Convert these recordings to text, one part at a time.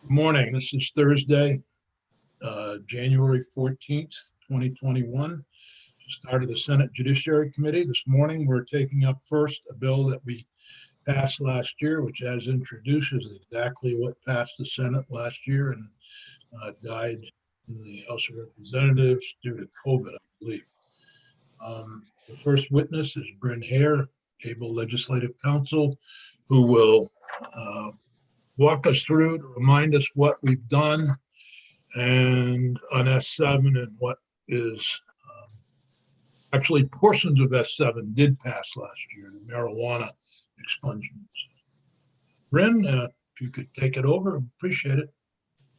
Morning. This is Thursday, January 14th, 2021. Start of the Senate Judiciary Committee. This morning, we're taking up first a bill that we passed last year, which as introduced is exactly what passed the Senate last year and died in the House of Representatives due to COVID, I believe. The first witness is Bryn Hare, Able Legislative Counsel, who will walk us through to remind us what we've done and on S7 and what is actually portions of S7 did pass last year, the marijuana expungements. Bryn, if you could take it over, appreciate it.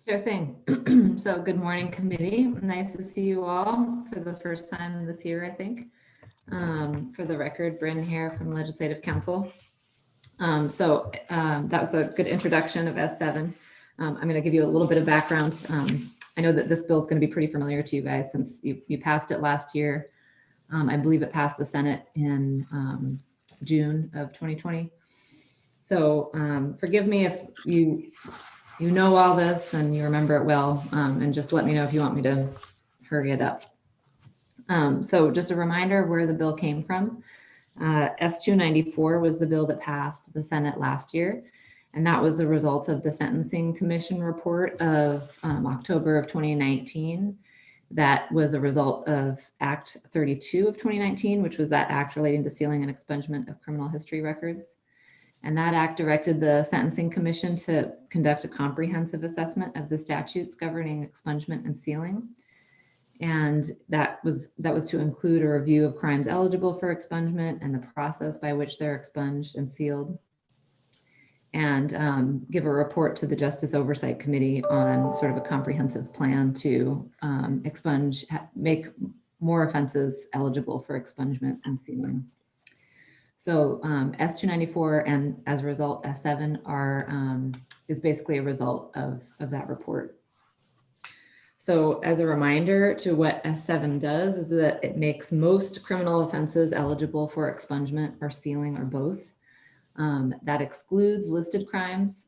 Sure thing. So good morning, committee. Nice to see you all for the first time this year, I think. For the record, Bryn Hare from Legislative Counsel. That was a good introduction of S7. I'm going to give you a little bit of background. I know that this bill is going to be pretty familiar to you guys since you passed it last year. I believe it passed the Senate in June of 2020. So forgive me if you know all this and you remember it well, and just let me know if you want me to hurry it up. So just a reminder of where the bill came from. S294 was the bill that passed the Senate last year, and that was the result of the Sentencing Commission report of October of 2019. That was a result of Act 32 of 2019, which was that act relating to sealing and expungement of criminal history records. And that act directed the Sentencing Commission to conduct a comprehensive assessment of the statutes governing expungement and sealing. And that was to include a review of crimes eligible for expungement and the process by which they're expunged and sealed, and give a report to the Justice Oversight Committee on sort of a comprehensive plan to make more offenses eligible for expungement and sealing. So S294 and as a result S7 is basically a result of that report. So as a reminder to what S7 does is that it makes most criminal offenses eligible for expungement or sealing or both. That excludes listed crimes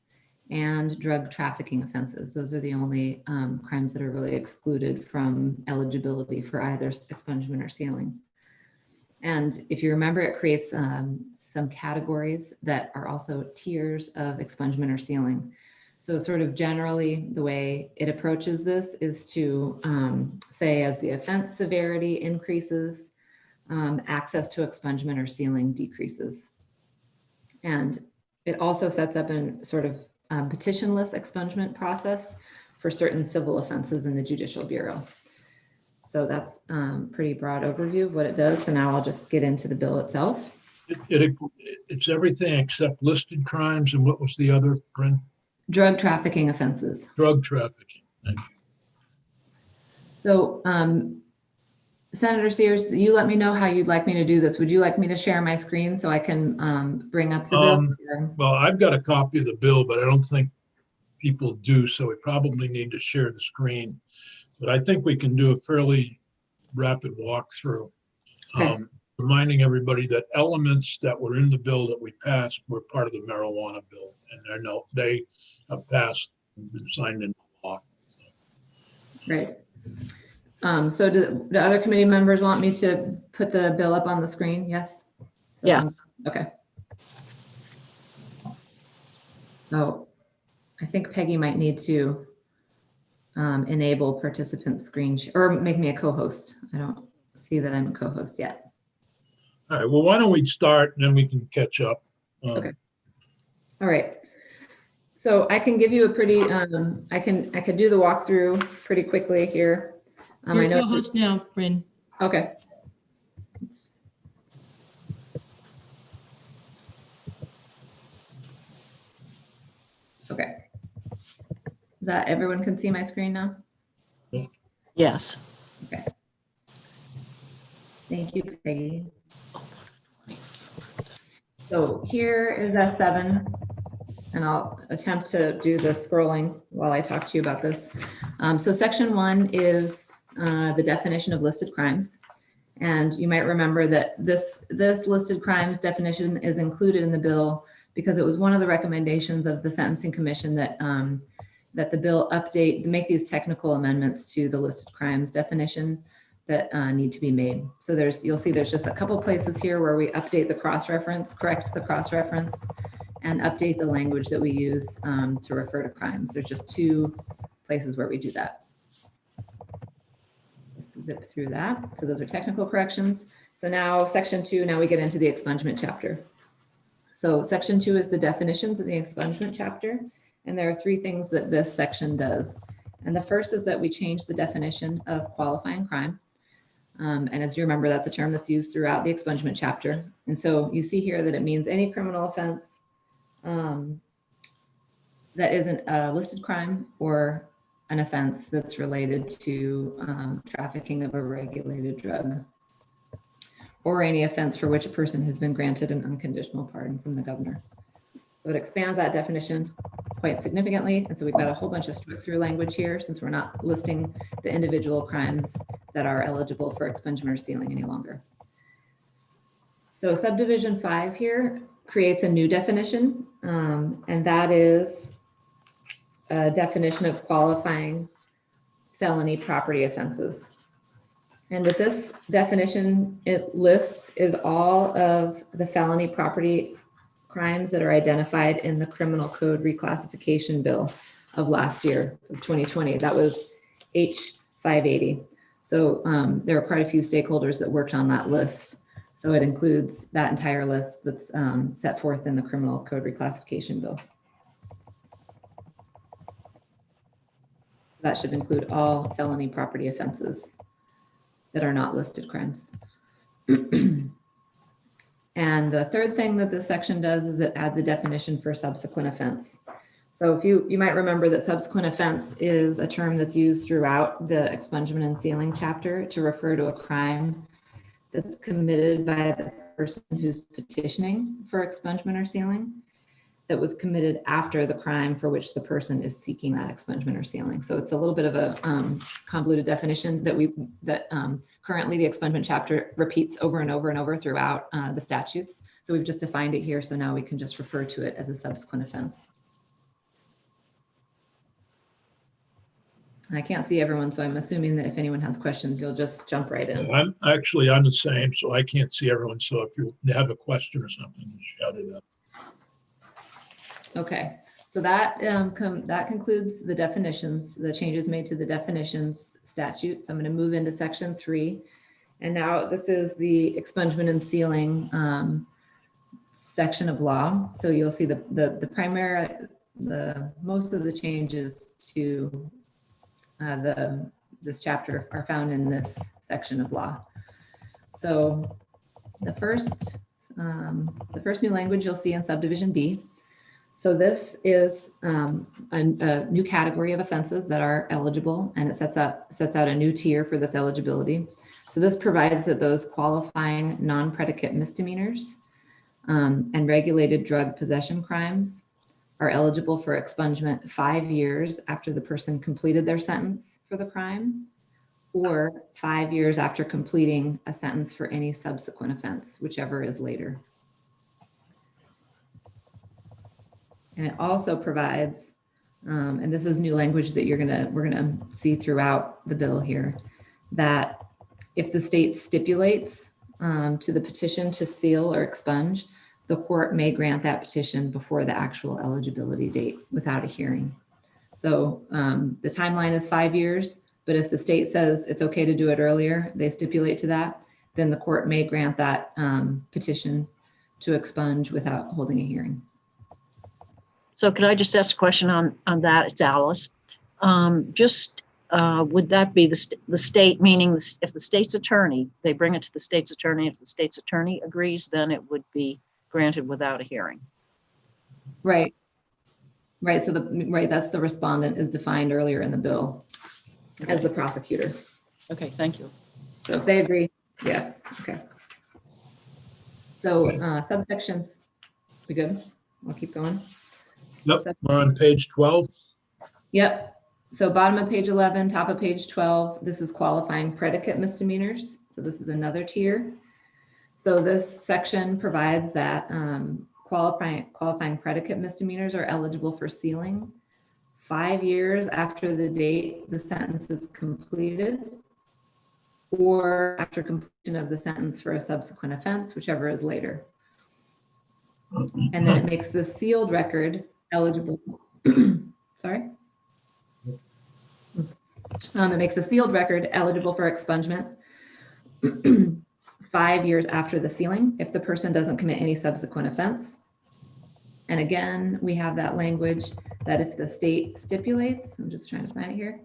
and drug trafficking offenses. Those are the only crimes that are really excluded from eligibility for either expungement or sealing. And if you remember, it creates some categories that are also tiers of expungement or sealing. So sort of generally, the way it approaches this is to say as the offense severity increases, access to expungement or sealing decreases. And it also sets up a sort of petitionless expungement process for certain civil offenses in the Judicial Bureau. So that's a pretty broad overview of what it does. So now I'll just get into the bill itself. It's everything except listed crimes. And what was the other, Bryn? Drug trafficking offenses. Drug trafficking. Thank you. So Senator Sears, you let me know how you'd like me to do this. Would you like me to share my screen so I can bring up the bill? Well, I've got a copy of the bill, but I don't think people do. So we probably need to share the screen. But I think we can do a fairly rapid walkthrough, Okay. Reminding everybody that elements that were in the bill that we passed were part of the marijuana bill, and they have passed and been signed into law. So. Right. So do the other committee members want me to put the bill up on the screen? Yes? Yeah. Okay. Oh, I think Peggy might need to enable participant screen or make me a co-host. I don't see that I'm a co-host yet. All right, well, why don't we start and then we can catch up. Okay. All right. So I can give you a pretty, I could do the walkthrough pretty quickly here. You're a co-host now, Bryn. Okay. Okay. Is that everyone can see my screen now? Yes. Okay. Thank you, Peggy. So here is S7, and I'll attempt to do the scrolling while I talk to you about this. So section 1 is the definition of listed crimes. And you might remember that this listed crimes definition is included in the bill because it was one of the recommendations of the Sentencing Commission that that the bill make these technical amendments to the listed crimes definition that need to be made. So you'll see there's just a couple places here where we update the cross-reference, correct the cross-reference, and update the language that we use to refer to crimes. There's just 2 places where we do that. Let's zip through that. So those are technical corrections. So now section 2, now we get into the expungement chapter. So section 2 is the definitions of the expungement chapter. And there are 3 things that this section does. And the first is that we change the definition of qualifying crime. And as you remember, that's a term that's used throughout the expungement chapter. And so you see here that it means any criminal offense that isn't a listed crime or an offense that's related to trafficking of a regulated drug, or any offense for which a person has been granted an unconditional pardon from the governor. So it expands that definition quite significantly. And so we've got a whole bunch of struck through language here since we're not listing the individual crimes that are eligible for expungement or sealing any longer. So subdivision 5 here creates a new definition, and that is a definition of qualifying felony property offenses. And with this definition, it lists is all of the felony property crimes that are identified in the criminal code reclassification bill of last year, of 2020. That was H580. So there are quite a few stakeholders that worked on that list. So it includes that entire list that's set forth in the criminal code reclassification bill. That should include all felony property offenses that are not listed crimes. And the third thing that this section does is it adds a definition for subsequent offense. So if you might remember that subsequent offense is a term that's used throughout the expungement and sealing chapter to refer to a crime that's committed by the person who's petitioning for expungement or sealing that was committed after the crime for which the person is seeking that expungement or sealing. So it's a little bit of a convoluted definition that currently the expungement chapter repeats over and over and over throughout the statutes. So we've just defined it here. So now we can just refer to it as a subsequent offense. I can't see everyone, so I'm assuming that if anyone has questions, you'll just jump right in. I'm the same, so I can't see everyone. So if you have a question or something, shout it up. Okay, so that concludes the definitions, the changes made to the definitions statute. So I'm going to move into section 3. And now this is the expungement and sealing section of law. So you'll see most of the changes to this chapter are found in this section of law. So the first new language you'll see in subdivision B. So this is a new category of offenses that are eligible, and it sets out a new tier for this eligibility. So this provides that those qualifying non-predicate misdemeanors and regulated drug possession crimes are eligible for expungement 5 years after the person completed their sentence for the crime, or 5 years after completing a sentence for any subsequent offense, whichever is later. And it also provides, and this is new language that we're gonna see throughout the bill here, that if the state stipulates to the petition to seal or expunge, the court may grant that petition before the actual eligibility date without a hearing. So the timeline is 5 years, but if the state says it's okay to do it earlier, they stipulate to that, then the court may grant that petition to expunge without holding a hearing. So could I just ask a question on that? It's Alice. Would that be the state, meaning if the state's attorney, they bring it to the state's attorney, if the state's attorney agrees, then it would be granted without a hearing? Right. Right. So that's the respondent is defined earlier in the bill as the prosecutor. Okay, thank you. So if they agree, yes. Okay. So subsections, we good? I'll keep going. Yep, we're on page 12. Yep. So bottom of page 11, top of page 12, this is qualifying predicate misdemeanors. So this is another tier. So this section provides that qualifying predicate misdemeanors are eligible for sealing 5 years after the date the sentence is completed, or after completion of the sentence for a subsequent offense, whichever is later. And then it makes the sealed record eligible. Sorry. It makes the sealed record eligible for expungement 5 years after the sealing if the person doesn't commit any subsequent offense. And again, we have that language that if the state stipulates, I'm just trying to find it here.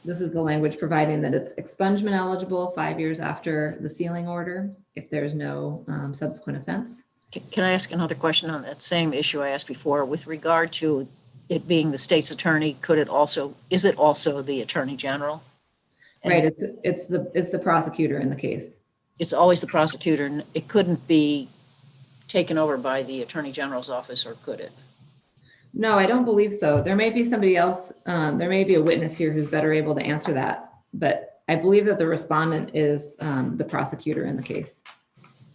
This is the language providing that it's expungement eligible 5 years after the sealing order if there's no subsequent offense. Can I ask another question on that same issue I asked before with regard to it being the state's attorney? Is it also the attorney general? And Right, it's the prosecutor in the case. it's always the prosecutor, and it couldn't be taken over by the attorney general's office, or could it? No, I don't believe so. There may be somebody else, there may be a witness here who's better able to answer that, but I believe that the respondent is the prosecutor in the case.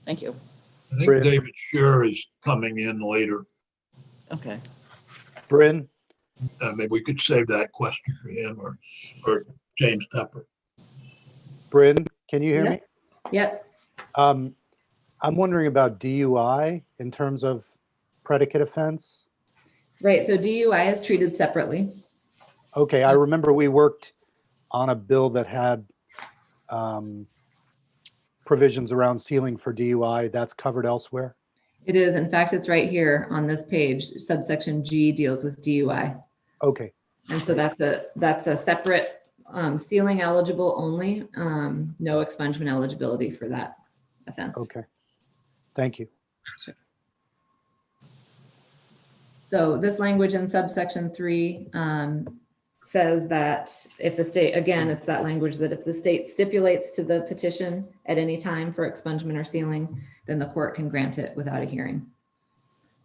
Thank you. I think David Scher is coming in later. Okay. Bryn, Maybe we could save that question for him or James Tepper. Bryn, can you hear Yeah. me? Yep. I'm wondering about DUI in terms of predicate offense. Right, so DUI is treated separately. Okay, I remember we worked on a bill that had provisions around sealing for DUI. That's covered elsewhere. It is, in fact, it's right here on this page. Subsection G deals with DUI. Okay, And so that's a separate sealing eligible only, no expungement eligibility for that offense. okay. Thank you. So this language in subsection 3 says that if the state, again, it's that language that if the state stipulates to the petition at any time for expungement or sealing, then the court can grant it without a hearing.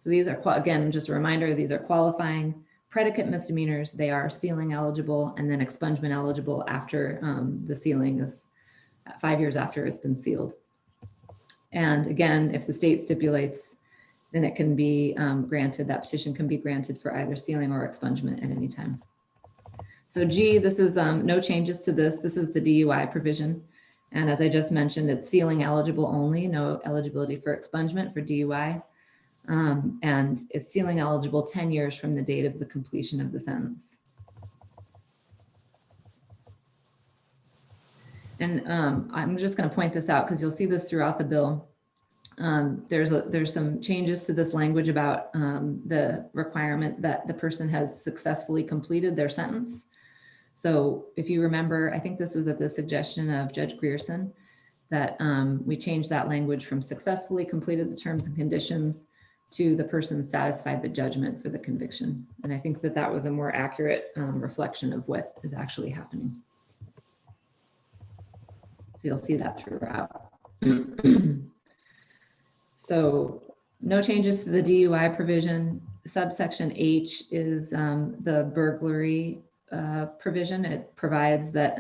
So these are, again, just a reminder, these are qualifying predicate misdemeanors. They are sealing eligible and then expungement eligible after the sealing is 5 years after it's been sealed. And again, if the state stipulates, then it can be granted, that petition can be granted for either sealing or expungement at any time. So G, this is no changes to this. This is the DUI provision. And as I just mentioned, it's sealing eligible only, no eligibility for expungement for DUI. And it's sealing eligible 10 years from the date of the completion of the sentence. And I'm just going to point this out because you'll see this throughout the bill. There's some changes to this language about the requirement that the person has successfully completed their sentence. So if you remember, I think this was at the suggestion of Judge Grierson that we changed that language from successfully completed the terms and conditions to the person satisfied the judgment for the conviction. And I think that that was a more accurate reflection of what is actually happening. So you'll see that throughout. So no changes to the DUI provision. Subsection H is the burglary provision. It provides that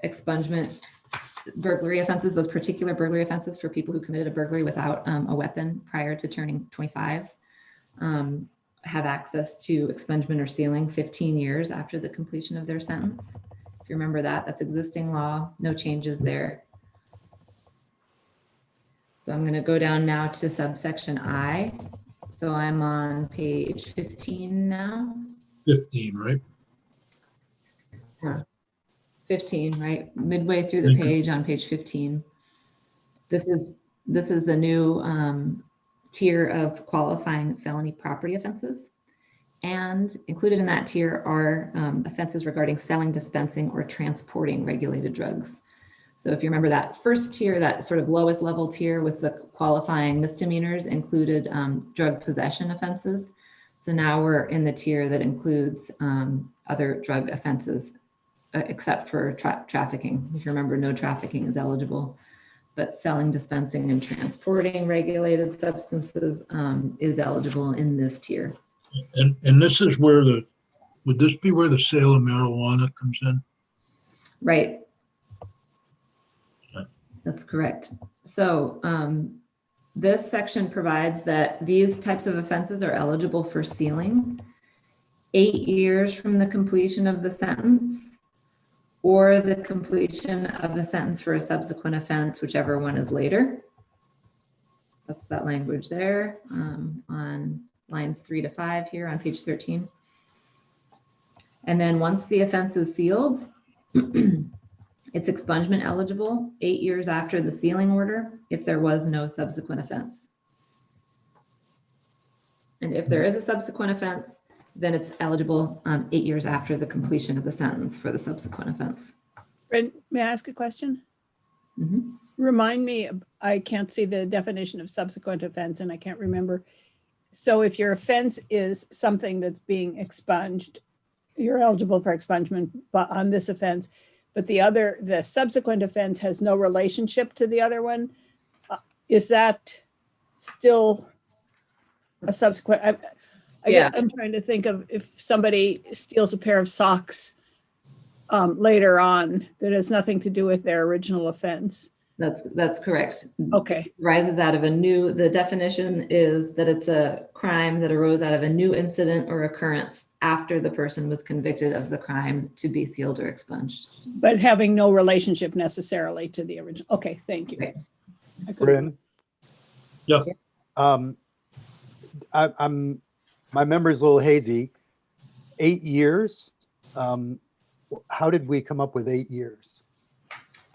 expungement burglary offenses, those particular burglary offenses for people who committed a burglary without a weapon prior to turning 25, have access to expungement or sealing 15 years after the completion of their sentence. If you remember that, that's existing law, no changes there. So I'm going to go down now to subsection I. So I'm on page 15 now. 15, right? 15, right? Midway through the page on page 15. This is the new tier of qualifying felony property offenses. And included in that tier are offenses regarding selling, dispensing, or transporting regulated drugs. So if you remember that first tier, that sort of lowest level tier with the qualifying misdemeanors included drug possession offenses. So now we're in the tier that includes other drug offenses, except for trafficking. If you remember, no trafficking is eligible, but selling, dispensing, and transporting regulated substances is eligible in this tier. And this is where would this be where the sale of marijuana comes in? Right. That's correct. So this section provides that these types of offenses are eligible for sealing 8 years from the completion of the sentence, or the completion of a sentence for a subsequent offense, whichever one is later. That's that language there on lines 3 to 5 here on page 13. And then once the offense is sealed, it's expungement eligible 8 years after the sealing order if there was no subsequent offense. And if there is a subsequent offense, then it's eligible 8 years after the completion of the sentence for the subsequent offense. Brent, may I ask a question? Mhm. Remind me, I can't see the definition of subsequent offense and I can't remember. So if your offense is something that's being expunged, you're eligible for expungement on this offense, but the subsequent offense has no relationship to the other one. Is that still a subsequent? I'm trying to think of if somebody steals a pair of socks later on that has nothing to do with their original offense. That's correct. Okay. Rises out of the definition is that it's a crime that arose out of a new incident or occurrence after the person was convicted of the crime to be sealed or expunged. But having no relationship necessarily to the original. Okay, thank you. Right. Bryn? Yep. My memory's a little hazy. 8 years? How did we come up with 8 years?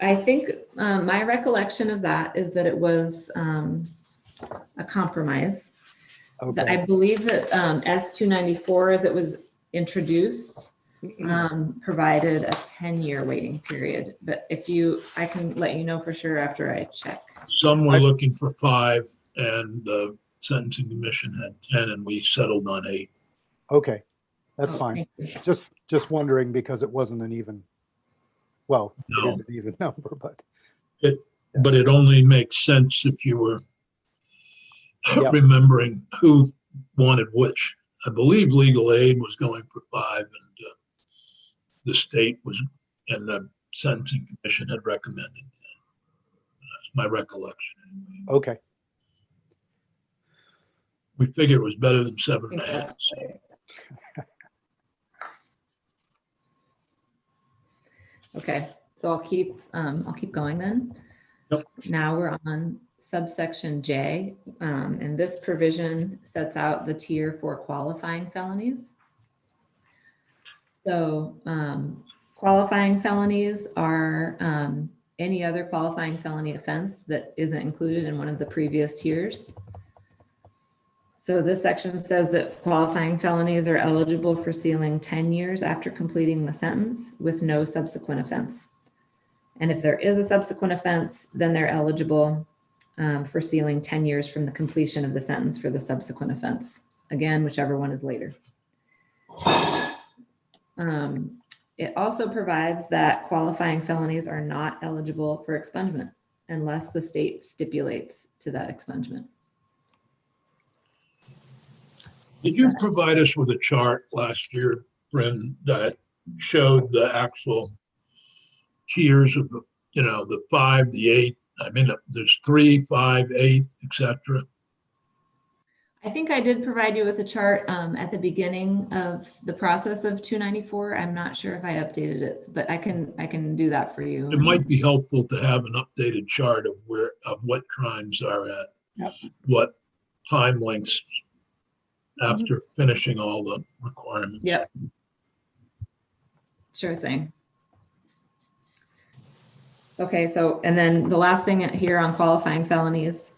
I think my recollection of that is that it was a compromise. Okay. I believe that S-294, as it was introduced, provided a 10-year waiting period. But I can let you know for sure after I check. Some were looking for 5 and the Sentencing Commission had 10 and we settled on 8. Okay, that's Oh, fine. thank you. Just wondering because it wasn't an even, well, No. it is an even number, but. But it only makes sense if you were Yep. remembering who wanted which. I believe legal aid was going for 5 and the state was, and the Sentencing Commission had recommended 10. That's my recollection. Okay, We figured it was better than 7.5. Okay, so I'll keep going then. Yep. Now we're on subsection J, and this provision sets out the tier for qualifying felonies. So qualifying felonies are any other qualifying felony offense that isn't included in one of the previous tiers. So this section says that qualifying felonies are eligible for sealing 10 years after completing the sentence with no subsequent offense. And if there is a subsequent offense, then they're eligible for sealing 10 years from the completion of the sentence for the subsequent offense. Again, whichever one is later. It also provides that qualifying felonies are not eligible for expungement unless the state stipulates to that expungement. Did you provide us with a chart last year, Bryn, that showed the actual tiers of the 5, the 8? I mean, there's 3, 5, 8, etc. I think I did provide you with a chart at the beginning of the process of 294. I'm not sure if I updated it, but I can do that for you. It might be helpful to have an updated chart of what crimes are at, what time lengths after finishing all the requirements. Yep. Sure thing. Okay, so, and then the last thing here on qualifying felonies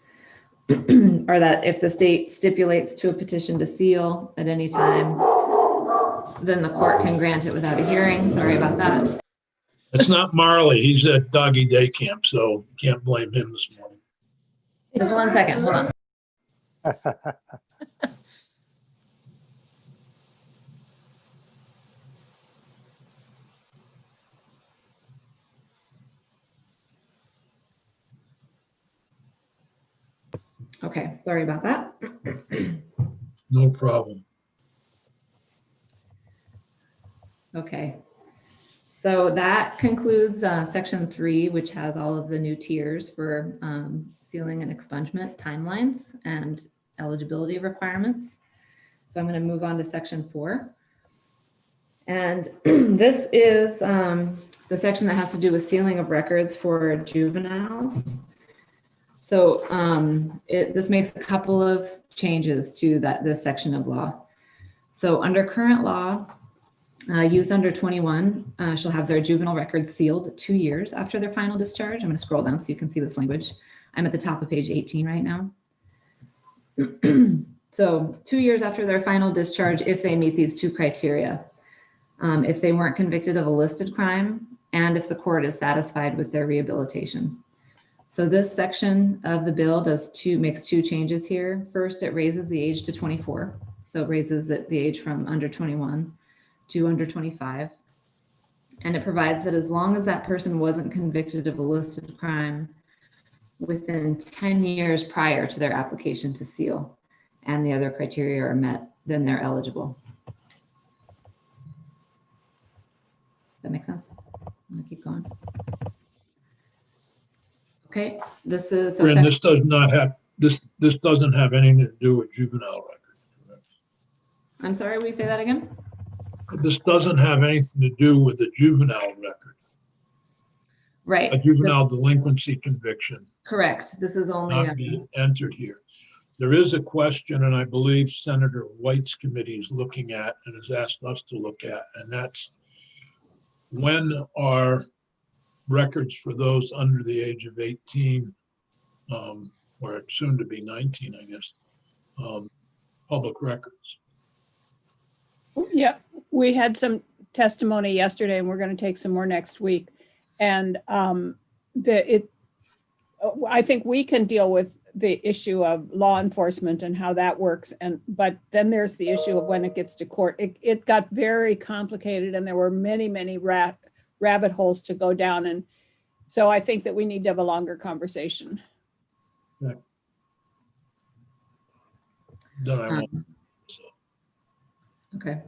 are that if the state stipulates to a petition to seal at any time, then the court can grant it without a hearing. Sorry about that. It's not Marley. He's at doggy day camp, so can't blame him this morning. Just 1 second, hold on. Okay, sorry about that. No problem. Okay, so that concludes section 3, which has all of the new tiers for sealing and expungement timelines and eligibility requirements. So I'm going to move on to section 4. And this is the section that has to do with sealing of records for juveniles. So this makes a couple of changes to this section of law. So under current law, youth under 21 shall have their juvenile records sealed 2 years after their final discharge. I'm going to scroll down so you can see this language. I'm at the top of page 18 right now. So 2 years after their final discharge, if they meet these two criteria, if they weren't convicted of a listed crime, and if the court is satisfied with their rehabilitation. So this section of the bill makes two changes here. First, it raises the age to 24. So it raises the age from under 21 to under 25. And it provides that as long as that person wasn't convicted of a listed crime within 10 years prior to their application to seal, and the other criteria are met, then they're eligible. Does that make sense? I'm gonna keep going. Okay, this is. And this does not have, this doesn't have anything to do with juvenile records. I'm sorry, will you say that again? This doesn't have anything to do with the juvenile record, Right. a juvenile delinquency conviction Correct. This is only, not being entered here. There is a question, and I believe Senator White's committee is looking at and has asked us to look at, and that's when are records for those under the age of 18, or soon to be 19, I guess, public records. Yeah, we had some testimony yesterday and we're going to take some more next week. And I think we can deal with the issue of law enforcement and how that works. But then there's the issue of when it gets to court. It got very complicated and there were many, many rabbit holes to go down. And so I think that we need to have a longer conversation. Yeah. Then I won't. okay.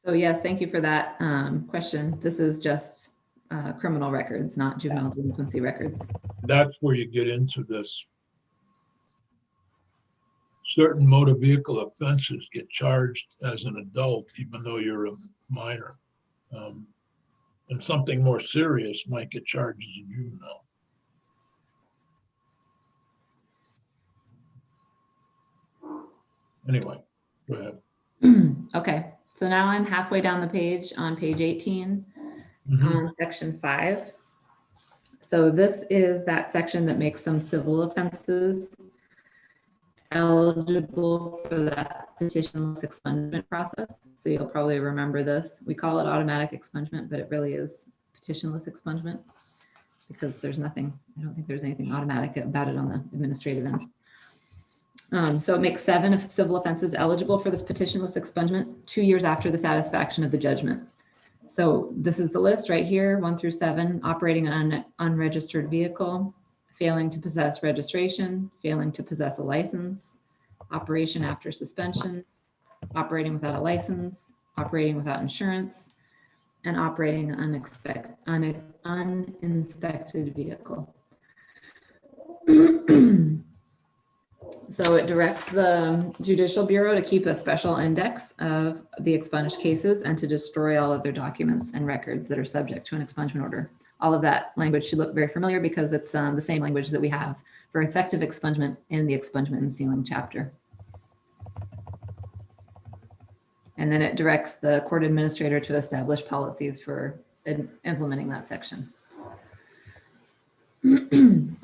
So yes, thank you for that question. This is just criminal records, not juvenile delinquency records. That's where you get into this. Certain motor vehicle offenses get charged as an adult, even though you're a minor. And something more serious might get charged as a juvenile. Anyway, go ahead. Okay, so now I'm halfway down the page on page 18, on section 5. So this is that section that makes some civil offenses eligible for that petitionless expungement process. So you'll probably remember this. We call it automatic expungement, but it really is petitionless expungement because there's nothing, I don't think there's anything automatic about it on the administrative end. So it makes 7 civil offenses eligible for this petitionless expungement 2 years after the satisfaction of the judgment. So this is the list right here, 1 through 7, operating an unregistered vehicle, failing to possess registration, failing to possess a license, operation after suspension, operating without a license, operating without insurance, and operating an uninspected vehicle. So it directs the Judicial Bureau to keep a special index of the expunged cases and to destroy all of their documents and records that are subject to an expungement order. All of that language should look very familiar because it's the same language that we have for effective expungement in the expungement and sealing chapter. And then it directs the court administrator to establish policies for implementing that section.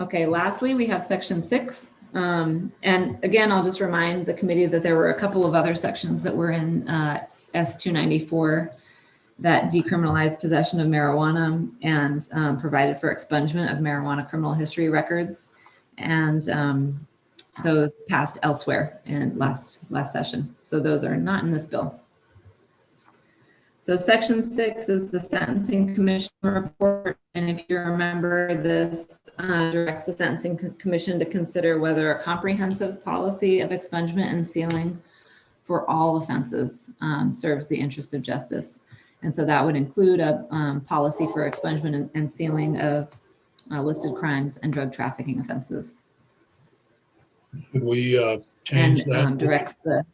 Okay, lastly, we have section 6. And again, I'll just remind the committee that there were a couple of other sections that were in S294 that decriminalized possession of marijuana and provided for expungement of marijuana criminal history records. And those passed elsewhere in last session. So those are not in this bill. So section 6 is the Sentencing Commission report. And if you remember, this directs the Sentencing Commission to consider whether a comprehensive policy of expungement and sealing for all offenses serves the interest of justice. And so that would include a policy for expungement and sealing of listed crimes and drug trafficking offenses. Could we change that? Directs the.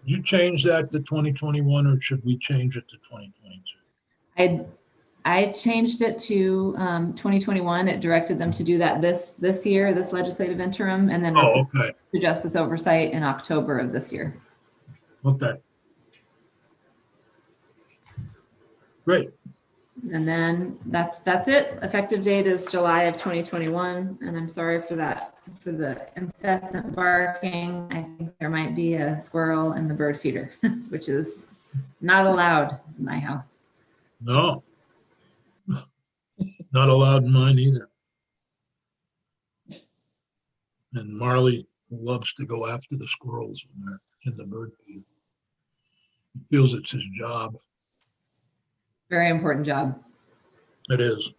You change that to 2021, or should we change it to 2022? I changed it to 2021. It directed them to do that this year, this legislative interim, and then Oh, okay, to justice oversight in October of this year. okay. Great. And then that's it. Effective date is July of 2021. And I'm sorry for that, for the incessant barking. I think there might be a squirrel in the bird feeder, which is not allowed in my house. No. Not allowed in mine either. And Marley loves to go after the squirrels when they're in the bird feeder. He feels it's his job. Very important job. It is.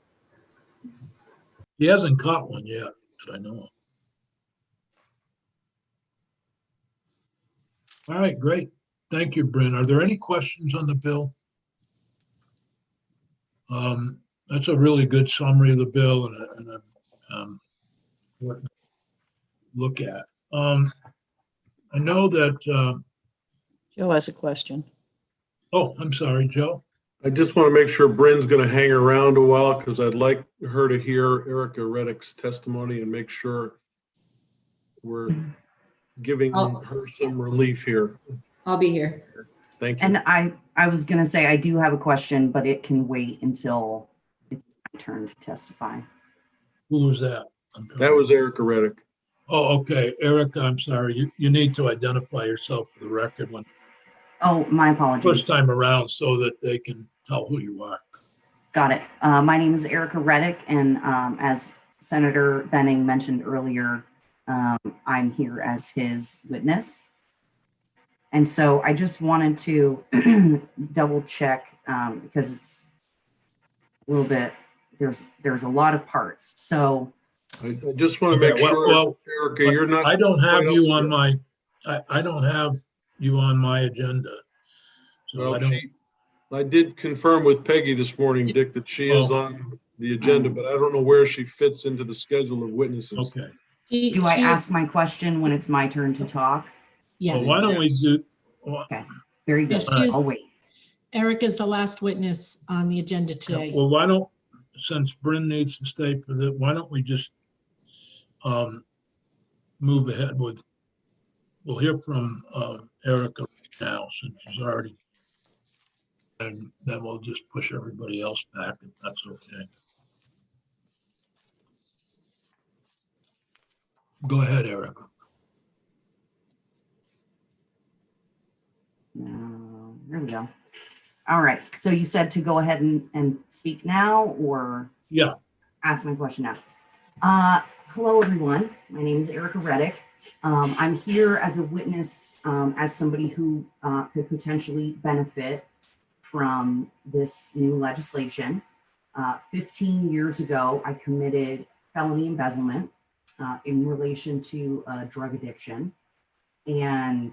He hasn't caught one yet, that I know of. All right, great. Thank you, Bryn. Are there any questions on the bill? That's a really good summary of the bill and what to look at. I know that, Joe has a question. oh, I'm sorry, Joe. I just want to make sure Bryn's going to hang around a while because I'd like her to hear Erica Reddick's testimony and make sure we're giving Oh. her some relief here. I'll be here. Thank you. And I was gonna say, I do have a question, but it can wait until it's my turn to testify. Who was that? That was Erica Reddick. Oh, okay. Erica, I'm sorry. You need to identify yourself for the record when Oh, my first apologies. time around so that they can tell who you are. Got it. My name is Erica Reddick, and as Senator Benning mentioned earlier, I'm here as his witness. And so I just wanted to double check because it's a little bit, there's a lot of parts. So I just want to make Okay, well- sure, well, Erica, you're not. I don't have quite you up on yet. my, I don't have you on my agenda. So I Well, don't, I did confirm with Peggy this morning, Dick, that she is Oh. on the agenda, but I don't know where she fits into the schedule of witnesses. okay. do I ask my question when it's my turn to talk? Well, Yes, why don't we Yes. do, well, Very good. Yes, she is. I'll wait. Eric is the last witness on the agenda today. well, why don't, since Bryn needs to stay for the, why don't we just move ahead with, we'll hear from Erica now since she's already, and then we'll just push everybody else back if that's okay. Go ahead, Erica. There we go. All right. So you said to go ahead and speak now or Yeah, ask my question now. Hello, everyone. My name is Erica Reddick. I'm here as a witness, as somebody who could potentially benefit from this new legislation. 15 years ago, I committed felony embezzlement in relation to drug addiction. And,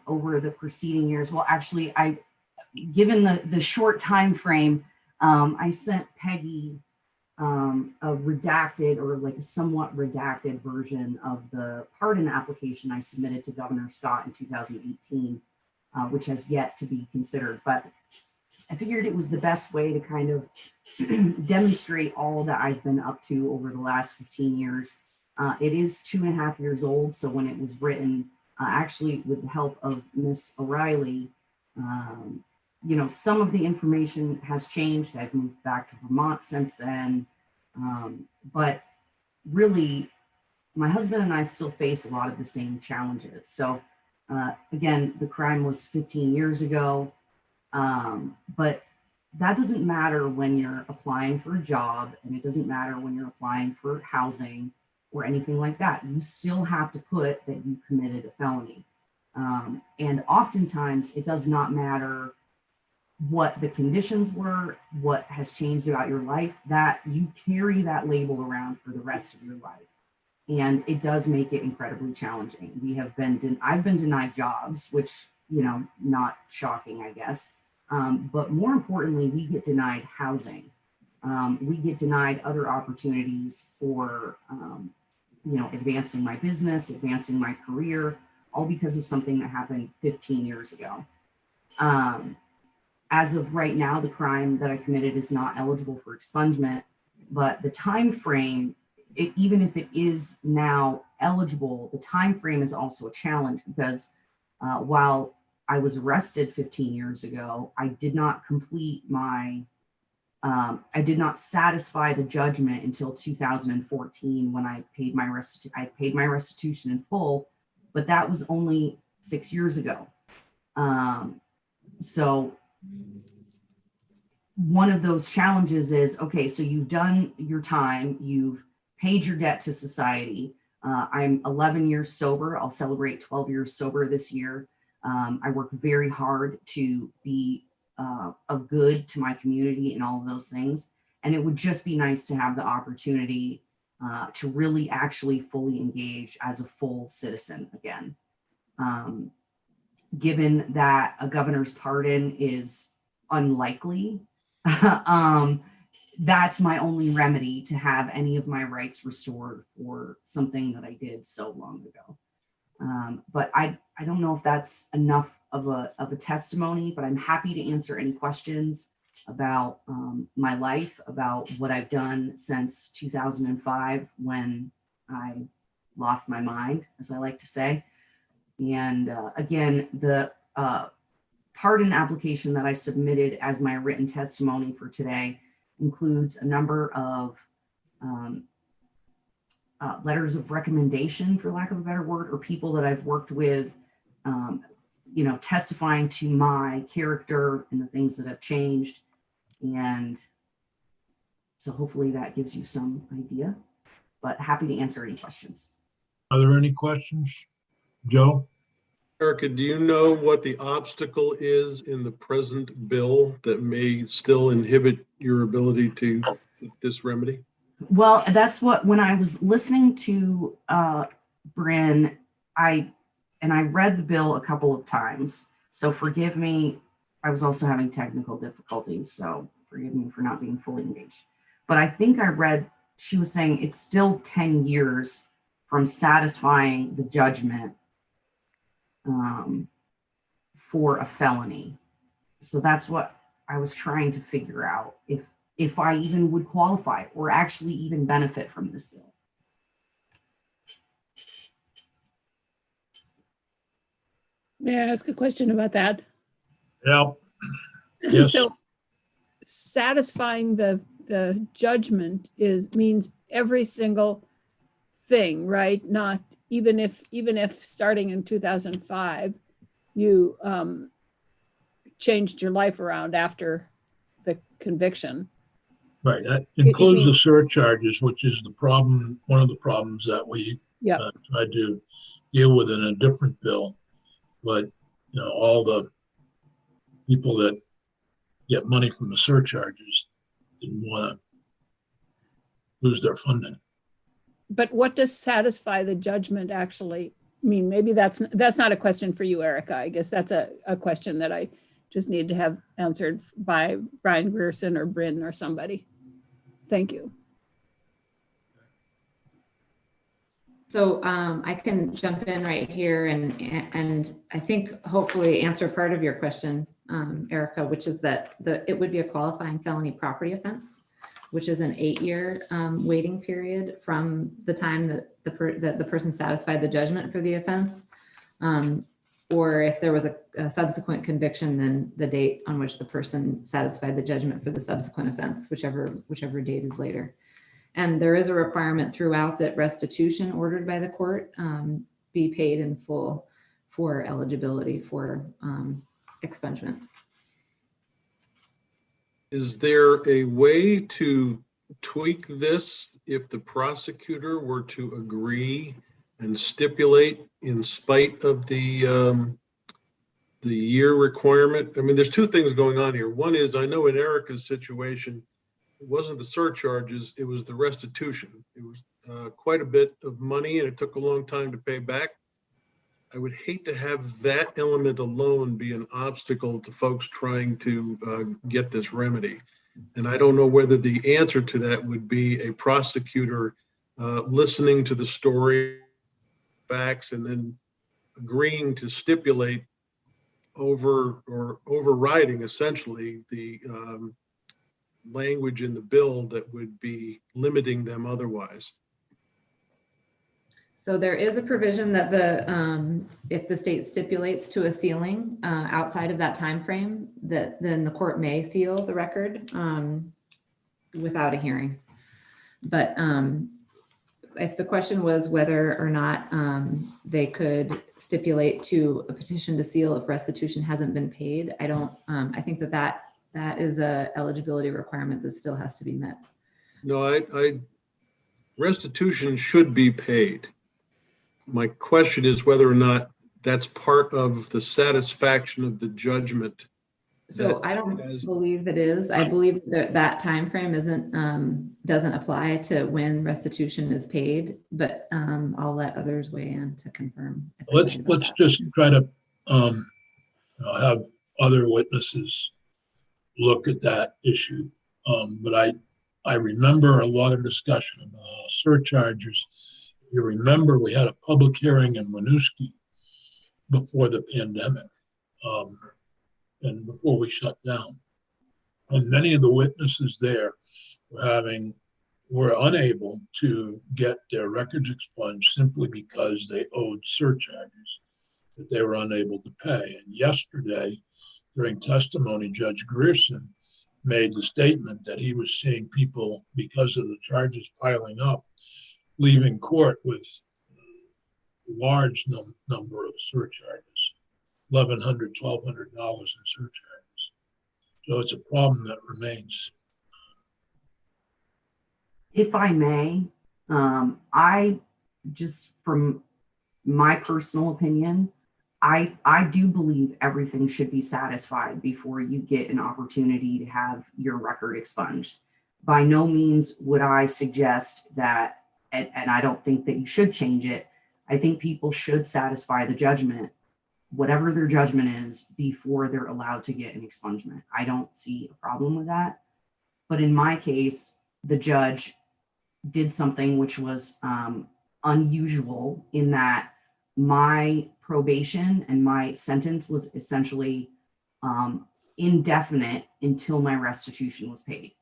over the preceding years, well, actually, given the short time frame, I sent Peggy a redacted or like a somewhat redacted version of the pardon application I submitted to Governor Scott in 2018, which has yet to be considered. But I figured it was the best way to kind of demonstrate all that I've been up to over the last 15 years. It is 2.5 years old. So when it was written, actually with the help of Miss O'Reilly, some of the information has changed. I've moved back to Vermont since then. But really, my husband and I still face a lot of the same challenges. So again, the crime was 15 years ago. But that doesn't matter when you're applying for a job, and it doesn't matter when you're applying for housing or anything like that. You still have to put that you committed a felony. And oftentimes it does not matter what the conditions were, what has changed about your life, that you carry that label around for the rest of your life. And it does make it incredibly challenging. I've been denied jobs, which, not shocking, I guess. But more importantly, we get denied housing. We get denied other opportunities for, advancing my business, advancing my career. all because of something that happened 15 years ago. As of right now, the crime that I committed is not eligible for expungement, but the time frame, even if it is now eligible, the time frame is also a challenge because while I was arrested 15 years ago, I did not complete my, I did not satisfy the judgment until 2014 when I paid my restitution in full, but that was only 6 years ago. So one of those challenges is, okay, so you've done your time, you've paid your debt to society. I'm 11 years sober. I'll celebrate 12 years sober this year. I work very hard to be of good to my community and all of those things. And it would just be nice to have the opportunity to really actually fully engage as a full citizen again. Given that a governor's pardon is unlikely, that's my only remedy to have any of my rights restored for something that I did so long ago. But I don't know if that's enough of a testimony, but I'm happy to answer any questions about my life, about what I've done since 2005 when I lost my mind, as I like to say. And again, the pardon application that I submitted as my written testimony for today includes a number of letters of recommendation, for lack of a better word, or people that I've worked with, you know, testifying to my character and the things that have changed. And so hopefully that gives you some idea, but happy to answer any questions. Are there any questions? Joe? Erica, do you know what the obstacle is in the present bill that may still inhibit your ability to get this remedy? Well, that's what, when I was listening to Bryn, I read the bill a couple of times. So forgive me, I was also having technical difficulties. So forgive me for not being fully engaged. But I think I read, she was saying it's still 10 years from satisfying the judgment for a felony. So that's what I was trying to figure out, if I even would qualify or actually even benefit from this bill. May I ask a question about that? Yeah. Yes. So satisfying the judgment means every single thing, right? Not even if starting in 2005, you changed your life around after the conviction. Right. That includes mean- the surcharges, which is the problem, one of the problems that we Yeah. try to deal with in a different bill. But, you know, all the people that get money from the surcharges didn't want to lose their funding. But what does satisfy the judgment actually mean? Maybe that's not a question for you, Erica. I guess that's a question that I just need to have answered by Brian Grierson or Bryn or somebody. Thank you. So I can jump in right here and I think hopefully answer part of your question, Erica, which is that it would be a qualifying felony property offense, which is an 8-year waiting period from the time that the person satisfied the judgment for the offense. Or if there was a subsequent conviction, then the date on which the person satisfied the judgment for the subsequent offense, whichever date is later. And there is a requirement throughout that restitution ordered by the court be paid in full for eligibility for expungement. Is there a way to tweak this if the prosecutor were to agree and stipulate in spite of the year requirement? I mean, there's two things going on here. One is, I know in Erica's situation, it wasn't the surcharges, it was the restitution. It was quite a bit of money and it took a long time to pay back. I would hate to have that element alone be an obstacle to folks trying to get this remedy. And I don't know whether the answer to that would be a prosecutor listening to the story, facts, and then agreeing to stipulate over or overriding essentially the language in the bill that would be limiting them otherwise. So there is a provision that if the state stipulates to a sealing outside of that time frame, then the court may seal the record without a hearing. But if the question was whether or not they could stipulate to a petition to seal if restitution hasn't been paid, I think that is a eligibility requirement that still has to be met. No, restitution should be paid. My question is whether or not that's part of the satisfaction of the judgment. So I don't believe it is. I believe that time frame doesn't apply to when restitution is paid, but I'll let others weigh in to confirm. Let's just try to have other witnesses look at that issue. But I remember a lot of discussion about surcharges. You remember we had a public hearing in Winooski before the pandemic. And before we shut down. And many of the witnesses there were unable to get their records expunged simply because they owed surcharges that they were unable to pay. And yesterday, during testimony, Judge Grierson made the statement that he was seeing people, because of the charges piling up, leaving court with large number of surcharges. $1,100, $1,200 in surcharges. So it's a problem that remains. If I may, I just, from my personal opinion, I do believe everything should be satisfied before you get an opportunity to have your record expunged. By no means would I suggest that, and I don't think that you should change it. I think people should satisfy the judgment, whatever their judgment is, before they're allowed to get an expungement. I don't see a problem with that. But in my case, the judge did something which was unusual in that my probation and my sentence was essentially indefinite until my restitution was paid.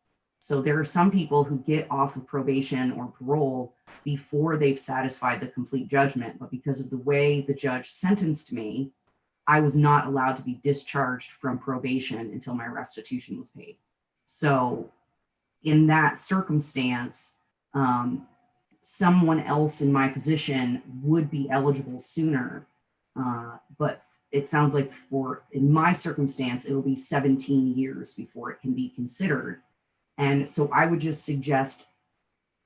So there are some people who get off of probation or parole before they've satisfied the complete judgment, but because of the way the judge sentenced me, I was not allowed to be discharged from probation until my restitution was paid. So in that circumstance, someone else in my position would be eligible sooner. But it sounds like in my circumstance, it'll be 17 years before it can be considered. And so I would just suggest,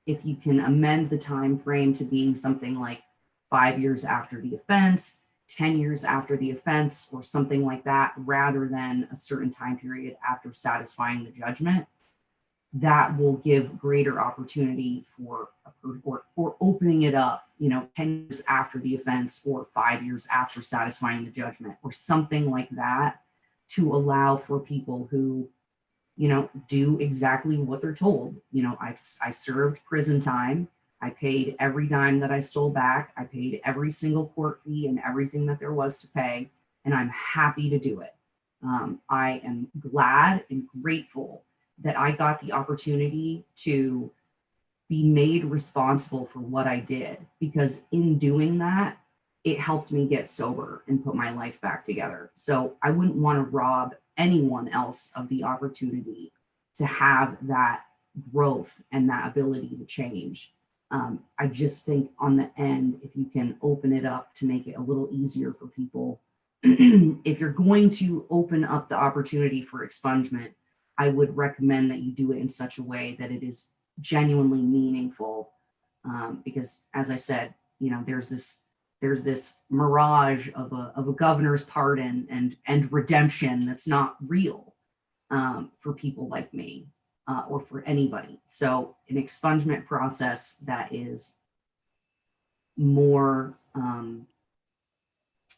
if you can amend the time frame to being something like 5 years after the offense, 10 years after the offense, or something like that, rather than a certain time period after satisfying the judgment, that will give greater opportunity for opening it up, 10 years after the offense or 5 years after satisfying the judgment, or something like that, to allow for people who, do exactly what they're told. I served prison time. I paid every dime that I stole back. I paid every single court fee and everything that there was to pay, and I'm happy to do it. I am glad and grateful that I got the opportunity to be made responsible for what I did, because in doing that, it helped me get sober and put my life back together. So I wouldn't want to rob anyone else of the opportunity to have that growth and that ability to change. I just think on the end, if you can open it up to make it a little easier for people, if you're going to open up the opportunity for expungement, I would recommend that you do it in such a way that it is genuinely meaningful. Because as I said, there's this mirage of a governor's pardon and redemption that's not real for people like me or for anybody. So an expungement process that is more,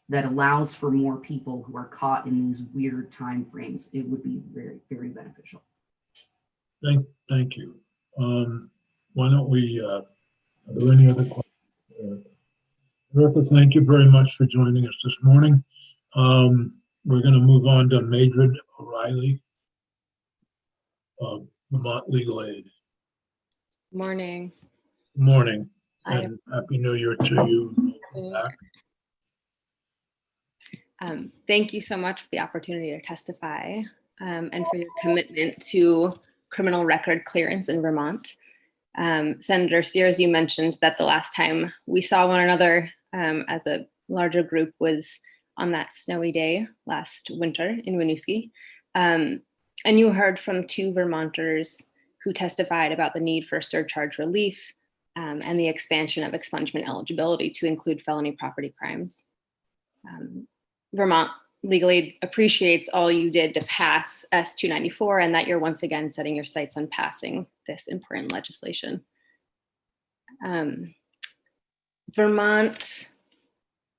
that allows for more people who are caught in these weird time frames, it would be very, very beneficial. Thank you. Why don't we, are there any other questions? Bertha, thank you very much for joining us this morning. We're going to move on to Madrid O'Reilly, Vermont Legal Aid. Morning. Morning, I- and Happy New Year to you. Welcome back. Thank you so much for the opportunity to testify and for your commitment to criminal record clearance in Vermont. Senator Sears, you mentioned that the last time we saw one another as a larger group was on that snowy day last winter in Winooski. And you heard from 2 Vermonters who testified about the need for surcharge relief and the expansion of expungement eligibility to include felony property crimes. Vermont Legal Aid appreciates all you did to pass S294 and that you're once again setting your sights on passing this important legislation. Vermont,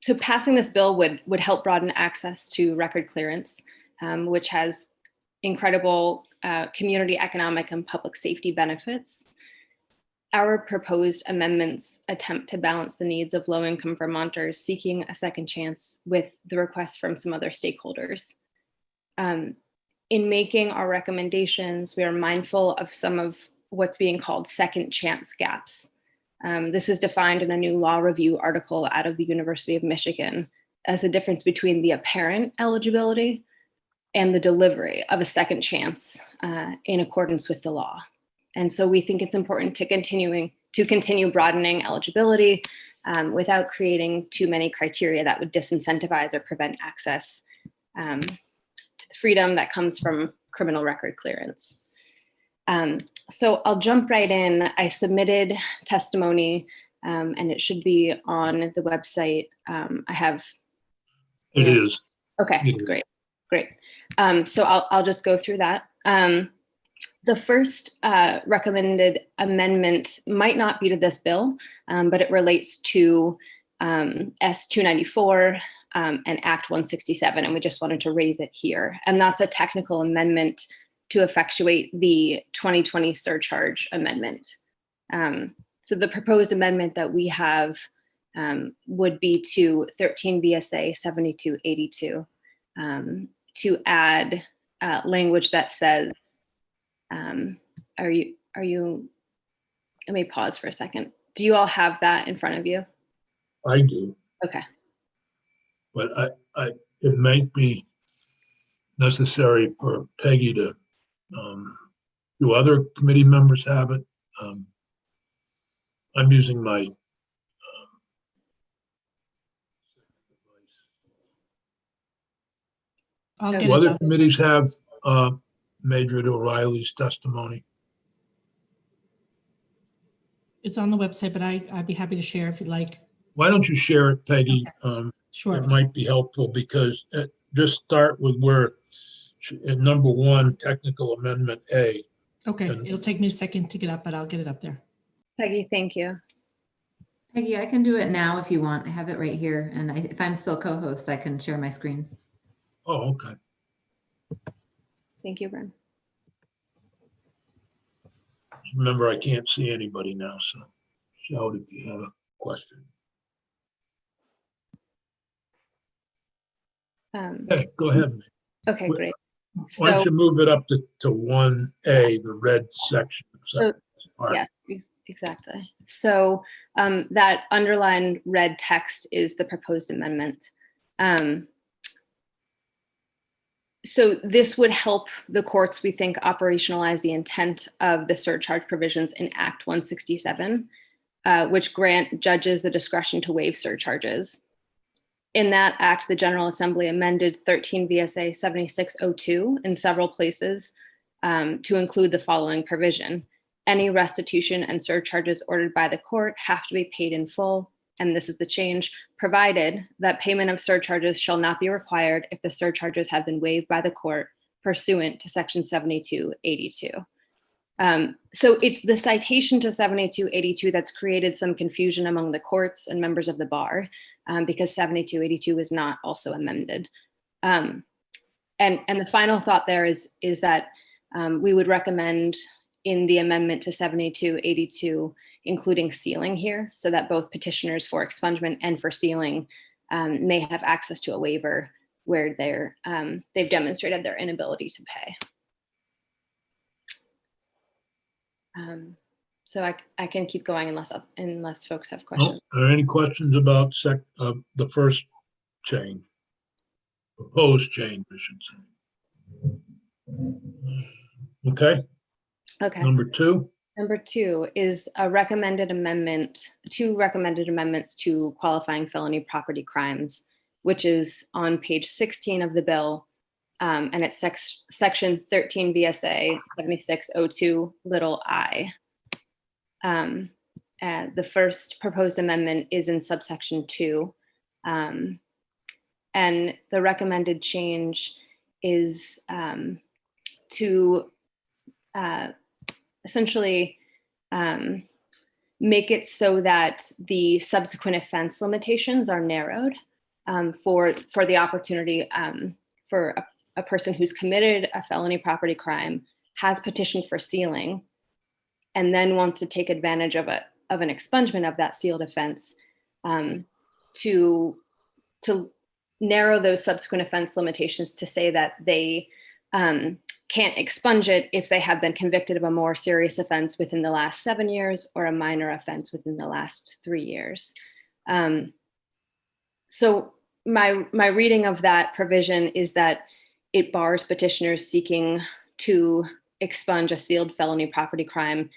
so passing this bill would help broaden access to record clearance, which has incredible community economic and public safety benefits. Our proposed amendments attempt to balance the needs of low-income Vermonters seeking a second chance with the requests from some other stakeholders. In making our recommendations, we are mindful of some of what's being called second chance gaps. This is defined in a new law review article out of the University of Michigan as the difference between the apparent eligibility and the delivery of a second chance in accordance with the law. And so we think it's important to continue broadening eligibility without creating too many criteria that would disincentivize or prevent access to the freedom that comes from criminal record clearance. So I'll jump right in. I submitted testimony and it should be on the website. I have. It is. Okay, It is. great. So I'll just go through that. The first recommended amendment might not be to this bill, but it relates to S294 and Act 167, and we just wanted to raise it here. And that's a technical amendment to effectuate the 2020 surcharge amendment. So the proposed amendment that we have would be to 13 VSA 7282 to add language that says, let me pause for a second. Do you all have that in front of you? I do, Okay. but it might be necessary for Peggy to, do other committee members have it? I'm using my I'll Do get do it other up. committees have Madrid O'Reilly's testimony? It's on the website, but I'd be happy to share if you'd like. Why don't you share it, Peggy? Sure. It might be helpful because just start with where in number 1, technical amendment A. Okay, And- it'll take me a second to get up, but I'll get it up there. Peggy, thank you. Peggy, I can do it now if you want. I have it right here. And if I'm still co-host, I can share my screen. Oh, okay. Thank you, Bren. Remember, I can't see anybody now, so shout if you have a question. Okay, go ahead. Okay, great. Why don't So, you move it up to 1A, the red section? So, All right. yeah, exactly. So that underlined red text is the proposed amendment. So this would help the courts, we think, operationalize the intent of the surcharge provisions in Act 167, which grant judges the discretion to waive surcharges. In that act, the General Assembly amended 13 VSA 7602 in several places to include the following provision. Any restitution and surcharges ordered by the court have to be paid in full, and this is the change, provided that payment of surcharges shall not be required if the surcharges have been waived by the court pursuant to Section 7282. So it's the citation to 7282 that's created some confusion among the courts and members of the bar because 7282 is not also amended. And the final thought there is that we would recommend in the amendment to 7282 including sealing here, so that both petitioners for expungement and for sealing may have access to a waiver where they've demonstrated their inability to pay. So I can keep going unless folks have questions. Are there any questions about the first change? Proposed change, I should say. Okay, Okay. number 2. Number 2 is two recommended amendments to qualifying felony property crimes, which is on page 16 of the bill. And it's section 13 VSA 7602 little I. The first proposed amendment is in subsection 2. And the recommended change is to essentially make it so that the subsequent offense limitations are narrowed for the opportunity for a person who's committed a felony property crime, has petitioned for sealing, and then wants to take advantage of an expungement of that sealed offense, to narrow those subsequent offense limitations to say that they can't expunge it if they have been convicted of a more serious offense within the last 7 years or a minor offense within the last 3 years. So my reading of that provision is that it bars petitioners seeking to expunge a sealed felony property crime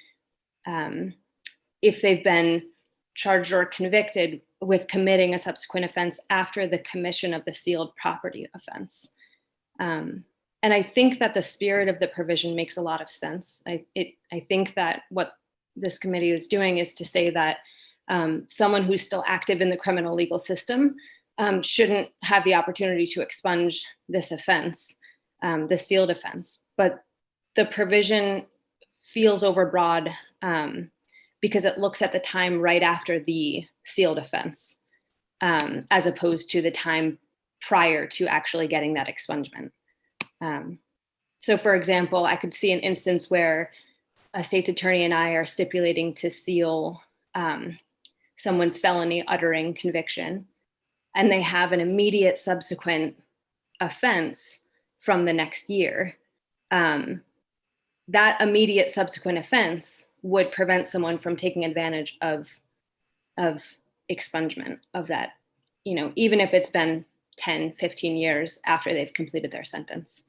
if they've been charged or convicted with committing a subsequent offense after the commission of the sealed property offense. And I think that the spirit of the provision makes a lot of sense. I think that what this committee is doing is to say that someone who's still active in the criminal legal system shouldn't have the opportunity to expunge this offense, the sealed offense. But the provision feels overbroad because it looks at the time right after the sealed offense, as opposed to the time prior to actually getting that expungement. So for example, I could see an instance where a state's attorney and I are stipulating to seal someone's felony uttering conviction, and they have an immediate subsequent offense from the next year. That immediate subsequent offense would prevent someone from taking advantage of expungement of that, even if it's been 10, 15 years after they've completed their sentence.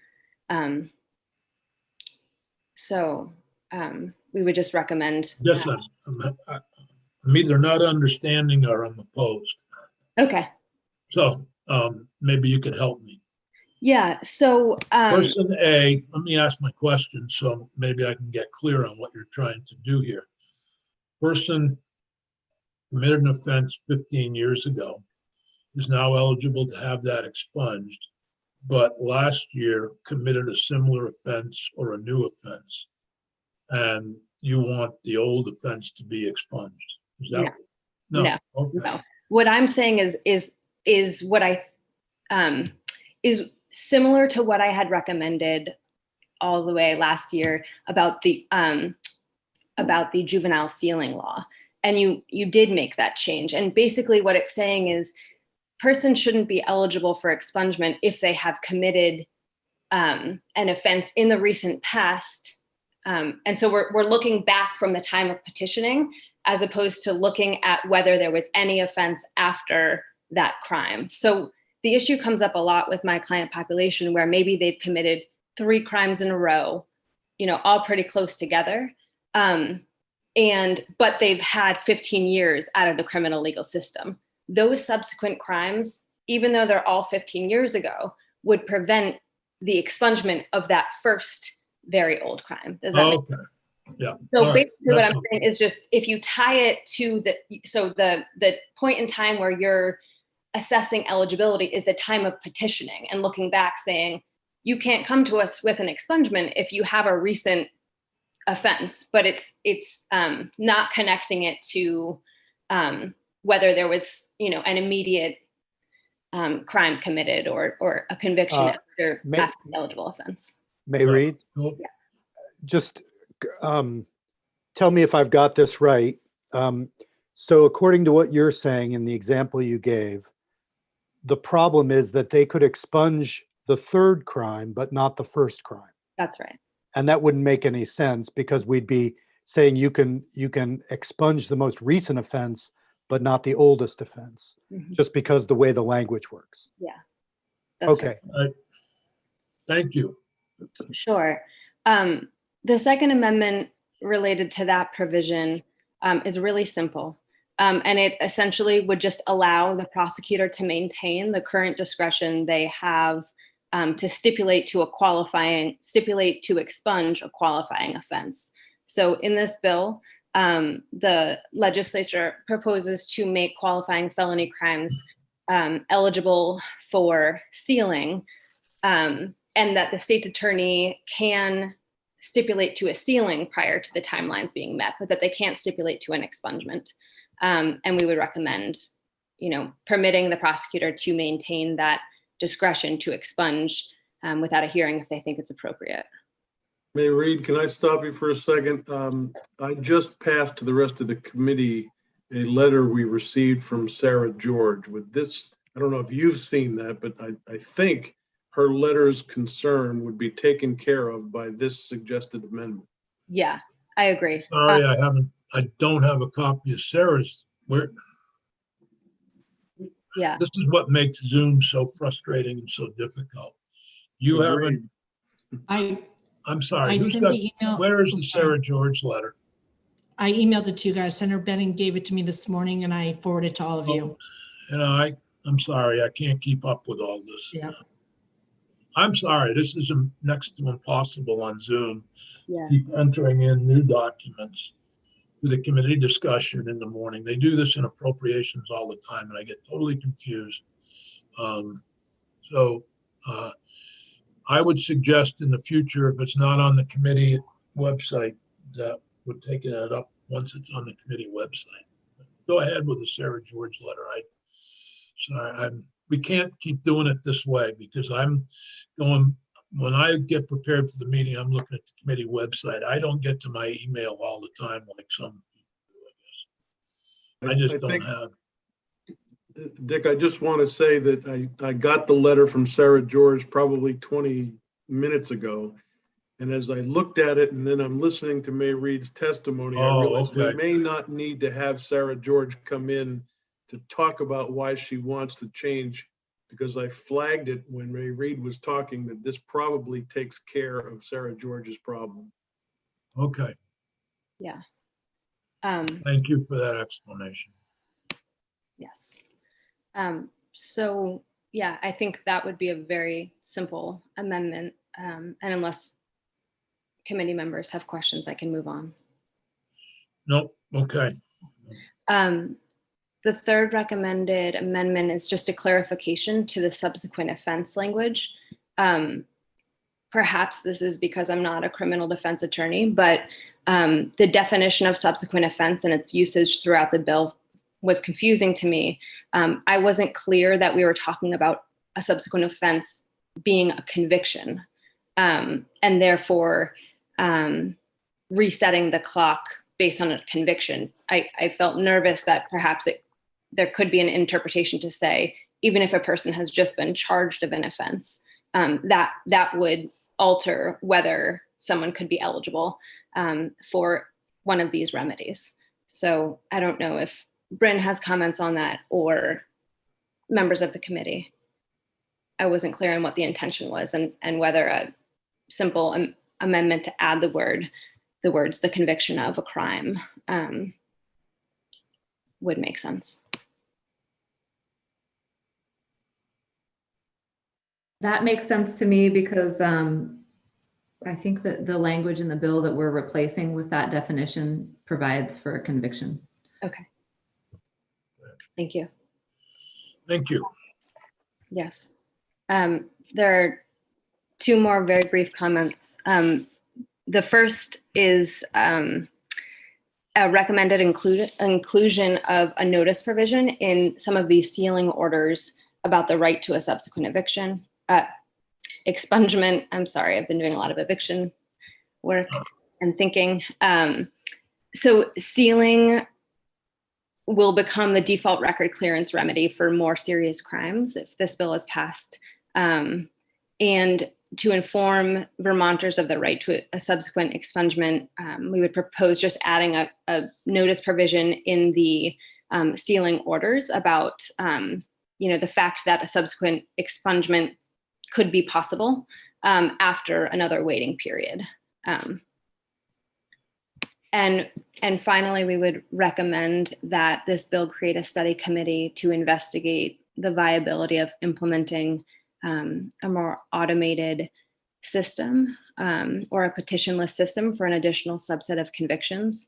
So we would just recommend. Yes, I'm either not understanding or I'm opposed. Okay. So maybe you could help me. Yeah, so. Person A, let me ask my question so maybe I can get clear on what you're trying to do here. Person committed an offense 15 years ago, is now eligible to have that expunged, but last year committed a similar offense or a new offense, and you want the old offense to be expunged. Is that? No. Okay. No. What I'm saying is what I is similar to what I had recommended all the way last year about the juvenile sealing law. And you did make that change. And basically what it's saying is person shouldn't be eligible for expungement if they have committed an offense in the recent past. And so we're looking back from the time of petitioning as opposed to looking at whether there was any offense after that crime. So the issue comes up a lot with my client population where maybe they've committed 3 crimes in a row, all pretty close together. But they've had 15 years out of the criminal legal system. Those subsequent crimes, even though they're all 15 years ago, would prevent the expungement of that first very old crime. Does that make sense? Yeah. So basically what I'm saying is just if you tie it to the point in time where you're assessing eligibility is the time of petitioning and looking back saying, you can't come to us with an expungement if you have a recent offense, but it's not connecting it to whether there was, an immediate crime committed or a conviction after an eligible offense. May Reed? Yes. Just tell me if I've got this right. So according to what you're saying in the example you gave, the problem is that they could expunge the third crime, but not the first crime. That's right. And that wouldn't make any sense because we'd be saying you can expunge the most recent offense, but not the oldest offense, Mhm. just because the way the language works. That's Okay. Thank you. right. Sure. The Second Amendment related to that provision is really simple. And it essentially would just allow the prosecutor to maintain the current discretion they have to stipulate to expunge a qualifying offense. So in this bill, the legislature proposes to make qualifying felony crimes eligible for sealing, and that the state's attorney can stipulate to a sealing prior to the timelines being met, but that they can't stipulate to an expungement. And we would recommend, permitting the prosecutor to maintain that discretion to expunge without a hearing if they think it's appropriate. May Reed, can I stop you for a second? I just passed to the rest of the committee a letter we received from Sarah George with this. I don't know if you've seen that, but I think her letter's concern would be taken care of by this suggested amendment. Yeah, I agree. Sorry, I don't have a copy of Sarah's. Yeah. This is what makes Zoom so frustrating and so difficult. You haven't, I I'm sorry, I who's sent got, the email. where is the Okay. Sarah George letter? I emailed it to you guys. Senator Benning gave it to me this morning and I forwarded it to all of you. I'm sorry, I can't keep up with all this. Yeah. I'm sorry, this is next to impossible on Zoom. Yeah. Keep entering in new documents for the committee discussion in the morning. They do this in appropriations all the time and I get totally confused. I would suggest in the future, if it's not on the committee website, that we're taking it up once it's on the committee website. Go ahead with the Sarah George letter. We can't keep doing it this way because when I get prepared for the meeting, I'm looking at the committee website. I don't get to my email all the time like some people do, I guess. I just don't have. Dick, I just want to say that I got the letter from Sarah George probably 20 minutes ago. And as I looked at it and then I'm listening to May Reed's testimony, I realized we may not need to have Sarah George come in to talk about why she wants the change, because I flagged it when May Reed was talking that this probably takes care of Sarah George's problem. Okay, Yeah. thank you for that explanation. Yes. So yeah, I think that would be a very simple amendment. And unless committee members have questions, I can move on. Nope, okay. The third recommended amendment is just a clarification to the subsequent offense language. Perhaps this is because I'm not a criminal defense attorney, but the definition of subsequent offense and its usage throughout the bill was confusing to me. I wasn't clear that we were talking about a subsequent offense being a conviction, and therefore resetting the clock based on a conviction. I felt nervous that perhaps there could be an interpretation to say, even if a person has just been charged of an offense, that would alter whether someone could be eligible for one of these remedies. So I don't know if Bryn has comments on that or members of the committee. I wasn't clear on what the intention was and whether a simple amendment to add the words the conviction of a crime would make sense. That makes sense to me because I think that the language in the bill that we're replacing with that definition provides for a conviction. Okay. Thank you. Thank you. Yes. There are two more very brief comments. The first is a recommended inclusion of a notice provision in some of these sealing orders about the right to a subsequent expungement. I'm sorry, I've been doing a lot of eviction work and thinking. So sealing will become the default record clearance remedy for more serious crimes if this bill is passed. And to inform Vermonters of the right to a subsequent expungement, we would propose just adding a notice provision in the sealing orders about the fact that a subsequent expungement could be possible after another waiting period. And finally, we would recommend that this bill create a study committee to investigate the viability of implementing a more automated system or a petitionless system for an additional subset of convictions.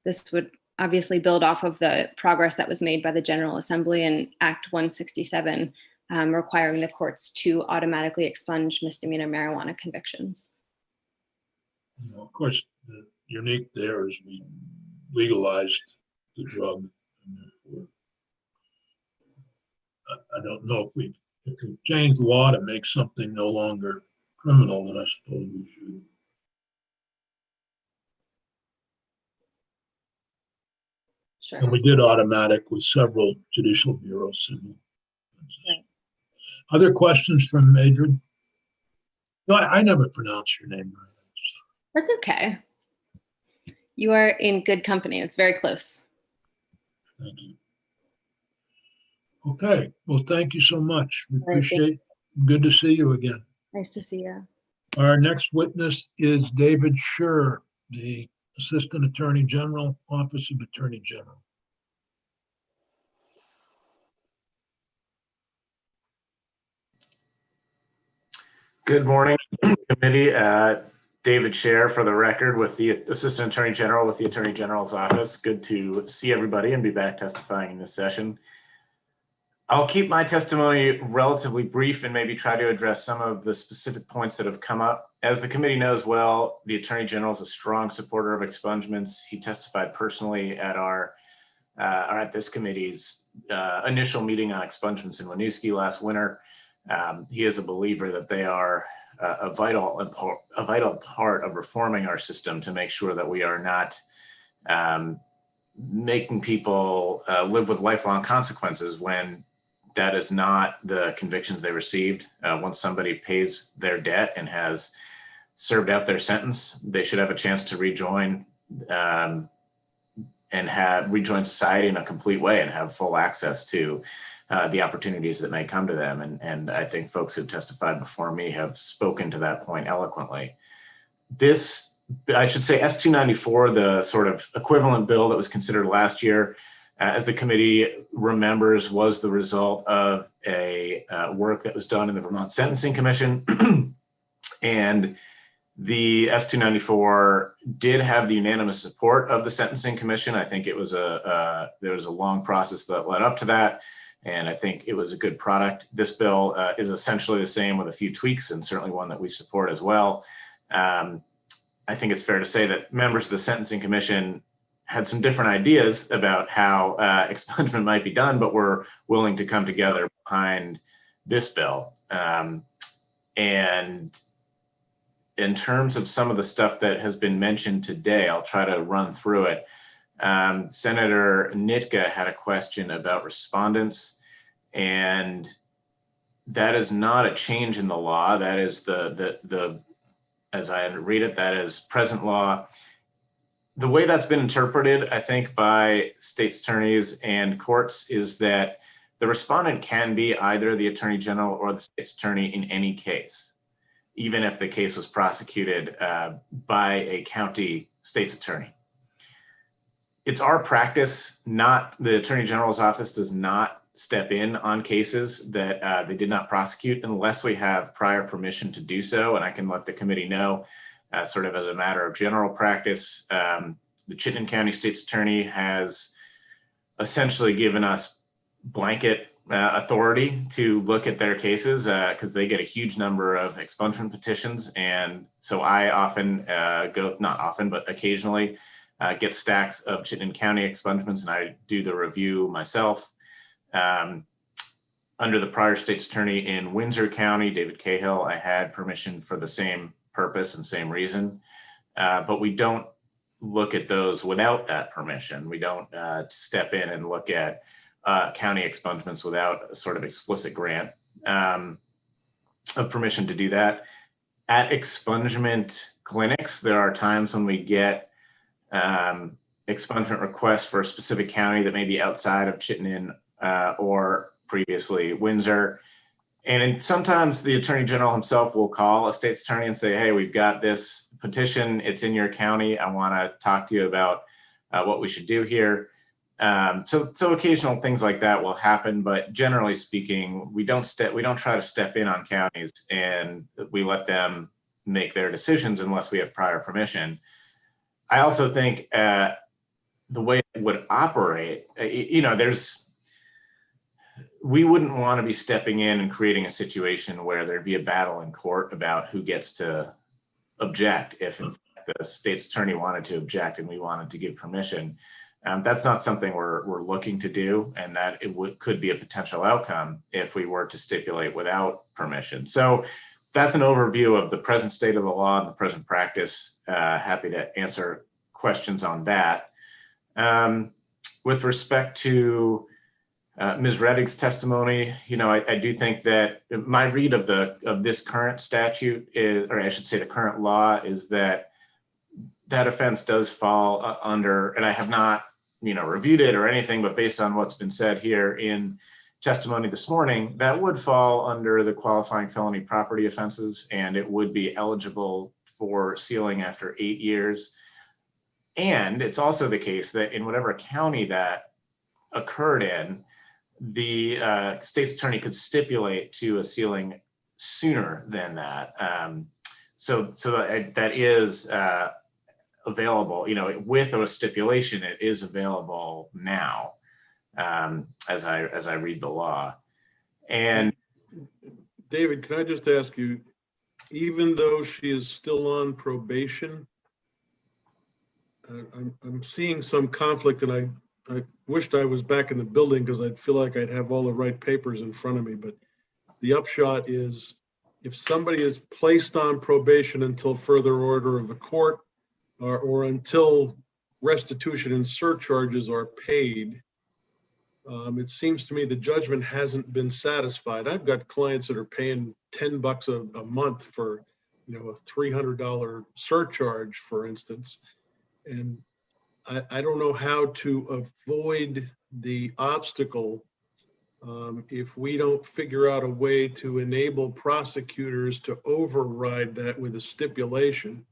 This would obviously build off of the progress that was made by the General Assembly in Act 167, requiring the courts to automatically expunge misdemeanor marijuana convictions. Of course, the unique there is we legalized the drug. I don't know if we change the law to make something no longer criminal, then I suppose we should. Sure. And we did automatic with several judicial bureaus. Right. Other questions from Adrian? No, I never pronounce your name right. That's okay. You are in good company. It's very close. Thank you. Okay, well, thank you so much. We All right, thank appreciate, good to see you again. Nice to see you. Our next witness is David Scher, the Assistant Attorney General, Office of Attorney General. Good morning, committee. David Scher, for the record, with the Assistant Attorney General with the Attorney General's Office. Good to see everybody and be back testifying in this session. I'll keep my testimony relatively brief and maybe try to address some of the specific points that have come up. As the committee knows well, the Attorney General is a strong supporter of expungements. He testified personally at at this committee's initial meeting on expungements in Winooski last winter. He is a believer that they are a vital part of reforming our system to make sure that we are not making people live with lifelong consequences when that is not the convictions they received. Once somebody pays their debt and has served out their sentence, they should have a chance to rejoin and rejoin society in a complete way and have full access to the opportunities that may come to them. And I think folks who've testified before me have spoken to that point eloquently. This, I should say, S-294, the sort of equivalent bill that was considered last year, as the committee remembers, was the result of a work that was done in the Vermont Sentencing Commission. And the S-294 did have the unanimous support of the Sentencing Commission. I think it was there was a long process that led up to that. And I think it was a good product. This bill is essentially the same with a few tweaks, and certainly one that we support as well. I think it's fair to say that members of the Sentencing Commission had some different ideas about how expungement might be done, but were willing to come together behind this bill. And in terms of some of the stuff that has been mentioned today, I'll try to run through it. Senator Nitka had a question about respondents, and that is not a change in the law. That is as I read it, that is present law. The way that's been interpreted, I think, by state's attorneys and courts is that the respondent can be either the Attorney General or the state's attorney in any case, even if the case was prosecuted by a county state's attorney. It's our practice, not the Attorney General's office does not step in on cases that they did not prosecute unless we have prior permission to do so. And I can let the committee know sort of as a matter of general practice. The Chittenden County State's Attorney has essentially given us blanket authority to look at their cases because they get a huge number of expungement petitions. And so I often not often, but occasionally get stacks of Chittenden County expungements, and I do the review myself. Under the prior state's attorney in Windsor County, David Cahill, I had permission for the same purpose and same reason, but we don't look at those without that permission. We don't step in and look at county expungements without a sort of explicit grant of permission to do that. At expungement clinics, there are times when we get expungement requests for a specific county that may be outside of Chittenden or previously Windsor. And sometimes the Attorney General himself will call a state's attorney and say, hey, we've got this petition, it's in your county, I want to talk to you about what we should do here. So occasional things like that will happen, but generally speaking, we don't try to step in on counties, and we let them make their decisions unless we have prior permission. I also think the way it would operate, we wouldn't want to be stepping in and creating a situation where there'd be a battle in court about who gets to object if in fact the state's attorney wanted to object and we wanted to give permission. That's not something we're looking to do, and that could be a potential outcome if we were to stipulate without permission. So that's an overview of the present state of the law and the present practice. Happy to answer questions on that. With respect to Ms. Reddig's testimony, I do think that my read of this current statute is, or I should say the current law, is that offense does fall under, and I have not reviewed it or anything, but based on what's been said here in testimony this morning, that would fall under the qualifying felony property offenses, and it would be eligible for sealing after 8 years. And it's also the case that in whatever county that occurred in, the state's attorney could stipulate to a sealing sooner than that. So that is available, with a stipulation, it is available now, as I read the law. And David, can I just ask you, even though she is still on probation, I'm seeing some conflict, and I wished I was back in the building because I'd feel like I'd have all the right papers in front of me. But the upshot is, if somebody is placed on probation until further order of the court, or until restitution and surcharges are paid, it seems to me the judgment hasn't been satisfied. I've got clients that are paying $10 a month for, a $300 surcharge, for instance. And I don't know how to avoid the obstacle if we don't figure out a way to enable prosecutors to override that with a stipulation.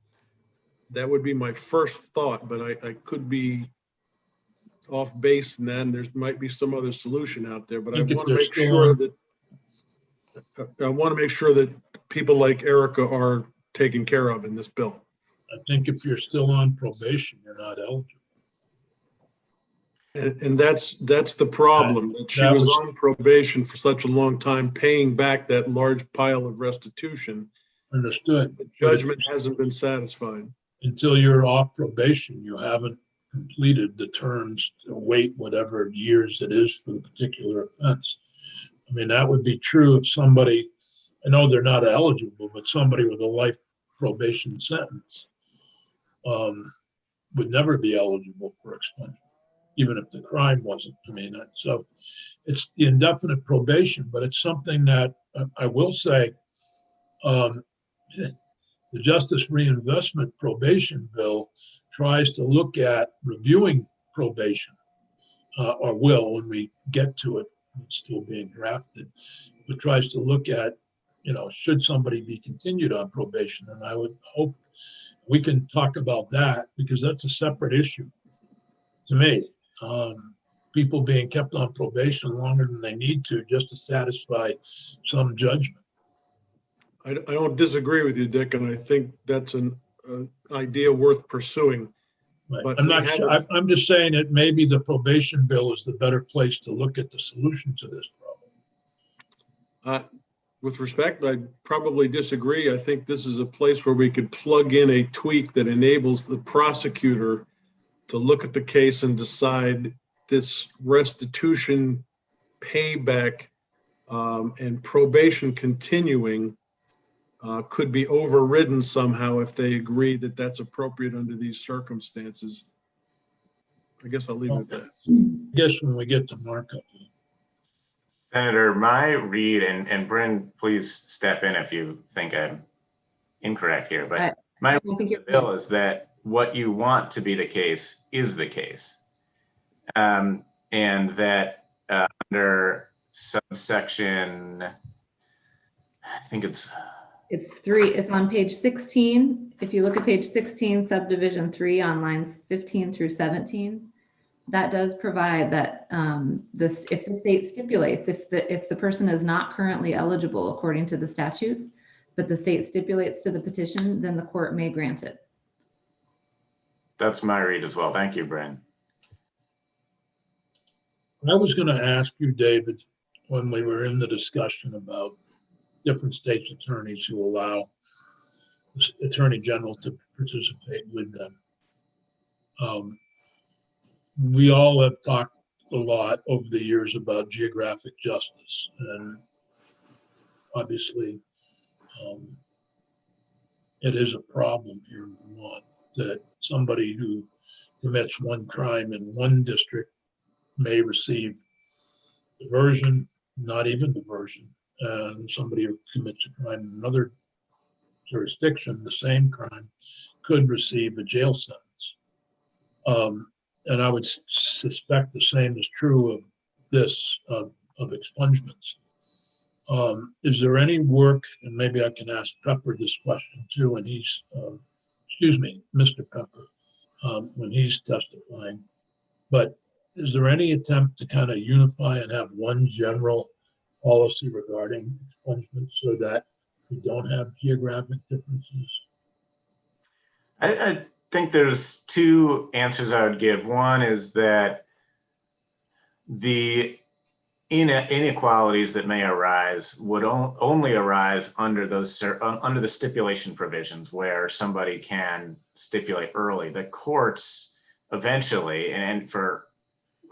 That would be my first thought, but I could be off base, and then there might be some other solution out there. But I want to make sure that people like Erica are taken care of in this bill. I think if you're still on probation, you're not eligible. And that's the problem, that she was on probation for such a long time, paying back that large pile of restitution. Understood. The judgment hasn't been satisfied. Until you're off probation, you haven't completed the terms to wait whatever years it is for the particular offense. I mean, that would be true if somebody, I know they're not eligible, but somebody with a life probation sentence would never be eligible for expungement, even if the crime wasn't. I mean, so it's the indefinite probation, but it's something that I will say, the Justice Reinvestment Probation Bill tries to look at reviewing probation, or will when we get to it, it's still being drafted, but tries to look at, should somebody be continued on probation? And I would hope we can talk about that, because that's a separate issue to me. People being kept on probation longer than they need to just to satisfy some judgment. I don't disagree with you, Dick, and I think that's an idea worth pursuing. Right. But I'm not sure. I'm just saying that maybe the probation bill is the better place to look at the solution to this problem. With respect, I probably disagree. I think this is a place where we could plug in a tweak that enables the prosecutor to look at the case and decide this restitution, payback, and probation continuing could be overridden somehow if they agree that that's appropriate under these circumstances. I guess I'll leave it at that. I guess when we get to markup. Senator, my read, and Bryn, please step in if you think I'm incorrect here, but my read of the bill is that what you want to be the case is the case. And that under subsection, I think it's 3, it's on page 16. If you look at page 16, subdivision 3 on lines 15 through 17, that does provide that if the state stipulates, if the person is not currently eligible according to the statute, but the state stipulates to the petition, then the court may grant it. That's my read as well. Thank you, Bryn. I was going to ask you, David, when we were in the discussion about different states' attorneys who allow the Attorney General to participate with them. We all have talked a lot over the years about geographic justice, and obviously it is a problem here in Vermont that somebody who commits one crime in one district may receive diversion, not even diversion, and somebody who commits a crime in another jurisdiction, the same crime, could receive a jail sentence. And I would suspect the same is true of this, of expungements. Is there any work, and maybe I can ask Pepper this question too, and he's, excuse me, Mr. Pepper, when he's testifying, but is there any attempt to kind of unify and have one general policy regarding expungements so that we don't have geographic differences? I think there's two answers I would give. One is that the inequalities that may arise would only arise under those under the stipulation provisions where somebody can stipulate early. The courts eventually, and for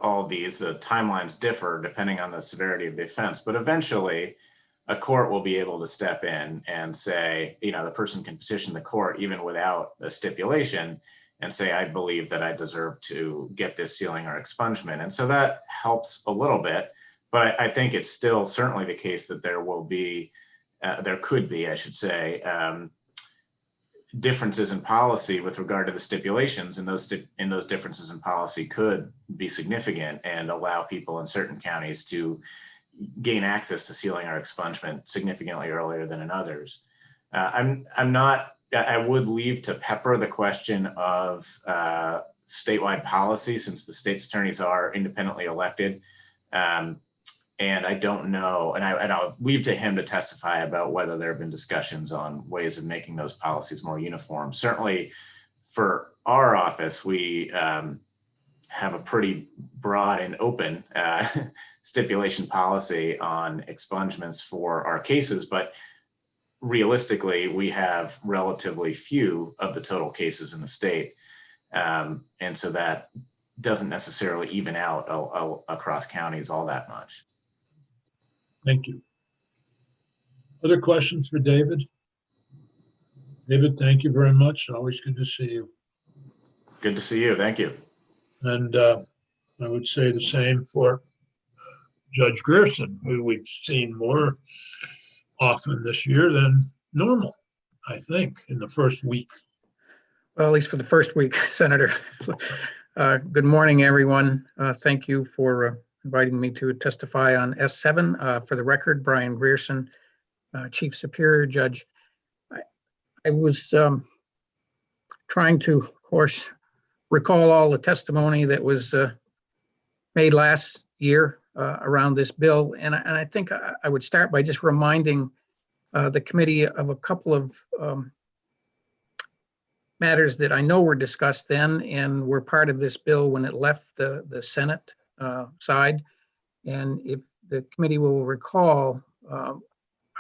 all of these, the timelines differ depending on the severity of the offense, but eventually a court will be able to step in and say, you know, the person can petition the court even without a stipulation and say, I believe that I deserve to get this sealing or expungement. And so that helps a little bit, but I think it's still certainly the case that there will be, there could be, I should say, differences in policy with regard to the stipulations, and those differences in policy could be significant and allow people in certain counties to gain access to sealing or expungement significantly earlier than in others. I would leave to Pepper the question of statewide policy, since the state's attorneys are independently elected. And I don't know, and I'll leave to him to testify about whether there have been discussions on ways of making those policies more uniform. Certainly for our office, we have a pretty broad and open stipulation policy on expungements for our cases, but realistically, we have relatively few of the total cases in the state. And so that doesn't necessarily even out across counties all that much. Thank you. Other questions for David? David, thank you very much. Always good to see you. Good to see you. Thank you. And I would say the same for Judge Grierson, who we've seen more often this year than normal, I think, in the first week. Well, at least for the first week, Senator. Good morning, everyone. Thank you for inviting me to testify on S7. For the record, Brian Grierson, Chief Superior Judge. I was trying to, of course, recall all the testimony that was made last year around this bill. And I think I would start by just reminding the committee of a couple of matters that I know were discussed then and were part of this bill when it left the Senate side. And if the committee will recall,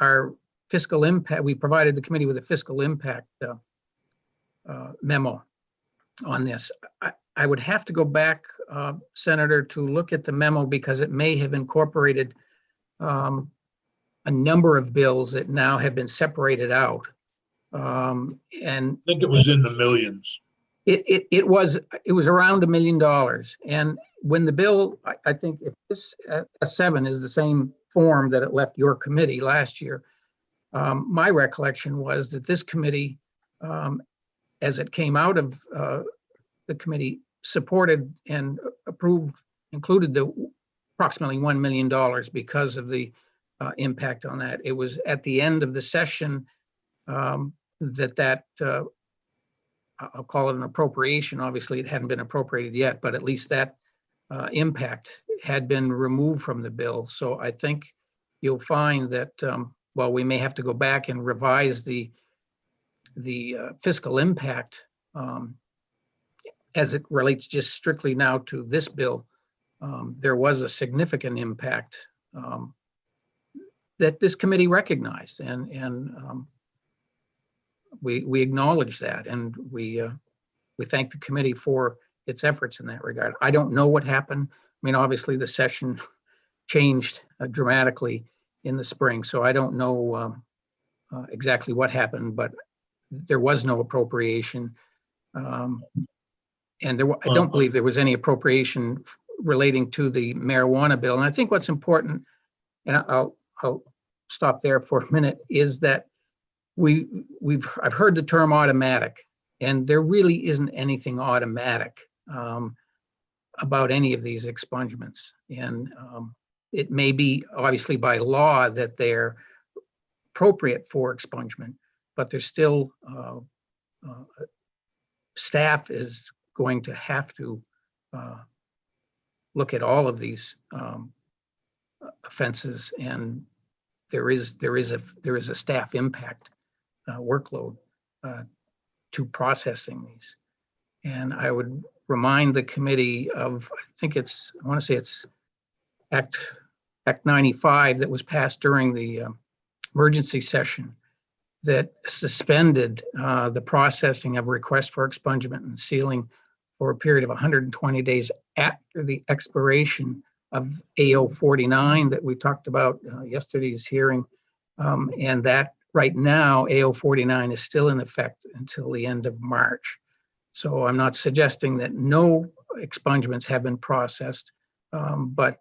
our fiscal impact, we provided the committee with a fiscal impact memo on this. I would have to go back, Senator, to look at the memo because it may have incorporated a a number of bills that now have been separated out. And I think it was in the millions. it was around $1 million. And when the bill, I think if this S7 is the same form that it left your committee last year, my recollection was that this committee, as it came out of the committee, supported and approved, included the approximately $1 million because of the impact on that. It was at the end of the session that I'll call it an appropriation. Obviously, it hadn't been appropriated yet, but at least that impact had been removed from the bill. So I think you'll find that while we may have to go back and revise the fiscal impact as it relates just strictly now to this bill, there was a significant impact that this committee recognized, and we acknowledge that, and we thank the committee for its efforts in that regard. I don't know what happened. I mean, obviously the session changed dramatically in the spring, so I don't know exactly what happened, but there was no appropriation. And I don't believe there was any appropriation relating to the marijuana bill. And I think what's important, and I'll stop there for a minute, is that I've heard the term automatic, and there really isn't anything automatic about any of these expungements. And it may be obviously by law that they're appropriate for expungement, but there's still staff is going to have to look at all of these offenses, and there is a staff impact workload to processing these. And I would remind the committee of, I want to say it's Act 95 that was passed during the emergency session that suspended the processing of requests for expungement and sealing for a period of 120 days after the expiration of AO 49 that we talked about yesterday's hearing. And that right now, AO 49 is still in effect until the end of March. So I'm not suggesting that no expungements have been processed, but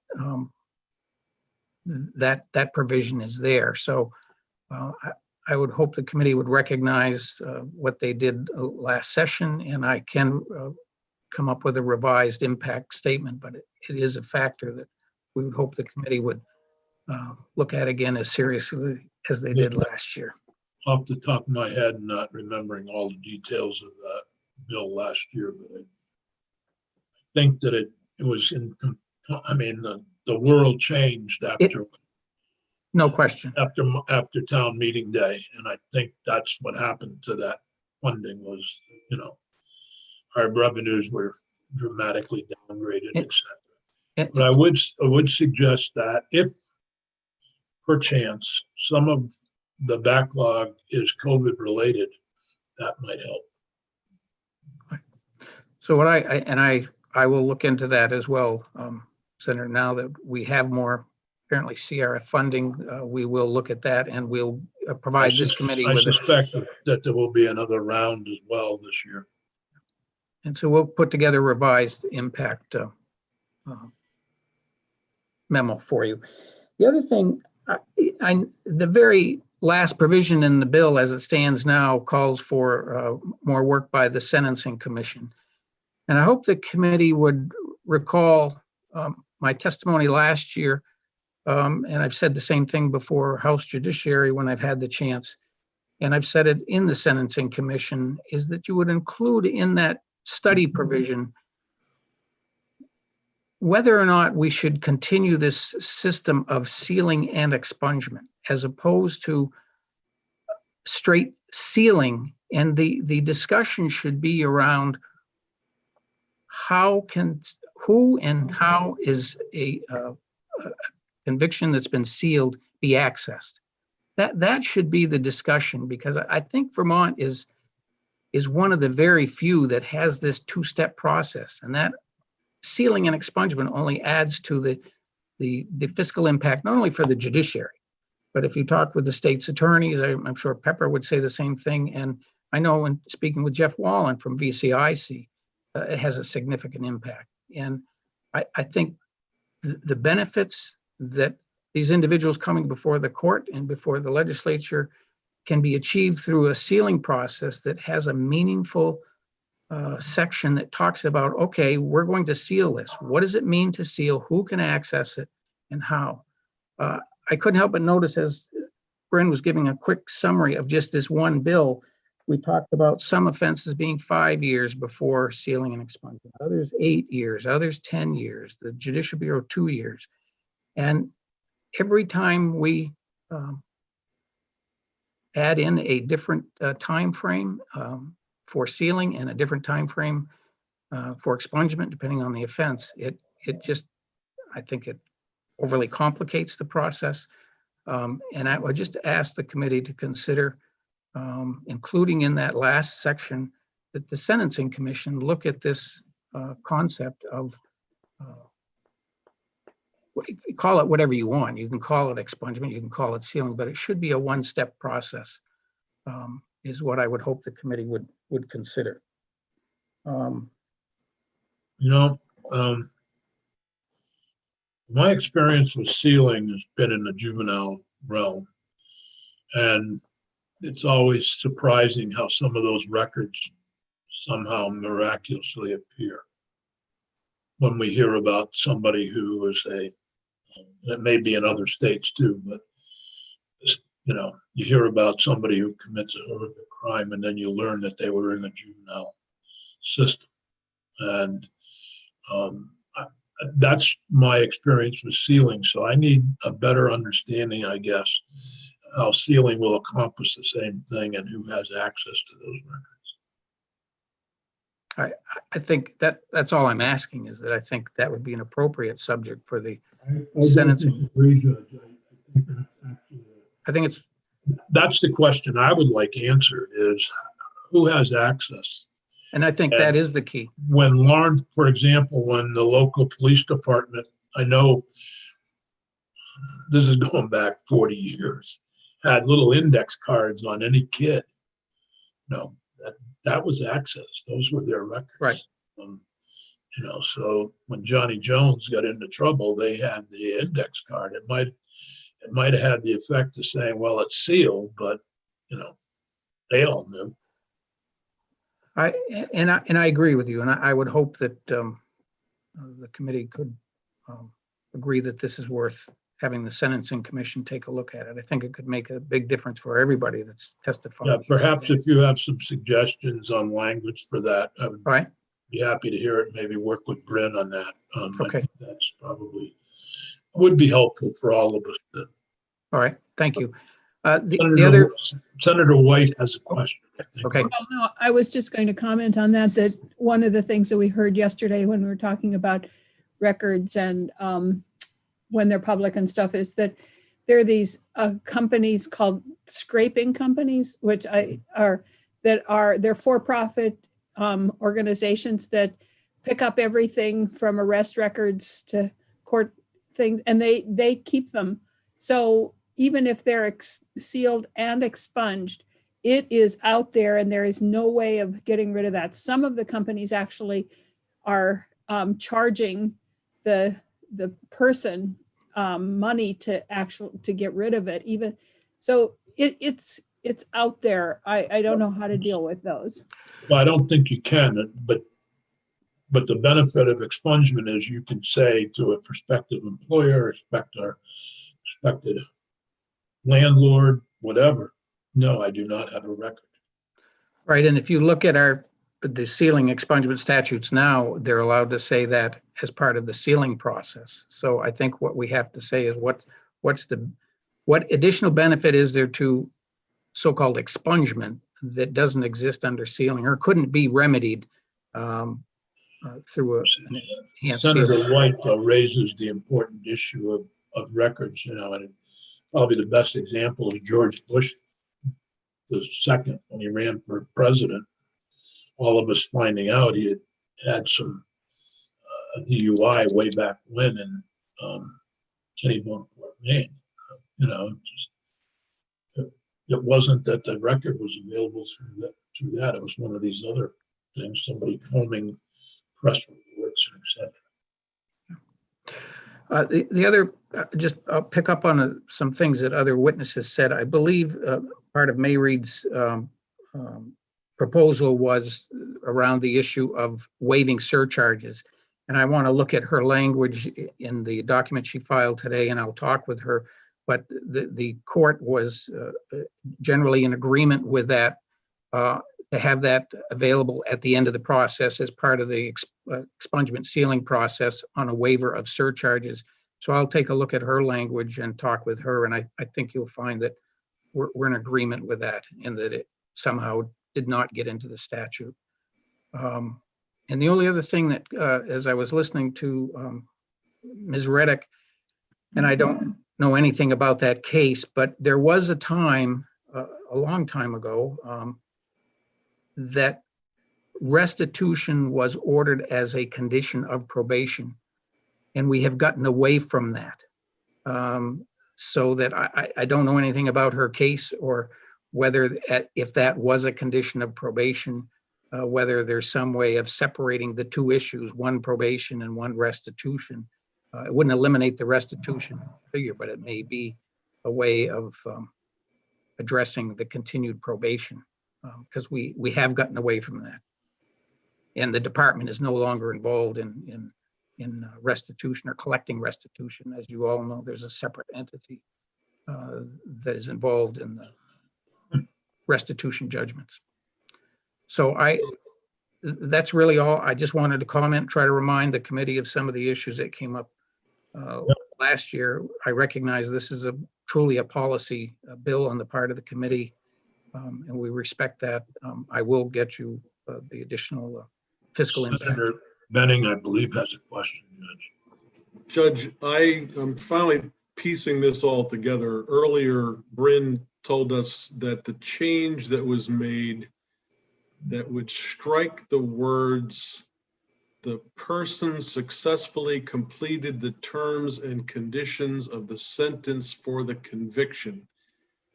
that provision is there. So I would hope the committee would recognize what they did last session, and I can come up with a revised impact statement, but it is a factor that we would hope the committee would look at again as seriously as they did last year. Off the top of my head, not remembering all the details of that bill last year, but I think that it was the world changed after. No question. After town meeting day, and I think that's what happened to that funding was, our revenues were dramatically downgraded, etc. But I would suggest that if perchance some of the backlog is COVID related, that might help. So what I will look into that as well, Senator. Now that we have more apparently CRF funding, we will look at that, and we'll provide this committee with. I suspect that there will be another round as well this year. And so we'll put together a revised impact memo for you. The other thing, the very last provision in the bill as it stands now calls for more work by the Sentencing Commission. And I hope the committee would recall my testimony last year, and I've said the same thing before House Judiciary when I've had the chance, and I've said it in the Sentencing Commission, is that you would include in that study provision whether or not we should continue this system of sealing and expungement as opposed to straight sealing. And the discussion should be around who and how is a conviction that's been sealed be accessed. That should be the discussion, because I think Vermont is one of the very few that has this two-step process, and that sealing and expungement only adds to the fiscal impact, not only for the judiciary, But if you talk with the state's attorneys, I'm sure Pepper would say the same thing. And I know in speaking with Jeff Wallen from VCIC, it has a significant impact. And I think the benefits that these individuals coming before the court and before the legislature can be achieved through a sealing process that has a meaningful section that talks about, okay, we're going to seal this. What does it mean to seal? Who can access it and how? I couldn't help but notice as Bryn was giving a quick summary of just this one bill, we talked about some offenses being 5 years before sealing and expungement, others 8 years, others 10 years, the Judicial Bureau 2 years. And every time we add in a different time frame for sealing and a different time frame for expungement, depending on the offense, it just, I think it overly complicates the process. And I would just ask the committee to consider including in that last section that the Sentencing Commission look at this concept of call it whatever you want. You can call it expungement, you can call it sealing, but it should be a one-step process, is what I would hope the committee would consider. My experience with sealing has been in the juvenile realm. And it's always surprising how some of those records somehow miraculously appear. When we hear about somebody who is it may be in other states too, but you hear about somebody who commits a horrific crime and then you learn that they were in the juvenile system. And that's my experience with sealing. So I need a better understanding, I guess, how sealing will accomplish the same thing and who has access to those records. I think that's all I'm asking, is that I think that would be an appropriate subject for the sentencing. I think that's the question I would like answered, is who has access? And I think that is the key. When Lawrence, for example, when the local police department, I know this is going back 40 years, had little index cards on any kid. No, that was access. Those were their records. Right. So when Johnny Jones got into trouble, they had the index card. It might have had the effect of saying, well, it's sealed, but they all knew. I agree with you, and I would hope that the committee could agree that this is worth having the Sentencing Commission take a look at it. I think it could make a big difference for everybody that's testifying. Yeah, perhaps if you have some suggestions on language for that, I would be happy to hear it. Maybe work with Bryn on that. Okay, that's probably would be helpful for all of us. All right, thank you. Senator White has a question, I think. Okay. Oh, no, I was just going to comment on that one of the things that we heard yesterday when we were talking about records and when they're public and stuff is that there are these companies called scraping companies, which they're for-profit organizations that pick up everything from arrest records to court things, and they keep them. So even if they're sealed and expunged, it is out there and there is no way of getting rid of that. Some of the companies actually are charging the person money to get rid of it. Even so, it's out there. I don't know how to deal with those. Well, I don't think you can, but the benefit of expungement is you can say to a prospective employer, expected landlord, whatever, no, I do not have a record. Right, and if you look at the sealing expungement statutes now, they're allowed to say that as part of the sealing process. So I think what we have to say is what additional benefit is there to so-called expungement that doesn't exist under sealing or couldn't be remedied through an enhanced Senator sealing. White raises the important issue of records, and probably the best example is George Bush the second when he ran for president. All of us finding out he had some DUI way back when in Kennebunkport, Maine. it wasn't that the record was available through that. It was one of these other things, somebody combing press reports, etc. The other, I'll pick up on some things that other witnesses said. I believe part of Mayreed's proposal was around the issue of waiving surcharges. And I want to look at her language in the document she filed today, and I'll talk with her. But the court was generally in agreement with that, to have that available at the end of the process as part of the expungement sealing process on a waiver of surcharges. So I'll take a look at her language and talk with her, and I think you'll find that we're in agreement with that, and that it somehow did not get into the statute. And the only other thing that, as I was listening to Ms. Reddick, and I don't know anything about that case, but there was a time, a long time ago, that restitution was ordered as a condition of probation, and we have gotten away from that. So that I don't know anything about her case, or whether if that was a condition of probation, whether there's some way of separating the two issues, one probation and one restitution. It wouldn't eliminate the restitution figure, but it may be a way of addressing the continued probation, because we have gotten away from that. And the department is no longer involved in restitution or collecting restitution. As you all know, there's a separate entity that is involved in the restitution judgments. So that's really all. I just wanted to comment, try to remind the committee of some of the issues that came up last year. I recognize this is truly a policy bill on the part of the committee, and we respect that. I will get you the additional fiscal impact. Senator Benning, I believe, has a question, Judge. Judge, I am finally piecing this all together. Earlier, Bryn told us that the change that was made that would strike the words, "The person successfully completed the terms and conditions of the sentence for the conviction."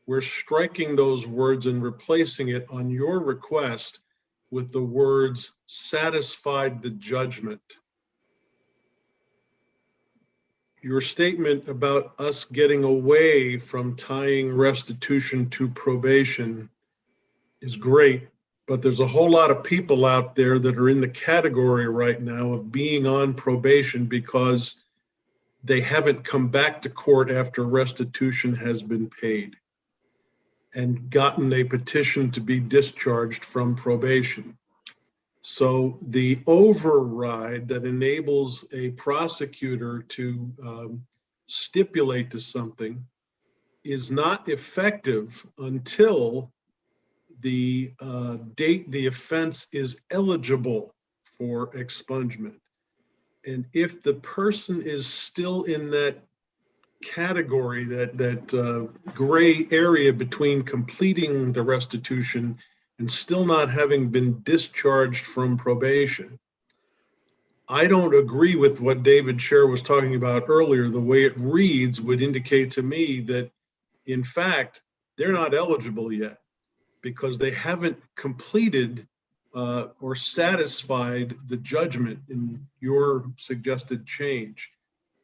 We're striking those words and replacing it on your request with the words "satisfied the judgment." Your statement about us getting away from tying restitution to probation is great, but there's a whole lot of people out there that are in the category right now of being on probation because they haven't come back to court after restitution has been paid and gotten a petition to be discharged from probation. So the override that enables a prosecutor to stipulate to something is not effective until the date the offense is eligible for expungement. And if the person is still in that category, that gray area between completing the restitution and still not having been discharged from probation, I don't agree with what David Scher was talking about earlier. The way it reads would indicate to me that, in fact, they're not eligible yet because they haven't completed or satisfied the judgment in your suggested change.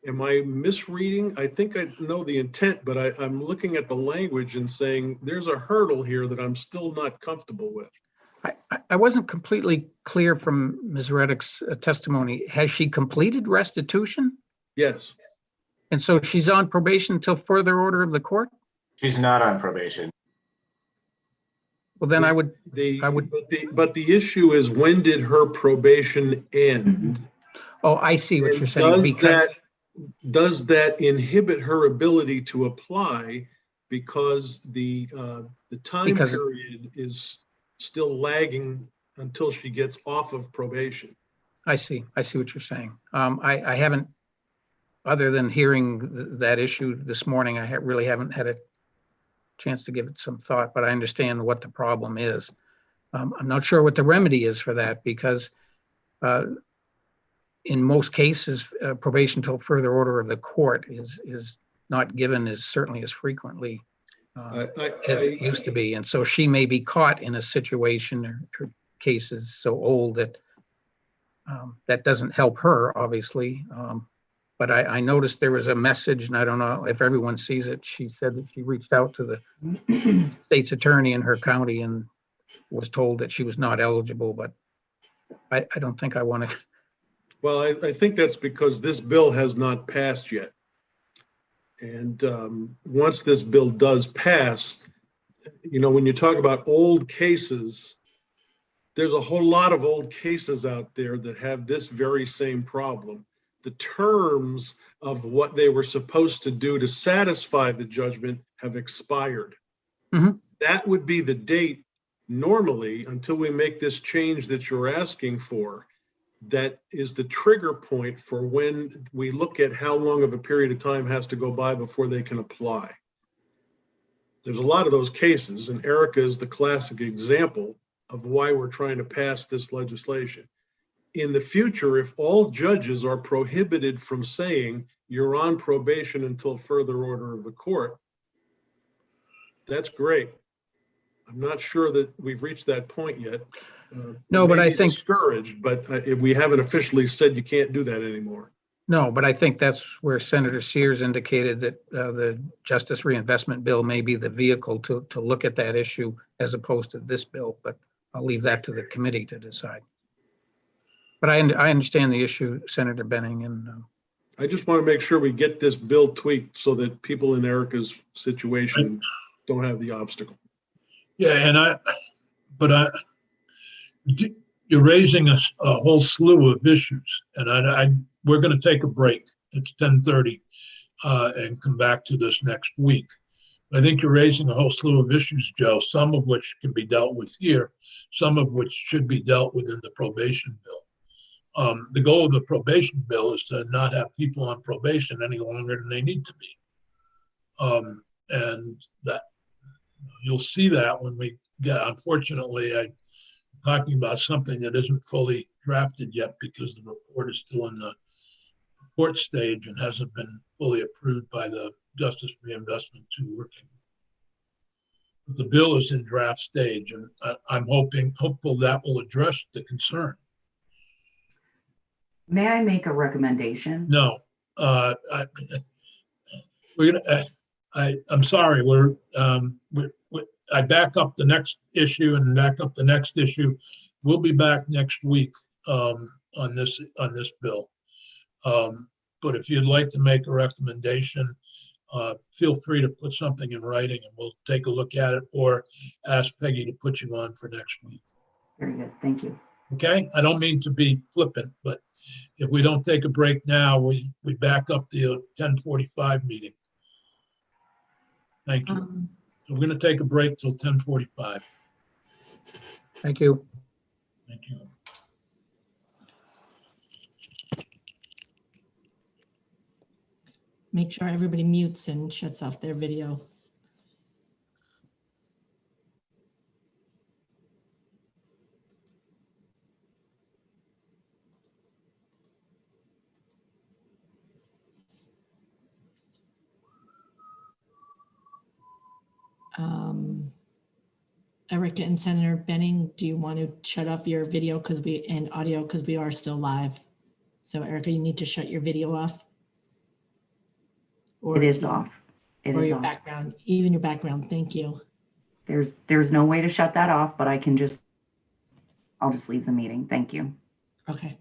Am I misreading? I think I know the intent, but I'm looking at the language and saying there's a hurdle here that I'm still not comfortable with. I wasn't completely clear from Ms. Reddick's testimony. Has she completed restitution? Yes. And so she's on probation until further order of the court? She's not on probation. Well, then I would. But the issue is, when did her probation end? Oh, I see what you're saying. Does that inhibit her ability to apply because the time period is still lagging until she gets off of probation? I see what you're saying. I haven't, other than hearing that issue this morning, I really haven't had a chance to give it some thought, but I understand what the problem is. I'm not sure what the remedy is for that, because in most cases, probation till further order of the court is not given certainly as frequently as it used to be. And so she may be caught in a situation, or her case is so old that that doesn't help her, obviously. But I noticed there was a message, and I don't know if everyone sees it. She said that she reached out to the state's attorney in her county and was told that she was not eligible, but I don't think I want to. Well, I think that's because this bill has not passed yet. And once this bill does pass, you know, when you talk about old cases, there's a whole lot of old cases out there that have this very same problem. The terms of what they were supposed to do to satisfy the judgment have expired. Mhm. That would be the date normally, until we make this change that you're asking for. That is the trigger point for when we look at how long of a period of time has to go by before they can apply. There's a lot of those cases, and Erica is the classic example of why we're trying to pass this legislation. In the future, if all judges are prohibited from saying you're on probation until further order of the court, that's great. I'm not sure that we've reached that point yet. No, It but may I be think, discouraged, but if we haven't officially said you can't do that anymore. no, but I think that's where Senator Sears indicated that the Justice Reinvestment Bill may be the vehicle to look at that issue as opposed to this bill, but I'll leave that to the committee to decide. But I understand the issue, Senator Benning, and I just want to make sure we get this bill tweaked so that people in Erica's situation don't have the obstacle. Yeah, you're raising a whole slew of issues, and we're going to take a break. It's 10:30 and come back to this next week. I think you're raising a whole slew of issues, Joe, some of which can be dealt with here, some of which should be dealt with in the probation bill. The goal of the probation bill is to not have people on probation any longer than they need to be. And that you'll see that when we get, unfortunately, I'm talking about something that isn't fully drafted yet because the report is still in the report stage and hasn't been fully approved by the Justice Reinvestment 2 working. But the bill is in draft stage, and I'm hopeful that will address the concern. May I make a recommendation? No, we're gonna. I'm sorry. I back up the next issue and back up the next issue. We'll be back next week on this bill. But if you'd like to make a recommendation, feel free to put something in writing and we'll take a look at it, or ask Peggy to put you on for next week. Very good. Thank you. Okay? I don't mean to be flippant, but if we don't take a break now, we back up the 10:45 meeting. Thank you. So we're going to take a break till 10:45. thank you. Thank you. Make sure everybody mutes and shuts off their video. Erica and Senator Benning, do you want to shut off your video and audio because we are still live? So Erica, you need to shut your video off. It is off. It or is your off. background, even your background. Thank you. There's no way to shut that off, but I'll just leave the meeting. Thank you. Okay.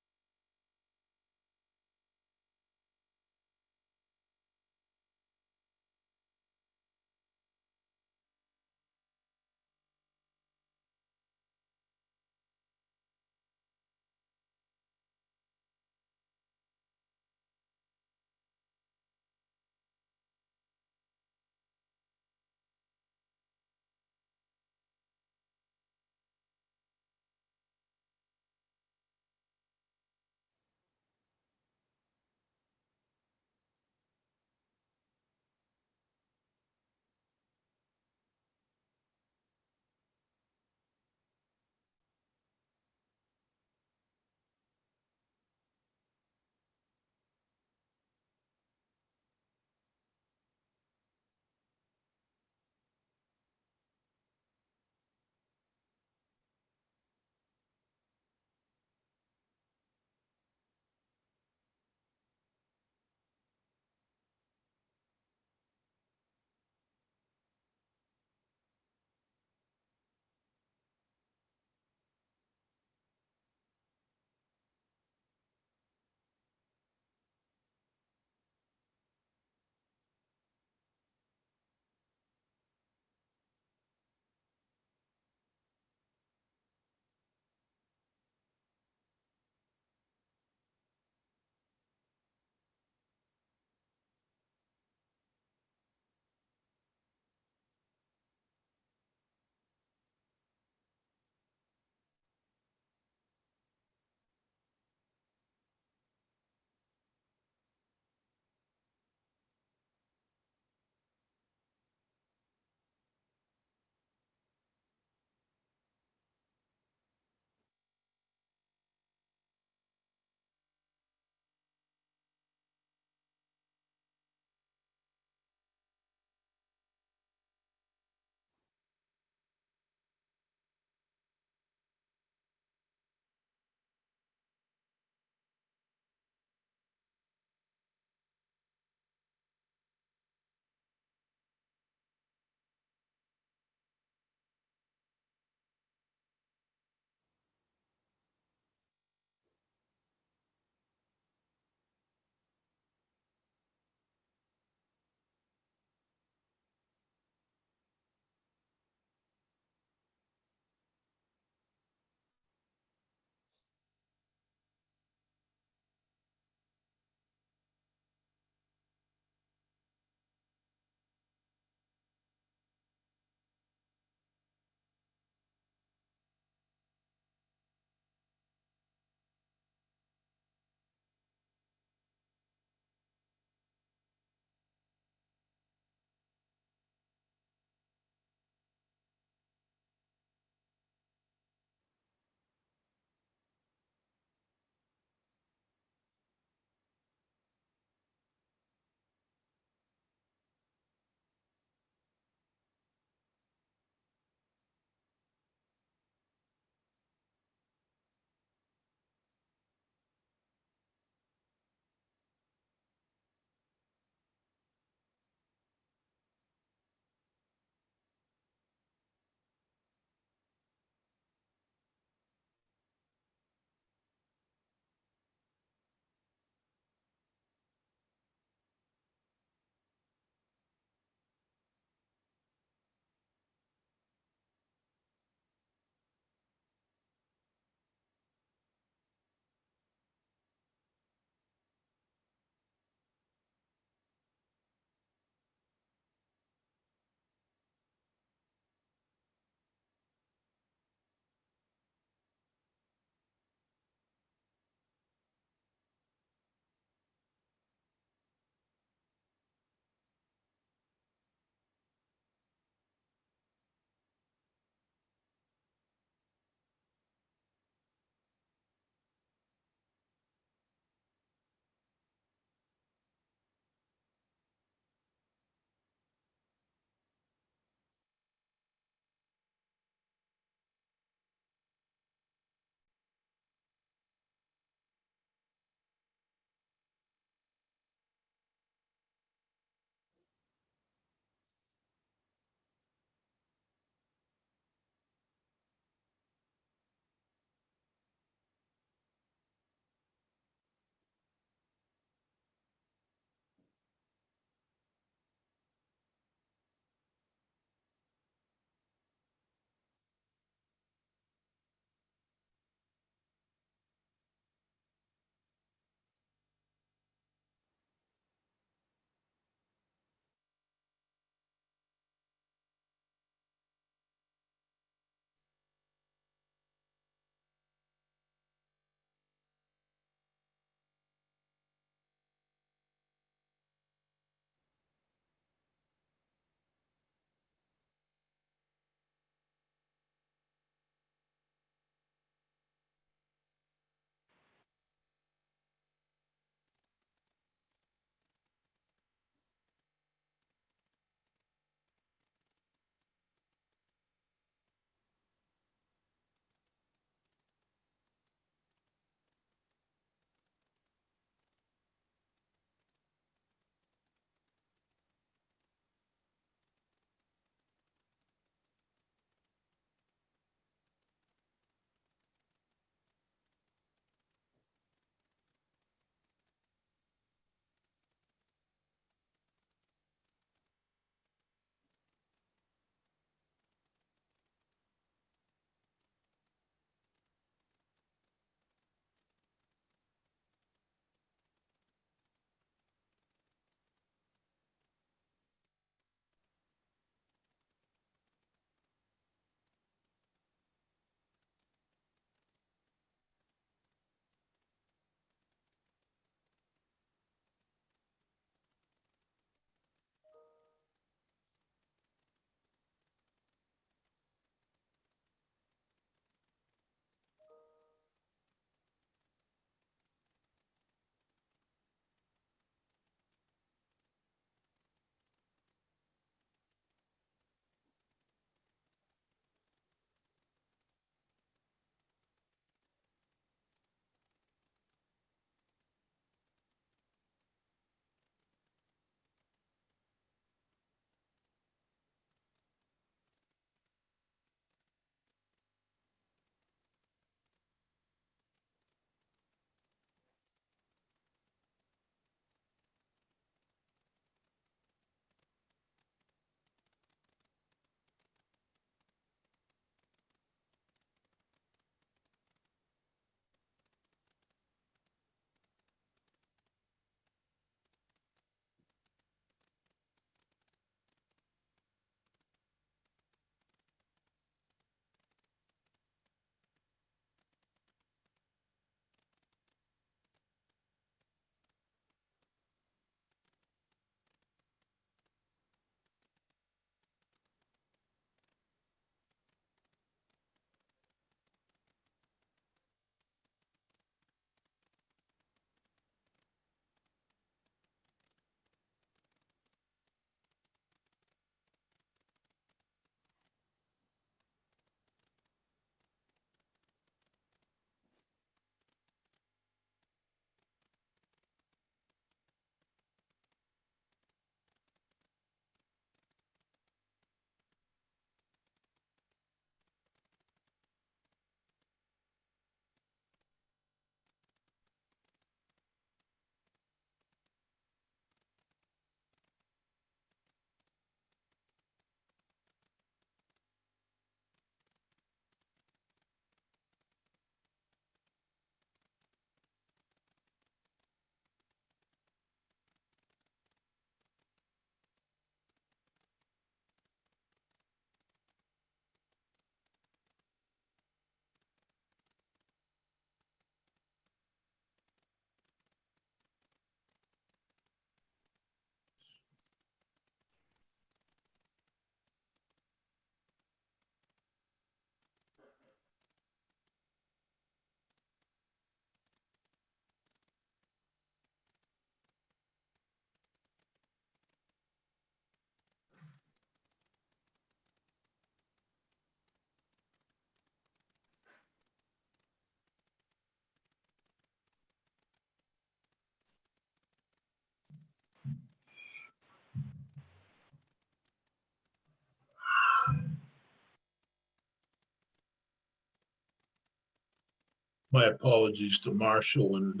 my apologies to Marshall and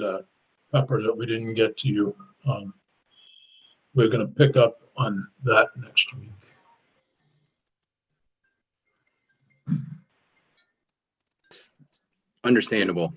Pepper that we didn't get to you. We're going to pick up on that next week. Understandable.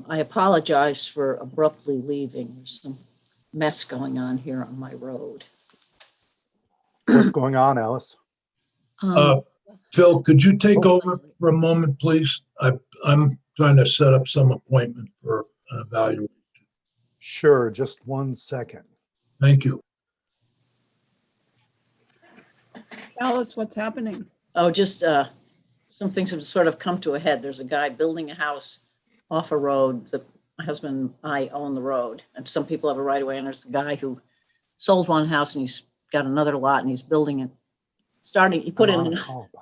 I apologize for abruptly leaving. There's some mess going on here on my road. What's going on, Alice? Phil, could you take over for a moment, please? I'm trying to set up some appointment for an evaluation. Sure, just 1 second. Thank you. Alice, what's happening? Oh, just some things have sort of come to a head. There's a guy building a house off a road that my husband and I own the road. And some people have a right of way. And there's the guy who sold one house and he's got another lot and he's building it. He put in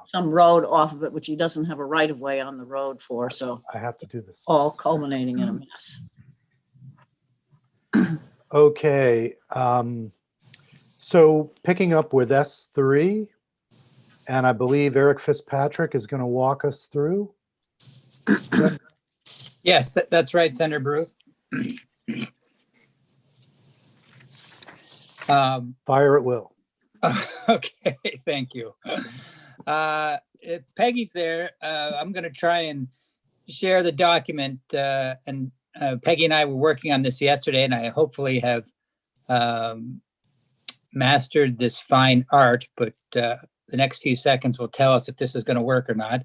some road off of it, which he doesn't have a right of way on the road for. So I have to do this. all culminating in a mess. Okay, so picking up with S3, and I believe Eric Fitzpatrick is going to walk us through. Yes, that's right, Senator Brew. Fire at will. Okay, thank you. If Peggy's there, I'm going to try and share the document. And Peggy and I were working on this yesterday, and I hopefully have mastered this fine art, but the next few seconds will tell us if this is going to work or not.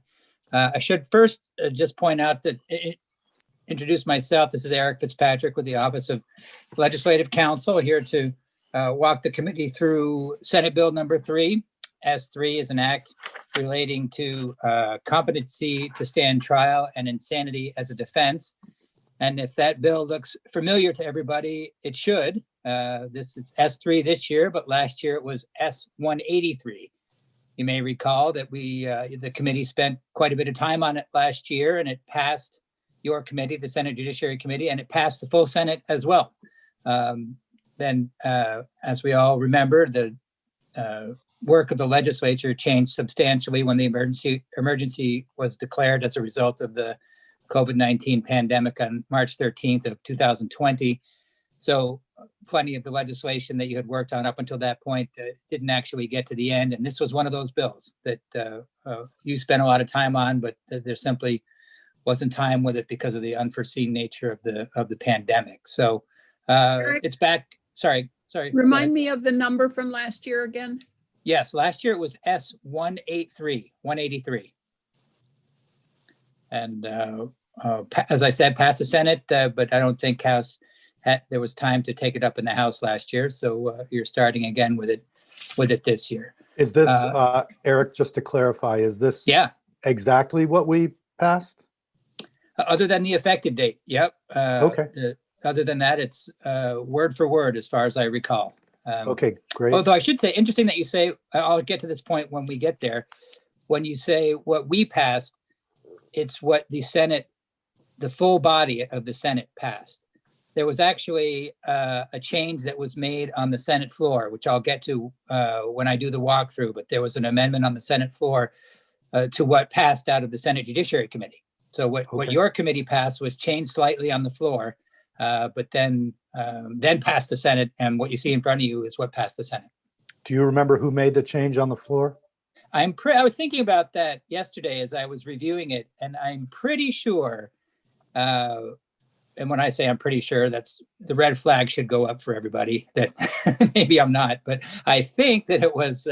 I should first just point out that introduce myself. This is Eric Fitzpatrick with the Office of Legislative Counsel, here to walk the committee through Senate Bill number 3. S3 is an act relating to competency to stand trial and insanity as a defense. And if that bill looks familiar to everybody, it should. It's S3 this year, but last year it was S183. You may recall that the committee spent quite a bit of time on it last year, and it passed your committee, the Senate Judiciary Committee, and it passed the full Senate as well. Then, as we all remember, the work of the legislature changed substantially when the emergency was declared as a result of the COVID-19 pandemic on March 13th of 2020. So plenty of the legislation that you had worked on up until that point didn't actually get to the end. And this was one of those bills that you spent a lot of time on, but there simply wasn't time with it because of the unforeseen nature of the pandemic. So it's back. Sorry. Remind me of the number from last year again. Yes, last year it was S183. And as I said, passed the Senate, but I don't think House there was time to take it up in the House last year. So you're starting again with it this year. Is this, Eric, just to clarify, is this exactly what we passed? Other than the effective date, yep. Okay. Other than that, it's word for word as far as I recall. Okay, great. Although I should say, interesting that you say, I'll get to this point when we get there. When you say what we passed, it's what the Senate, the full body of the Senate passed. There was actually a change that was made on the Senate floor, which I'll get to when I do the walkthrough, but there was an amendment on the Senate floor to what passed out of the Senate Judiciary Committee. So what Okay. your committee passed was changed slightly on the floor, but then passed the Senate, and what you see in front of you is what passed the Senate. Do you remember who made the change on the floor? I was thinking about that yesterday as I was reviewing it, and I'm pretty sure, and when I say I'm pretty sure, that's the red flag should go up for everybody that maybe I'm not, but I think that it was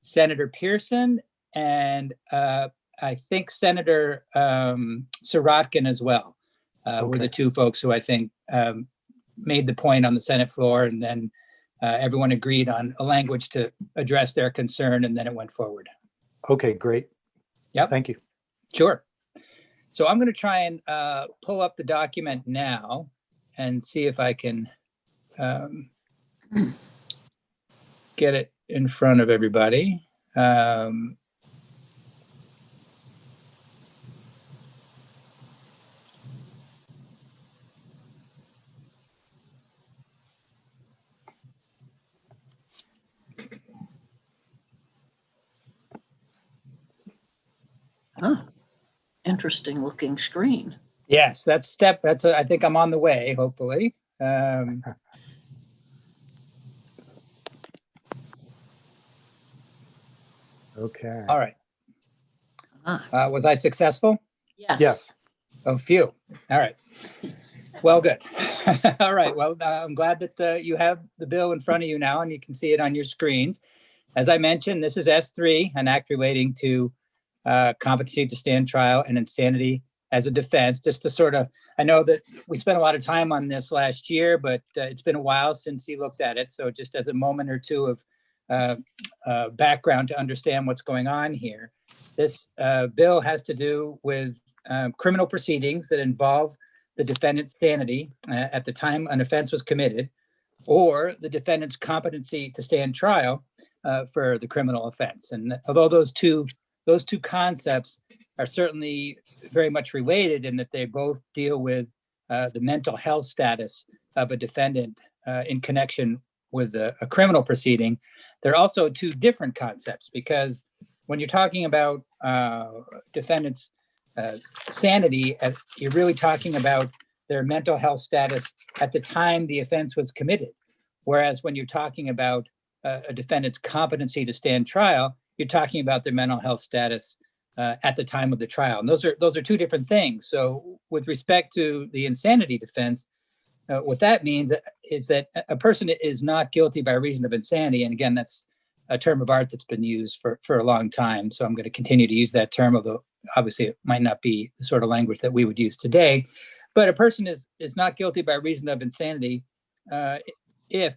Senator Pearson and I think Senator Sirotkin as well were the two folks who I think made the point on the Senate floor, and then everyone agreed on a language to address their concern, and then it went forward. Okay, great. Yep. Thank you. Sure. So I'm going to try and pull up the document now and see if I can get it in front of everybody. Huh. Interesting looking screen. Yes, I think I'm on the way, hopefully. Okay. All right. Ah, Was I successful? yes. Yes. Oh, phew. All right. Well, good. All right. Well, I'm glad that you have the bill in front of you now and you can see it on your screens. As I mentioned, this is S3, an act relating to competency to stand trial and insanity as a defense. Just to sort of, I know that we spent a lot of time on this last year, but it's been a while since you looked at it. So just as a moment or two of background to understand what's going on here. This bill has to do with criminal proceedings that involve the defendant's sanity at the time an offense was committed, or the defendant's competency to stand trial for the criminal offense. And although those two concepts are certainly very much related in that they both deal with the mental health status of a defendant in connection with a criminal proceeding, they're also two different concepts, because when you're talking about defendants' sanity, you're really talking about their mental health status at the time the offense was committed. Whereas when you're talking about a defendant's competency to stand trial, you're talking about their mental health status at the time of the trial. And those are two different things. So with respect to the insanity defense, what that means is that a person is not guilty by reason of insanity. And again, that's a term of art that's been used for a long time. So I'm going to continue to use that term, although obviously it might not be the sort of language that we would use today. But a person is not guilty by reason of insanity if,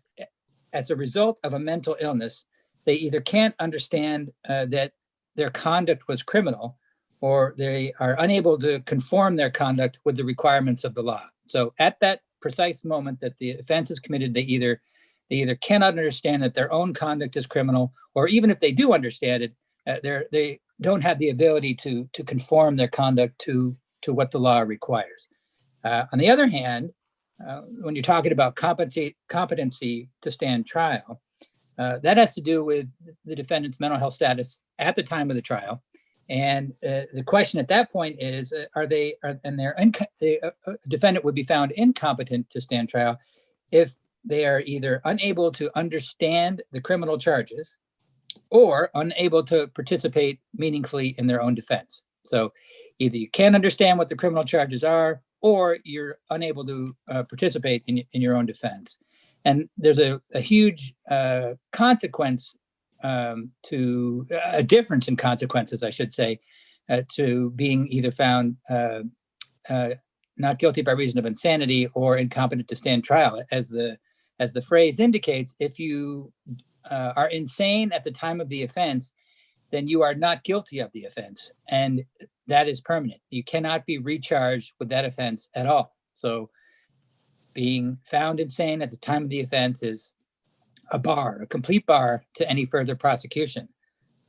as a result of a mental illness, they either can't understand that their conduct was criminal, or they are unable to conform their conduct with the requirements of the law. So at that precise moment that the offense is committed, they either cannot understand that their own conduct is criminal, or even if they do understand it, they don't have the ability to conform their conduct to what the law requires. On the other hand, when you're talking about competency to stand trial, that has to do with the defendant's mental health status at the time of the trial. And the question at that point is, the defendant would be found incompetent to stand trial if they are either unable to understand the criminal charges or unable to participate meaningfully in their own defense. So either you can't understand what the criminal charges are, or you're unable to participate in your own defense. And there's a huge consequence to a difference in consequences, I should say, to being either found not guilty by reason of insanity or incompetent to stand trial. As the phrase indicates, if you are insane at the time of the offense, then you are not guilty of the offense, and that is permanent. You cannot be recharged with that offense at all. So being found insane at the time of the offense is a complete bar to any further prosecution.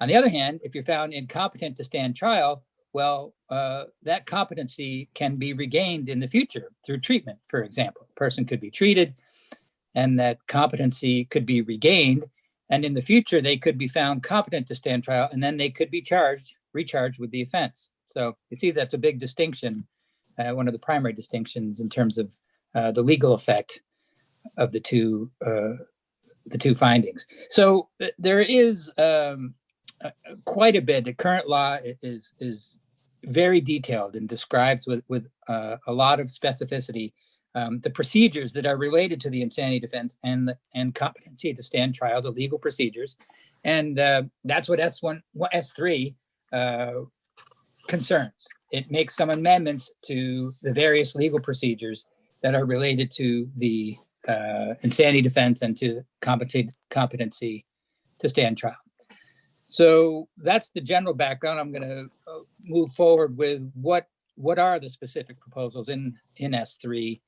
On the other hand, if you're found incompetent to stand trial, well, that competency can be regained in the future through treatment, for example. A person could be treated and that competency could be regained. And in the future, they could be found competent to stand trial, and then they could be charged recharged with the offense. So you see, that's a big distinction, one of the primary distinctions in terms of the legal effect of the two findings. So there is quite a bit. The current law is very detailed and describes with a lot of specificity the procedures that are related to the insanity defense and competency to stand trial, the legal procedures, and that's what S3 concerns. It makes some amendments to the various legal procedures that are related to the insanity defense and to competency to stand trial. So that's the general background. I'm going to move forward with what are the specific proposals in S3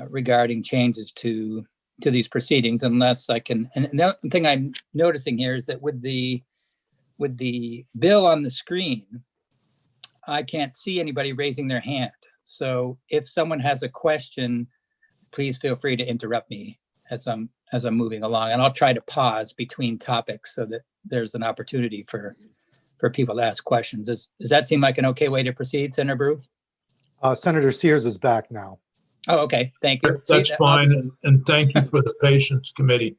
regarding changes to these proceedings, unless I can. And the thing I'm noticing here is that with the bill on the screen, I can't see anybody raising their hand. So if someone has a question, please feel free to interrupt me as I'm moving along, and I'll try to pause between topics so that there's an opportunity for people to ask questions. Does that seem like an okay way to proceed, Senator Brew? Senator Sears is back now. Oh, okay. Thank you. That's fine. And thank you for the patience, committee.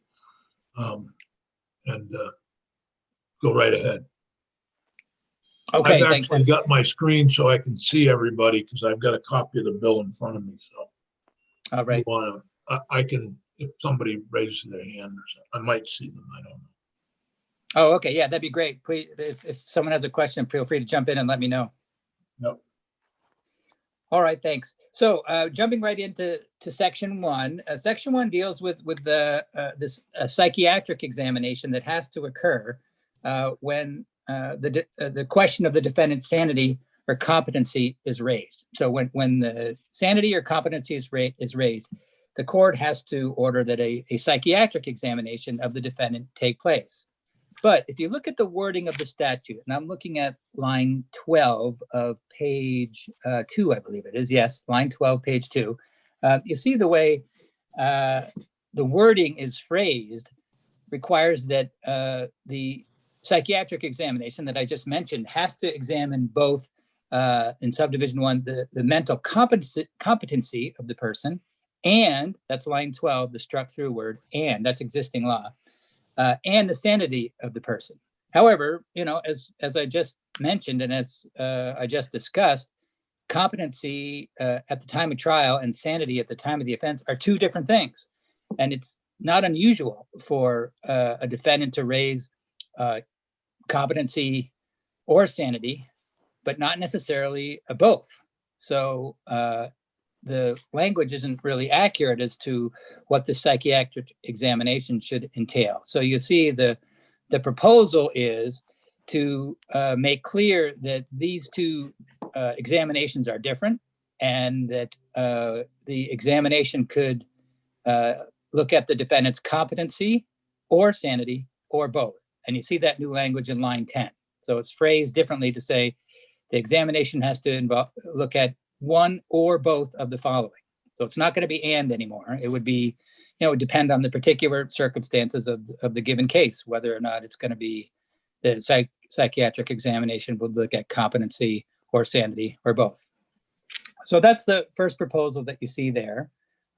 And go right ahead. Okay, I've thanks. actually got my screen so I can see everybody because I've got a copy of the bill in front of me. So all right. I can, if somebody raises their hand or something, I might see them. I don't know. Oh, okay. Yeah, that'd be great. Please, if someone has a question, feel free to jump in and let me know. Yep. All right, thanks. So jumping right into section 1. Section 1 deals with this psychiatric examination that has to occur when the question of the defendant's sanity or competency is raised. So when the sanity or competency is raised, the court has to order that a psychiatric examination of the defendant take place. But if you look at the wording of the statute, and I'm looking at line 12 of page 2, I believe it is. Yes, line 12, page 2. You see the way the wording is phrased requires that the psychiatric examination that I just mentioned has to examine both in subdivision 1, the mental competency of the person, and that's line 12, the struck through word, and that's existing law. And the sanity of the person. However, as I just mentioned and as I just discussed, competency at the time of trial and sanity at the time of the offense are two different things. And it's not unusual for a defendant to raise competency or sanity, but not necessarily both. So the language isn't really accurate as to what the psychiatric examination should entail. So you see the proposal is to make clear that these two examinations are different and that the examination could look at the defendant's competency or sanity or both. And you see that new language in line 10. So it's phrased differently to say the examination has to look at one or both of the following. So it's not going to be and anymore. It would be, it would depend on the particular circumstances of the given case, whether or not it's going to be the psychiatric examination would look at competency or sanity or both. So that's the first proposal that you see there.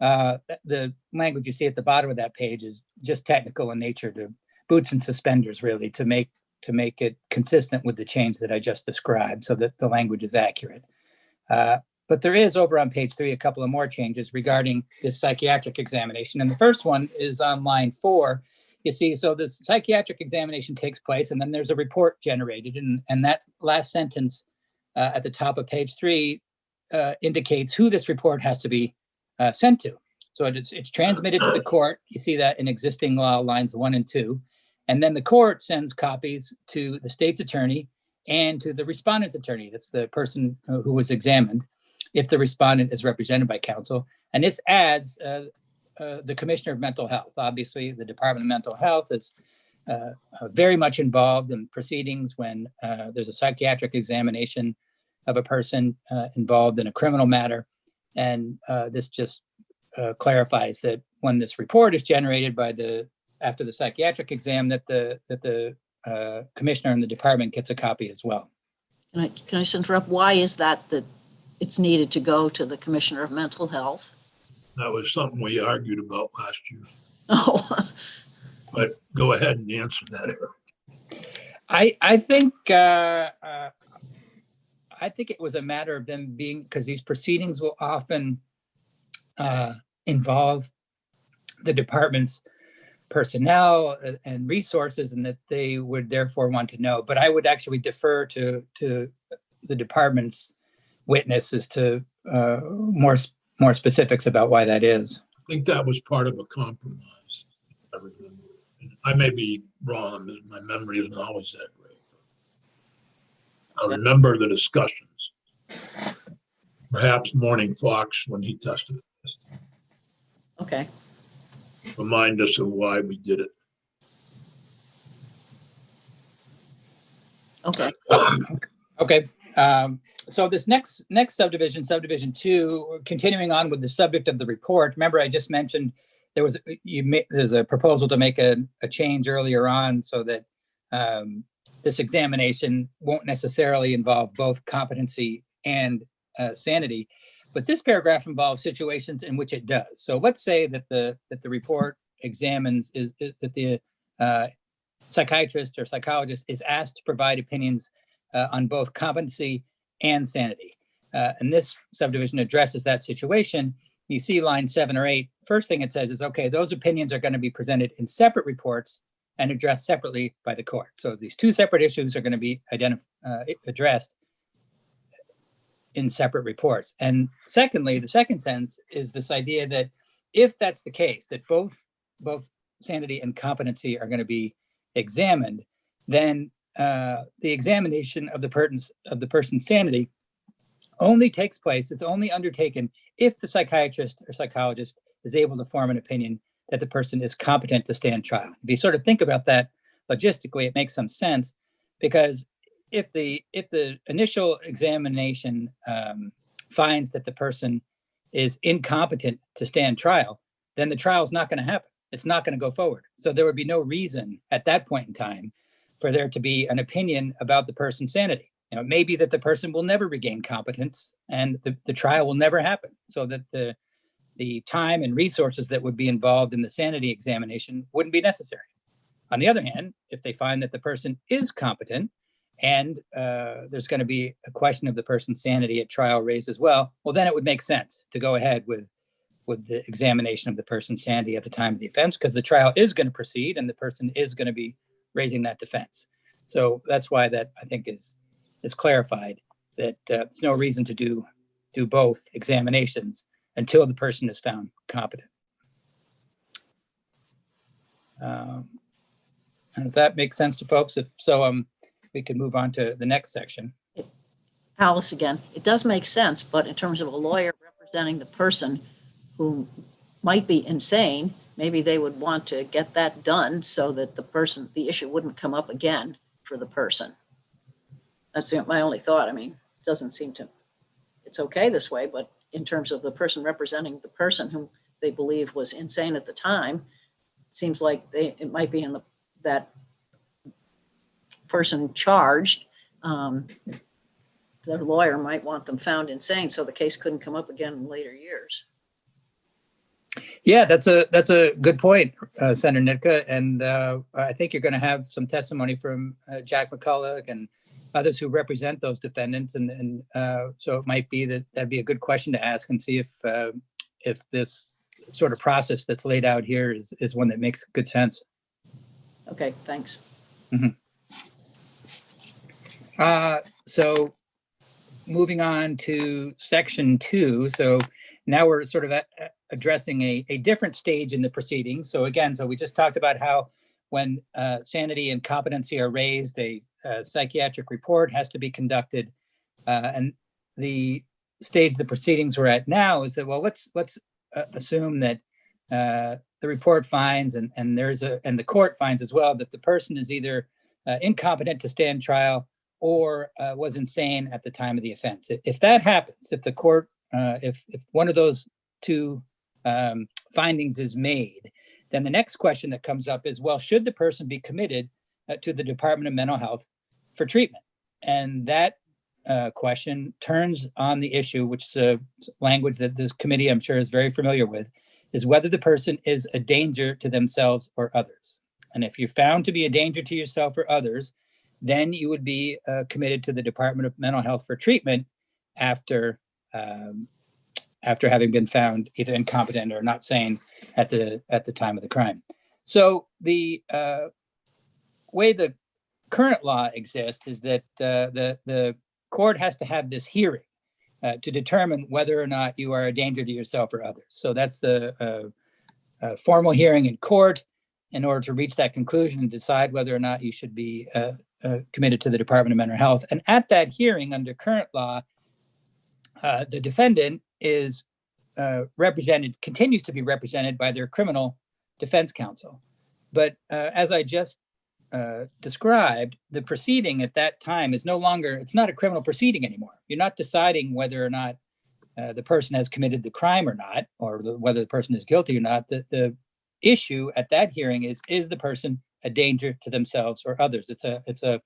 The language you see at the bottom of that page is just technical in nature, to boots and suspenders, really, to make it consistent with the change that I just described so that the language is accurate. But there is, over on page 3, a couple of more changes regarding this psychiatric examination. And the first one is on line 4. You see, so this psychiatric examination takes place, and then there's a report generated. And that last sentence at the top of page 3 indicates who this report has to be sent to. So it's transmitted to the court. You see that in existing law, lines 1 and 2. And then the court sends copies to the state's attorney and to the respondent's attorney. That's the person who was examined, if the respondent is represented by counsel. And this adds the Commissioner of Mental Health. Obviously, the Department of Mental Health is very much involved in proceedings when there's a psychiatric examination of a person involved in a criminal matter. And this just clarifies that when this report is generated after the psychiatric exam, that the commissioner in the department gets a copy as well. Can I just interrupt? Why is that it's needed to go to the Commissioner of Mental Health? That was something we argued about last year, Oh, but go ahead and answer that, Eric. I think it was a matter of them being, because these proceedings will often involve the department's personnel and resources, and that they would therefore want to know. But I would actually defer to the department's witnesses to more specifics about why that is. I think that was part of a compromise. I remember. I may be wrong. My memory isn't always that great. I remember the discussions. Perhaps Morning Fox, when he testified, okay. remind us of why we did it. Okay. Okay. So this next subdivision 2, continuing on with the subject of the report. Remember, I just mentioned there's a proposal to make a change earlier on so that this examination won't necessarily involve both competency and sanity, but this paragraph involves situations in which it does. So let's say that the report examines that the psychiatrist or psychologist is asked to provide opinions on both competency and sanity. And this subdivision addresses that situation. You see line 7 or 8. First thing it says is, okay, those opinions are going to be presented in separate reports and addressed separately by the court. So these two separate issues are going to be addressed in separate reports. And secondly, the second sentence is this idea that if that's the case, that both sanity and competency are going to be examined, then the examination of the person's sanity only takes place, it's only undertaken if the psychiatrist or psychologist is able to form an opinion that the person is competent to stand trial. If you sort of think about that logistically, it makes some sense, because if the initial examination finds that the person is incompetent to stand trial, then the trial is not going to happen. It's not going to go forward. So there would be no reason at that point in time for there to be an opinion about the person's sanity. You know, it may be that the person will never regain competence and the trial will never happen, so that the time and resources that would be involved in the sanity examination wouldn't be necessary. On the other hand, if they find that the person is competent and there's going to be a question of the person's sanity at trial raised as well, well, then it would make sense to go ahead with the examination of the person's sanity at the time of the offense, because the trial is going to proceed and the person is going to be raising that defense. So that's why that, I think, is clarified, that there's no reason to do both examinations until the person is found competent. Does that make sense to folks? If so, we can move on to the next section. Alice again. It does make sense, but in terms of a lawyer representing the person who might be insane, maybe they would want to get that done so that the issue wouldn't come up again for the person. That's my only thought. I mean, it doesn't seem to, it's okay this way, but in terms of the person representing the person whom they believe was insane at the time, it seems like it might be in that person charged. The lawyer might want them found insane so the case couldn't come up again in later years. Yeah, that's a good point, Senator Nitka. And I think you're going to have some testimony from Jack McCullough and others who represent those defendants. And so it might be that'd be a good question to ask and see if this sort of process that's laid out here is one that makes good sense. Okay, thanks. Mm-hmm. So moving on to section 2. So now we're sort of addressing a different stage in the proceedings. So again, we just talked about how when sanity and competency are raised, a psychiatric report has to be conducted. And the stage the proceedings we're at now is that, well, let's assume that the report finds and the court finds as well that the person is either incompetent to stand trial or was insane at the time of the offense. If that happens, if the court, if one of those two findings is made, then the next question that comes up is, well, should the person be committed to the Department of Mental Health for treatment? And that question turns on the issue, which is a language that this committee, I'm sure, is very familiar with, is whether the person is a danger to themselves or others. And if you're found to be a danger to yourself or others, then you would be committed to the Department of Mental Health for treatment after having been found either incompetent or not sane at the time of the crime. So the way the current law exists is that the court has to have this hearing to determine whether or not you are a danger to yourself or others. So that's the formal hearing in court in order to reach that conclusion and decide whether or not you should be committed to the Department of Mental Health. And at that hearing, under current law, the defendant is continues to be represented by their criminal defense counsel. But as I just described, the proceeding at that time is no longer, it's not a criminal proceeding anymore. You're not deciding whether or not the person has committed the crime or not, or whether the person is guilty or not. The issue at that hearing is the person a danger to themselves or others? It's a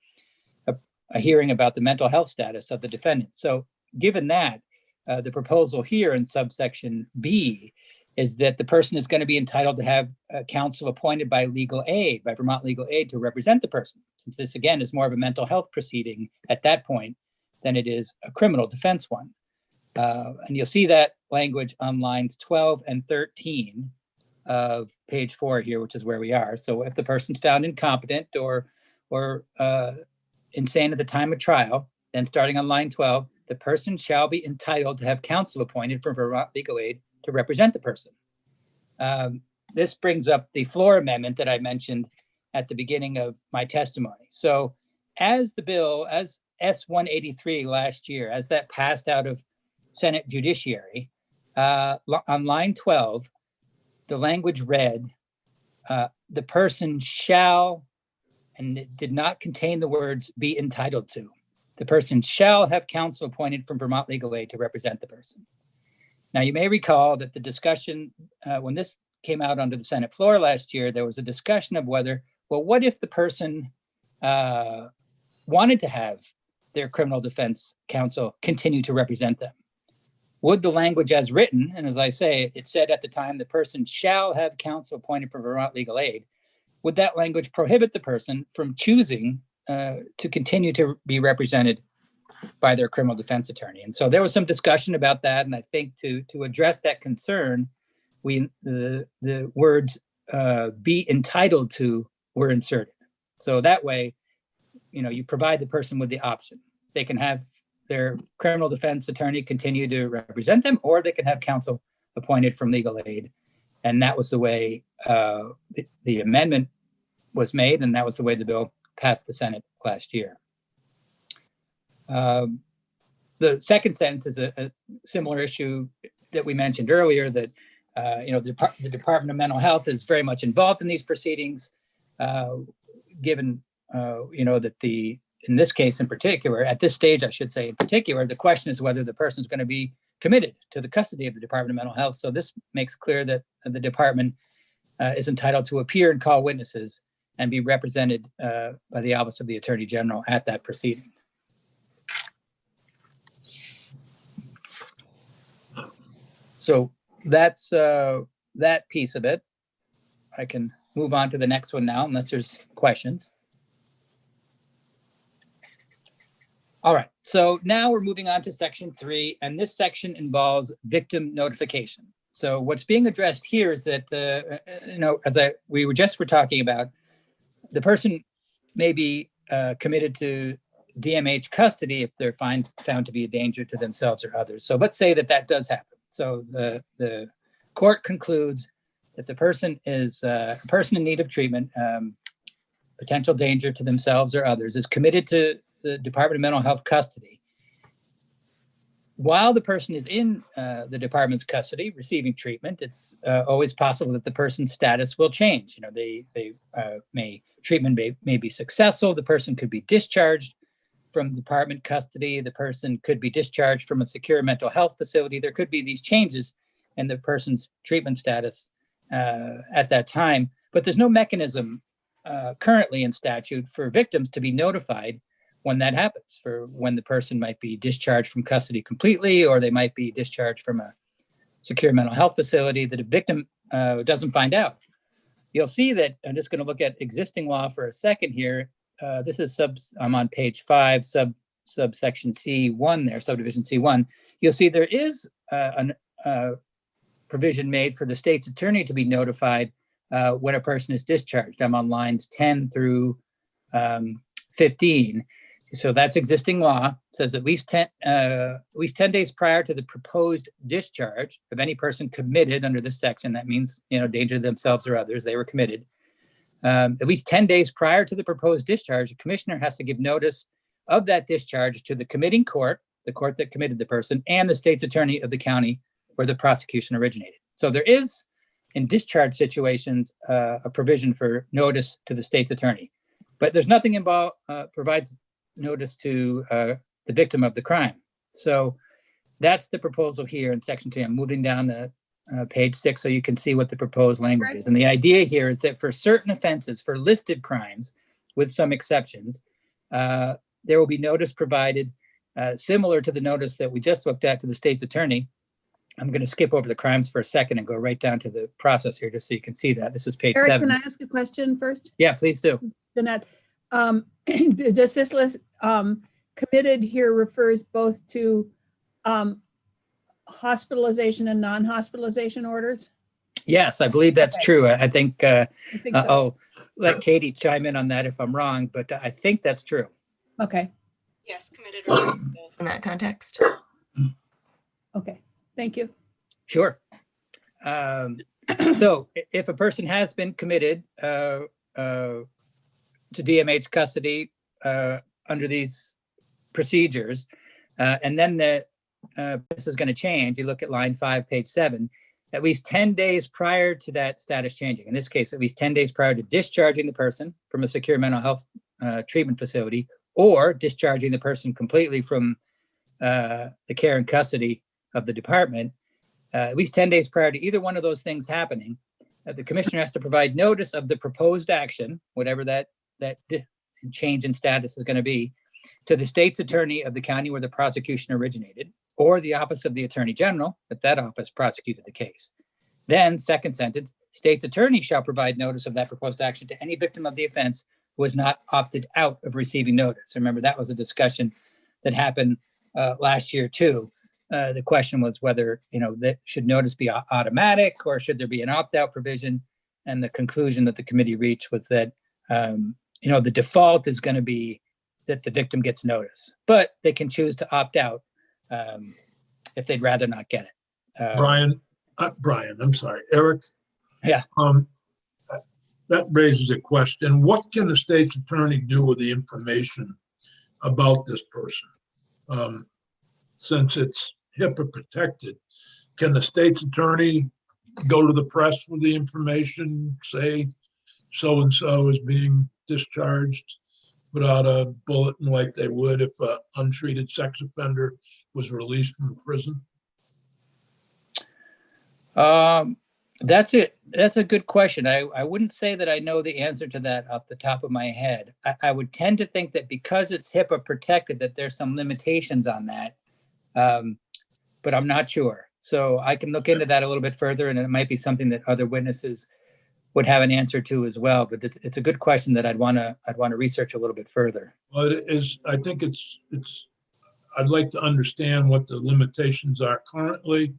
hearing about the mental health status of the defendant. So given that, the proposal here in subsection B is that the person is going to be entitled to have counsel appointed by legal aid, by Vermont Legal Aid, to represent the person, since this, again, is more of a mental health proceeding at that point than it is a criminal defense one. And you'll see that language on lines 12 and 13 of page 4 here, which is where we are. So if the person's found incompetent or insane at the time of trial, then starting on line 12, the person shall be entitled to have counsel appointed from Vermont Legal Aid to represent the person. This brings up the floor amendment that I mentioned at the beginning of my testimony. So as the bill, as S-183 last year, as that passed out of Senate Judiciary, on line 12, the language read, the person shall, and it did not contain the words be entitled to. The person shall have counsel appointed from Vermont Legal Aid to represent the person. Now, you may recall that the discussion, when this came out onto the Senate floor last year, there was a discussion of whether, well, what if the person wanted to have their criminal defense counsel continue to represent them? Would the language as written, and as I say, it said at the time, the person shall have counsel appointed from Vermont Legal Aid, would that language prohibit the person from choosing to continue to be represented by their criminal defense attorney? And so there was some discussion about that. And I think to address that concern, the words be entitled to were inserted. So that way, you provide the person with the option. They can have their criminal defense attorney continue to represent them, or they can have counsel appointed from legal aid. And that was the way the amendment was made, and that was the way the bill passed the Senate last year. The second sentence is a similar issue that we mentioned earlier, that the Department of Mental Health is very much involved in these proceedings, given that in this case in particular, at this stage, I should say in particular, the question is whether the person is going to be committed to the custody of the Department of Mental Health. So this makes clear that the department is entitled to appear and call witnesses and be represented by the Office of the Attorney General at that proceeding. So that's that piece of it. I can move on to the next one now, unless there's questions. All right, so now we're moving on to section 3, and this section involves victim notification. So what's being addressed here is that, we were talking about, the person may be committed to DMH custody if they're found to be a danger to themselves or others. So let's say that does happen. So the court concludes that the person is a person in need of treatment, potential danger to themselves or others, is committed to the Department of Mental Health custody. While the person is in the department's custody receiving treatment, it's always possible that the person's status will change. Treatment may be successful. The person could be discharged from department custody. The person could be discharged from a secure mental health facility. There could be these changes in the person's treatment status at that time, but there's no mechanism currently in statute for victims to be notified when that happens, for when the person might be discharged from custody completely, or they might be discharged from a secure mental health facility that a victim doesn't find out. You'll see that I'm just going to look at existing law for a second here. This is I'm on page 5, subsection C1 there, subdivision C1. You'll see there is a provision made for the state's attorney to be notified when a person is discharged. I'm on lines 10 through 15. So that's existing law. It says at least 10 days prior to the proposed discharge of any person committed under this section. That means, danger to themselves or others, they were committed. At least 10 days prior to the proposed discharge, a commissioner has to give notice of that discharge to the committing court, the court that committed the person, and the state's attorney of the county where the prosecution originated. So there is, in discharge situations, a provision for notice to the state's attorney, but there's nothing provides notice to the victim of the crime. So that's the proposal here in section 2. I'm moving down to page 6 so you can see what the proposed language is. And the idea here is that for certain offenses, for listed crimes, with some exceptions, there will be notice provided similar to the notice that we just looked at to the state's attorney. I'm going to skip over the crimes for a second and go right down to the process here just so you can see that. This is page 7. Eric, can I ask a question first? Yeah, please do. Jeanette, does this list committed here refers both to hospitalization and non-hospitalization orders? Yes, I believe that's true. I think, I think so. I'll let Katie chime in on that if I'm wrong, but I think that's true. Okay, Yes, committed refers to both in that context. okay, thank you. Sure. So if a person has been committed to DMH custody under these procedures, and then this is going to change. You look at line 5, page 7, at least 10 days prior to that status changing. In this case, at least 10 days prior to discharging the person from a secure mental health treatment facility, or discharging the person completely from the care and custody of the department, at least 10 days prior to either one of those things happening, the commissioner has to provide notice of the proposed action, whatever that change in status is going to be, to the state's attorney of the county where the prosecution originated, or the office of the attorney general, if that office prosecuted the case. Then, second sentence, state's attorney shall provide notice of that proposed action to any victim of the offense who has not opted out of receiving notice. Remember, that was a discussion that happened last year too. The question was whether, that should notice be automatic or should there be an opt-out provision? And the conclusion that the committee reached was that, the default is going to be that the victim gets notice, but they can choose to opt out if they'd rather not get it. Brian, I'm sorry, Eric. Yeah. That raises a question. What can the state's attorney do with the information about this person? Since it's HIPAA protected, can the state's attorney go to the press with the information, say so-and-so is being discharged, put out a bulletin like they would if an untreated sex offender was released from prison? That's it. That's a good question. I wouldn't say that I know the answer to that off the top of my head. I would tend to think that because it's HIPAA protected, that there's some limitations on that, but I'm not sure. So I can look into that a little bit further, and it might be something that other witnesses would have an answer to as well. But it's a good question that I'd want to research a little bit further. Well, it is. I think I'd like to understand what the limitations are currently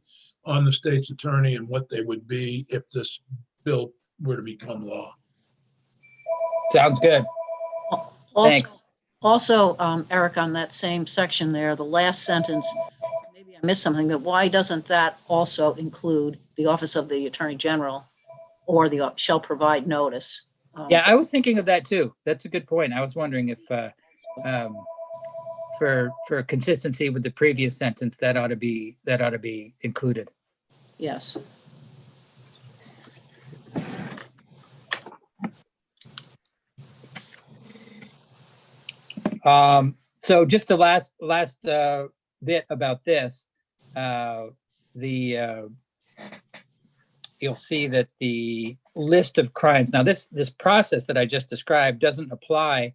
on the state's attorney and what they would be if this bill were to become law. Sounds good. Thanks. Also, Eric, on that same section there, the last sentence, maybe I missed something, but why doesn't that also include the Office of the Attorney General or the shall provide notice? Yeah, I was thinking of that too. That's a good point. I was wondering if for consistency with the previous sentence, that ought to be included. Yes. So just the last bit about this, you'll see that the list of crimes. Now, this process that I just described doesn't apply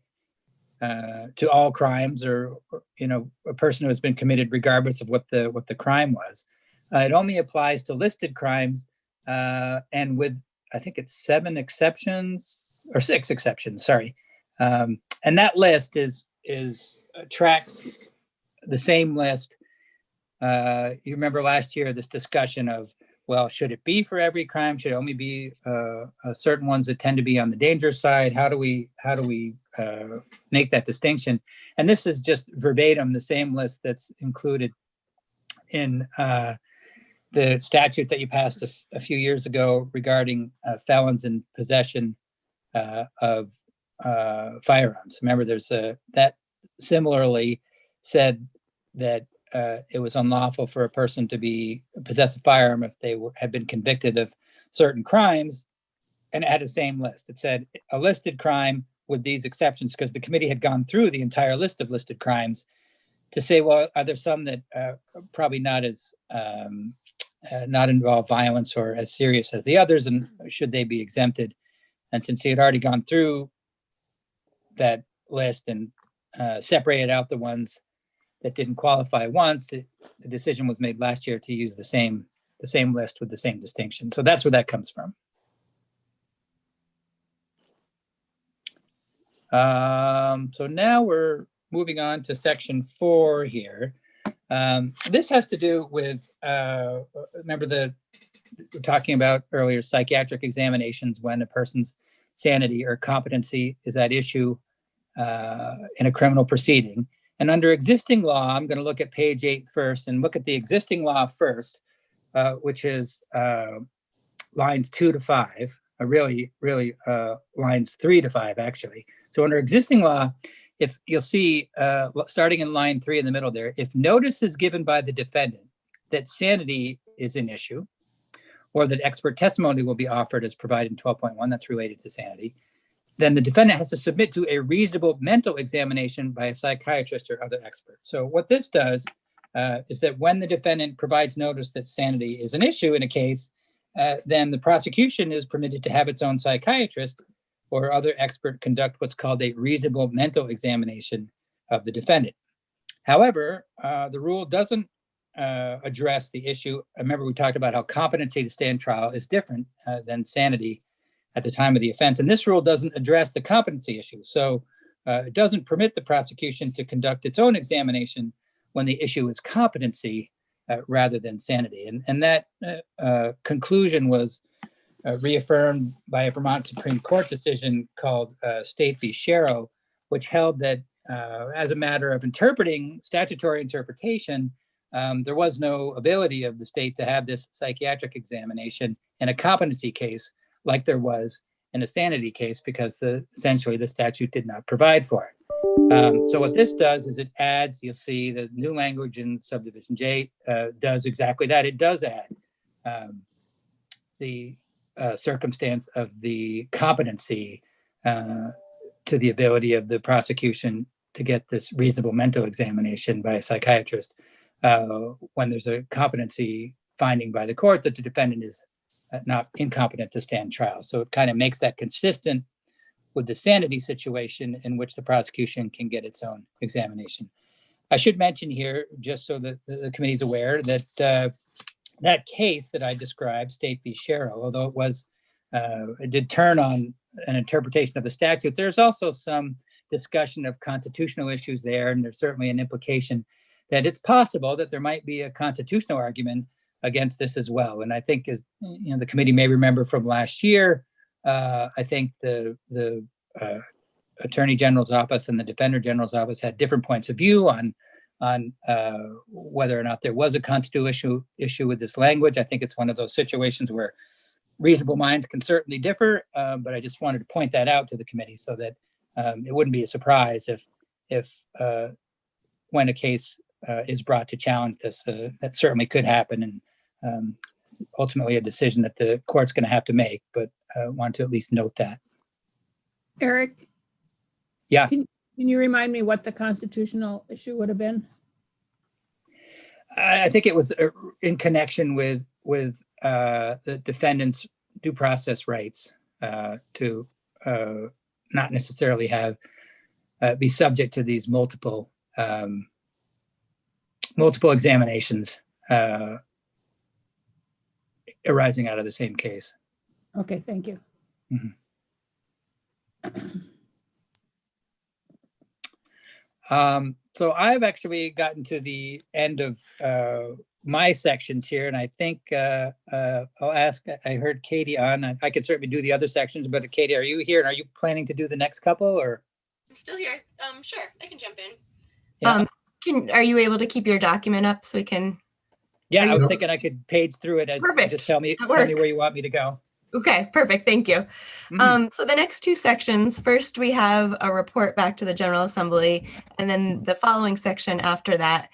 to all crimes, or a person who has been committed regardless of what the crime was. It only applies to listed crimes, and with, I think it's 7 exceptions or 6 exceptions. Sorry, and that list is tracks the same list. You remember last year this discussion of, well, should it be for every crime? Should it only be certain ones that tend to be on the dangerous side? How do we make that distinction? And this is just verbatim the same list that's included in the statute that you passed a few years ago regarding felons in possession of firearms. Remember, there's that similarly said that it was unlawful for a person to possess a firearm if they had been convicted of certain crimes, and it had the same list. It said a listed crime with these exceptions, because the committee had gone through the entire list of listed crimes to say, well, are there some that probably not involve violence or as serious as the others, and should they be exempted? And since he had already gone through that list and separated out the ones that didn't qualify once, the decision was made last year to use the same list with the same distinction. So that's where that comes from. So now we're moving on to section 4 here. This has to do with, remember we're talking about earlier psychiatric examinations when a person's sanity or competency is at issue in a criminal proceeding. And under existing law, I'm going to look at page 8 first and look at the existing law first, which is lines 2 to 5, really lines 3 to 5, actually. So under existing law, if you'll see, starting in line 3 in the middle there, if notice is given by the defendant that sanity is an issue, or that expert testimony will be offered as provided in 12.1, that's related to sanity, then the defendant has to submit to a reasonable mental examination by a psychiatrist or other expert. So what this does is that when the defendant provides notice that sanity is an issue in a case, then the prosecution is permitted to have its own psychiatrist or other expert conduct what's called a reasonable mental examination of the defendant. However, the rule doesn't address the issue. Remember, we talked about how competency to stand trial is different than sanity at the time of the offense. And this rule doesn't address the competency issue. So it doesn't permit the prosecution to conduct its own examination when the issue is competency rather than sanity. And that conclusion was reaffirmed by a Vermont Supreme Court decision called State v. Sharrow, which held that as a matter of statutory interpretation, there was no ability of the state to have this psychiatric examination in a competency case like there was in a sanity case, because essentially the statute did not provide for it. So what this does is it adds, you'll see the new language in subdivision J does exactly that. It does add the circumstance of the competency to the ability of the prosecution to get this reasonable mental examination by a psychiatrist when there's a competency finding by the court that the defendant is not incompetent to stand trial. So it kind of makes that consistent with the sanity situation in which the prosecution can get its own examination. I should mention here, just so that the committee's aware, that that case that I described, State v. Sharrow, although it did turn on an interpretation of the statute, there's also some discussion of constitutional issues there, and there's certainly an implication that it's possible that there might be a constitutional argument against this as well. And I think, as the committee may remember from last year, I think the Attorney General's office and the Defender General's office had different points of view on whether or not there was a constitutional issue with this language. I think it's one of those situations where reasonable minds can certainly differ, but I just wanted to point that out to the committee so that it wouldn't be a surprise if when a case is brought to challenge this, that certainly could happen, and it's ultimately a decision that the court's going to have to make, but I want to at least note that. Eric? Yeah. Can you remind me what the constitutional issue would have been? I think it was in connection with the defendant's due process rights to not necessarily have be subject to these multiple examinations arising out of the same case. Okay, thank you. So I've actually gotten to the end of my sections here, and I think I'll ask, I heard Katie on, I could certainly do the other sections, but Katie, are you here and are you planning to do the next couple or? I'm still here. Sure, I can jump in. Yeah. Are you able to keep your document up so we can? Yeah, Are I was you- thinking I could page through it as, Perfect. just tell me That where works. you want me to go. Okay, perfect. Thank you. So the next two sections, first we have a report back to the General Assembly, and then the following section after that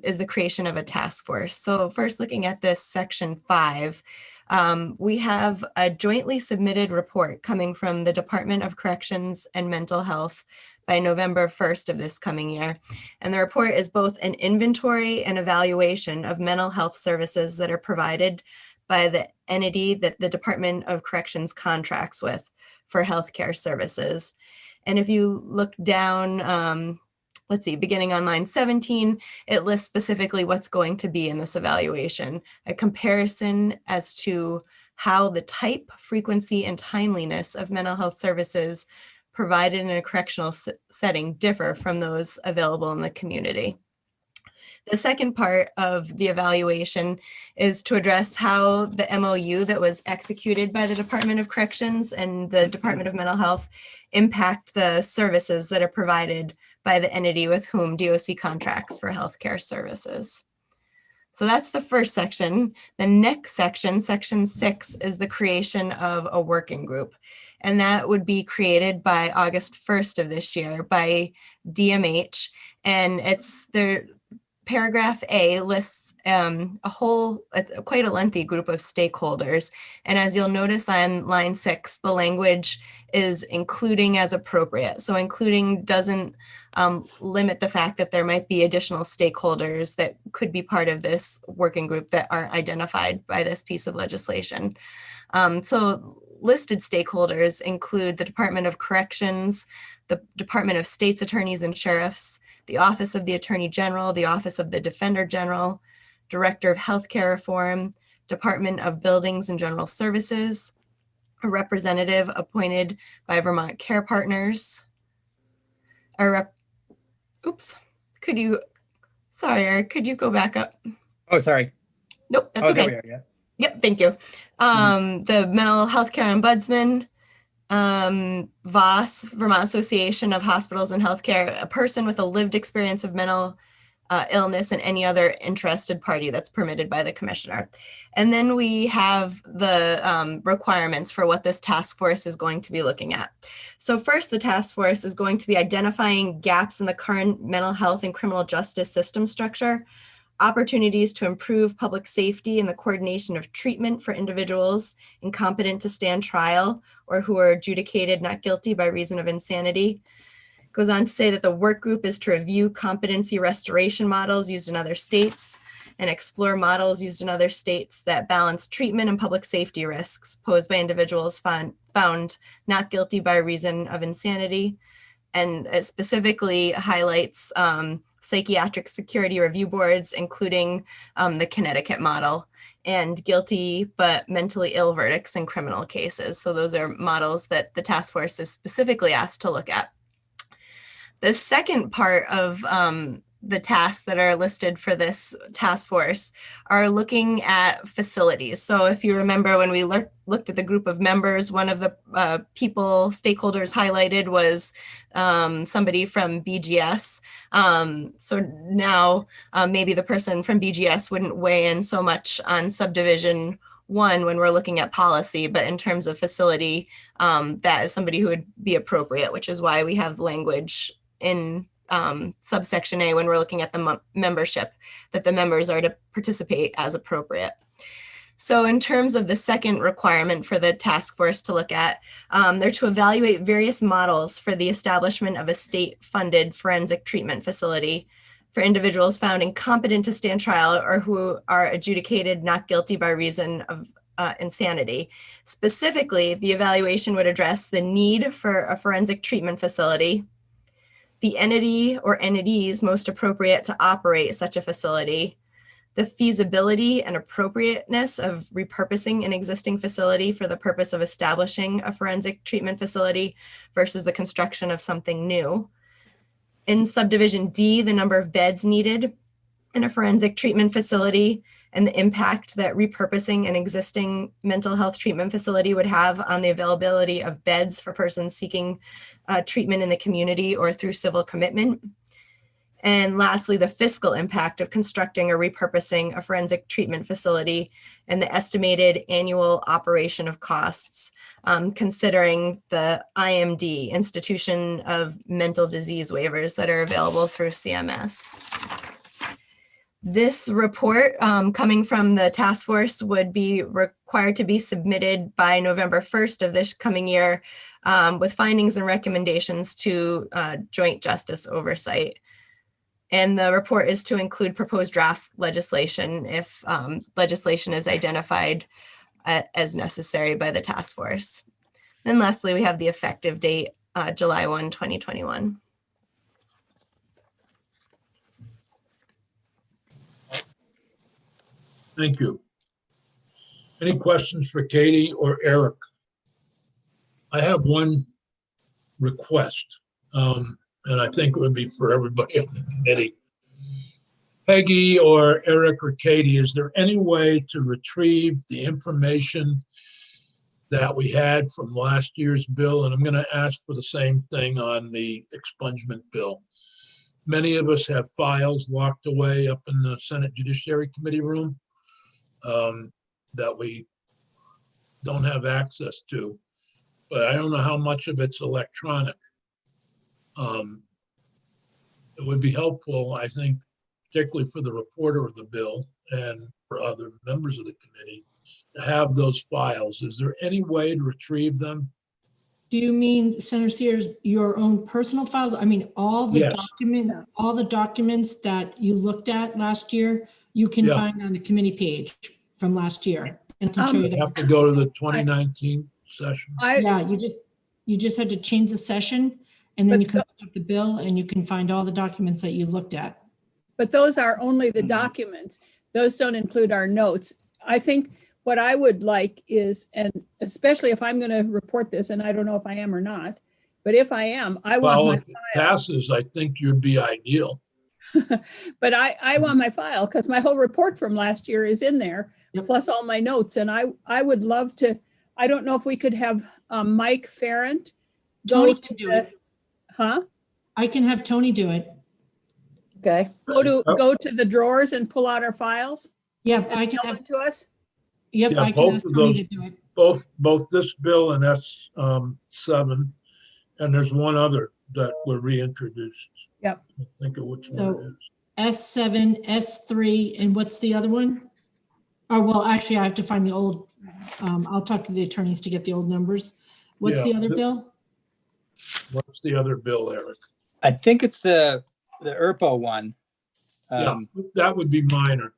is the creation of a task force. So first looking at this section 5, we have a jointly submitted report coming from the Department of Corrections and Mental Health by November 1st of this coming year. And the report is both an inventory and evaluation of mental health services that are provided by the entity that the Department of Corrections contracts with for healthcare services. And if you look down, let's see, beginning on line 17, it lists specifically what's going to be in this evaluation, a comparison as to how the type, frequency, and timeliness of mental health services provided in a correctional setting differ from those available in the community. The second part of the evaluation is to address how the MOU that was executed by the Department of Corrections and the Department of Mental Health impact the services that are provided by the entity with whom DOC contracts for healthcare services. So that's the first section. The next section, section 6, is the creation of a working group. And that would be created by August 1st of this year by DMH. And it's there. Paragraph A lists quite a lengthy group of stakeholders. And as you'll notice on line 6, the language is including as appropriate. So including doesn't limit the fact that there might be additional stakeholders that could be part of this working group that aren't identified by this piece of legislation. So listed stakeholders include the Department of Corrections, the Department of State's Attorneys and Sheriffs, the Office of the Attorney General, the Office of the Defender General, Director of Healthcare Reform, Department of Buildings and General Services, a representative appointed by Vermont Care Partners, Eric, could you go back up? Oh, sorry. Nope, that's okay. There we are, yeah. Yep, thank you. The Mental Healthcare Ombudsman, VOS, Vermont Association of Hospitals and Healthcare, a person with a lived experience of mental illness, and any other interested party that's permitted by the commissioner. And then we have the requirements for what this task force is going to be looking at. So first, the task force is going to be identifying gaps in the current mental health and criminal justice system structure, opportunities to improve public safety and the coordination of treatment for individuals incompetent to stand trial or who are adjudicated not guilty by reason of insanity. Goes on to say that the work group is to review competency restoration models used in other states and explore models used in other states that balance treatment and public safety risks posed by individuals found not guilty by reason of insanity. And it specifically highlights psychiatric security review boards, including the Connecticut model, and guilty but mentally ill verdicts in criminal cases. So those are models that the task force is specifically asked to look at. The second part of the tasks that are listed for this task force are looking at facilities. So if you remember when we looked at the group of members, one of the stakeholders highlighted was somebody from BGS. So now maybe the person from BGS wouldn't weigh in so much on subdivision 1 when we're looking at policy, but in terms of facility, that is somebody who would be appropriate, which is why we have language in subsection A when we're looking at the membership, that the members are to participate as appropriate. So in terms of the second requirement for the task force to look at, they're to evaluate various models for the establishment of a state-funded forensic treatment facility for individuals found incompetent to stand trial or who are adjudicated not guilty by reason of insanity. Specifically, the evaluation would address the need for a forensic treatment facility, the entity or entities most appropriate to operate such a facility, the feasibility and appropriateness of repurposing an existing facility for the purpose of establishing a forensic treatment facility versus the construction of something new. In subdivision D, the number of beds needed in a forensic treatment facility and the impact that repurposing an existing mental health treatment facility would have on the availability of beds for persons seeking treatment in the community or through civil commitment. And lastly, the fiscal impact of constructing or repurposing a forensic treatment facility and the estimated annual operation of costs, considering the IMD, Institution of Mental Disease Waivers, that are available through CMS. This report coming from the task force would be required to be submitted by November 1st of this coming year with findings and recommendations to Joint Justice Oversight. And the report is to include proposed draft legislation if legislation is identified as necessary by the task force. Then lastly, we have the effective date, July 1, 2021. Thank you. Any questions for Katie or Eric? I have one request, and I think it would be for everybody on the committee. Peggy or Eric or Katie, is there any way to retrieve the information that we had from last year's bill? And I'm going to ask for the same thing on the expungement bill. Many of us have files locked away up in the Senate Judiciary Committee room that we don't have access to, but I don't know how much of it's electronic. It would be helpful, I think, particularly for the reporter of the bill and for other members of the committee, to have those files. Is there any way to retrieve them? Do you mean, Senator Sears, your own personal files? I mean, all the Yes. all the documents that you looked at last year, you can Yeah. find on the committee page from last year. And I can show you I that. have to go to the 2019 session. Yeah, you just had to change the session and then you can look up the bill and you can find all the documents that you looked at. But those are only the documents. Those don't include our notes. I think what I would like is, and especially if I'm going to report this, and I don't know if I am or not, but if I am, I want Well, my if it passes, I think you'd be ideal. but I want my file because my whole report from last year is in there, Yep. plus all my notes. And I would love to, I don't know if we could have Mike Farrant go Tony to can do the, it. huh? I can have Tony do it. Okay. Go to the drawers and pull out our files Yep, and I can tell have, them to us. yep, Yeah, I can both ask of Tony those- to do it. Both this bill and S7, and there's one other that were reintroduced. Yep. I think of which So- one it is. S7, S3, and what's the other one? Oh, well, actually, I have to find the old, I'll talk to the attorneys to get the old numbers. What's the Yeah. other bill? What's the other bill, Eric? I think it's the ERPO one. Yeah, that would be minor.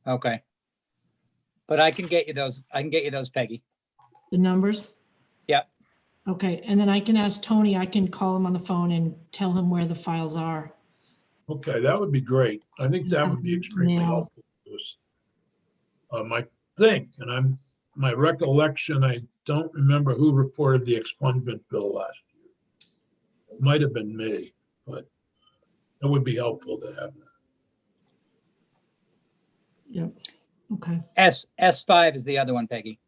Okay. But I can get you those, Peggy. The numbers? Yep. Okay, and then I can ask Tony, I can call him on the phone and tell him where the files are. Okay, that would be great. I think that would be extremely Now- helpful to us. I think, and my recollection, I don't remember who reported the expungement bill last year. It might have been me, but it would be helpful to have that. Yep, okay. S5 is the other one, Peggy.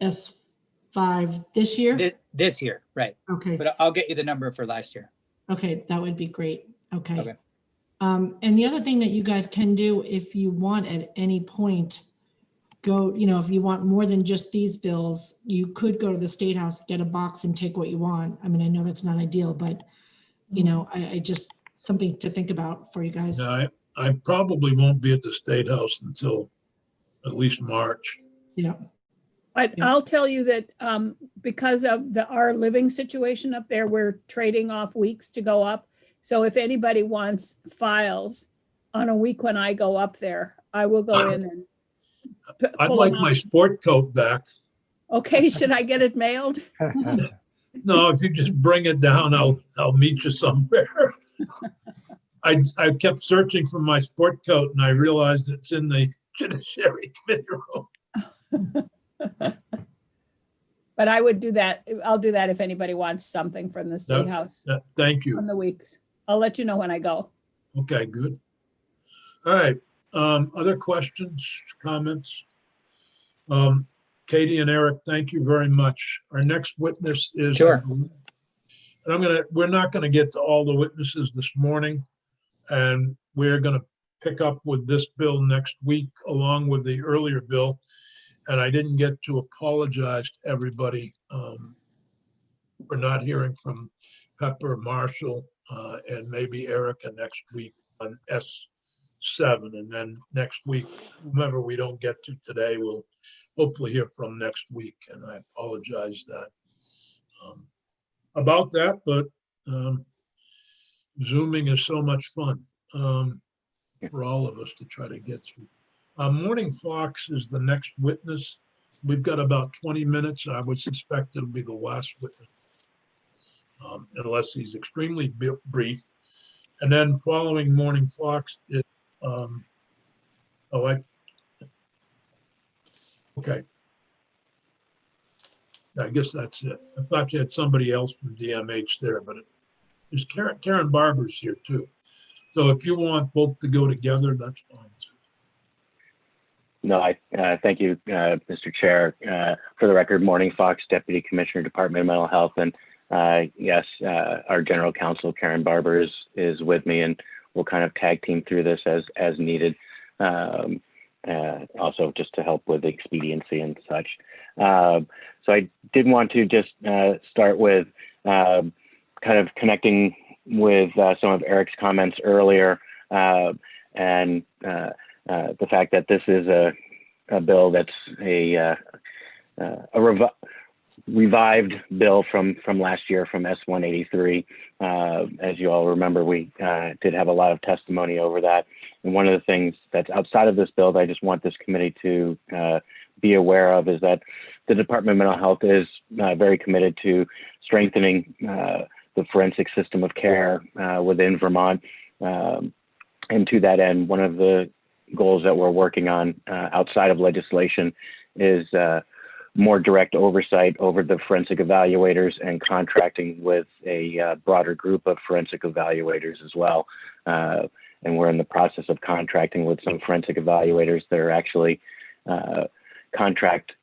S5 this year? This year, right. Okay, But I'll get you the number for last year. okay, that would be great. Okay. Okay. And the other thing that you guys can do, if you want at any point, go, if you want more than just these bills, you could go to the State House, get a box and take what you want. I mean, I know that's not ideal, but, I just, something to think about for you guys. Now, I probably won't be at the State House until at least March. Yeah. But Yeah. I'll tell you that because of our living situation up there, we're trading off weeks to go up. So if anybody wants files on a week when I go up there, I will go in and I'd pull like them my out. sport coat back. Okay, should I get it mailed? No, if you just bring it down, I'll meet you somewhere. I kept searching for my sport coat and I realized it's in the Judiciary Committee room. But I would do that. I'll do that if anybody wants something from the State House Thank you. on the weeks. I'll let you know when I go. Okay, good. All right. Other questions, comments? Katie and Eric, thank you very much. Our next witness is. Sure. And we're not gonna get to all the witnesses this morning. And we're gonna pick up with this bill next week along with the earlier bill. And I didn't get to apologize to everybody for not hearing from Pepper, Marshall, and maybe Erica next week on S7. And then next week, whomever we don't get to today, we'll hopefully hear from next week. And I apologize about that, but Zooming is so much fun for all of us to try to get through. Morning Fox is the next witness. We've got about 20 minutes. I would suspect it'll be the last witness, unless he's extremely brief. And then following Morning Fox is, okay. I guess that's it. I thought you had somebody else from DMH there, but there's Karen Barber's here too. So if you want both to go together, that's fine. No, I thank you, Mr. Chair. For the record, Morning Fox, Deputy Commissioner, Department of Mental Health, and yes, our General Counsel Karen Barber is with me, and we'll kind of tag team through this as needed. Also, just to help with expediency and such. So I did want to just start with kind of connecting with some of Eric's comments earlier, and the fact that this is a bill that's a revived bill from last year, from S183. As you all remember, we did have a lot of testimony over that. And one of the things that's outside of this bill that I just want this committee to be aware of is that the Department of Mental Health is very committed to strengthening the forensic system of care within Vermont. And to that end, one of the goals that we're working on outside of legislation is more direct oversight over the forensic evaluators and contracting with a broader group of forensic evaluators as well. And we're in the process of contracting with some forensic evaluators that are actually contract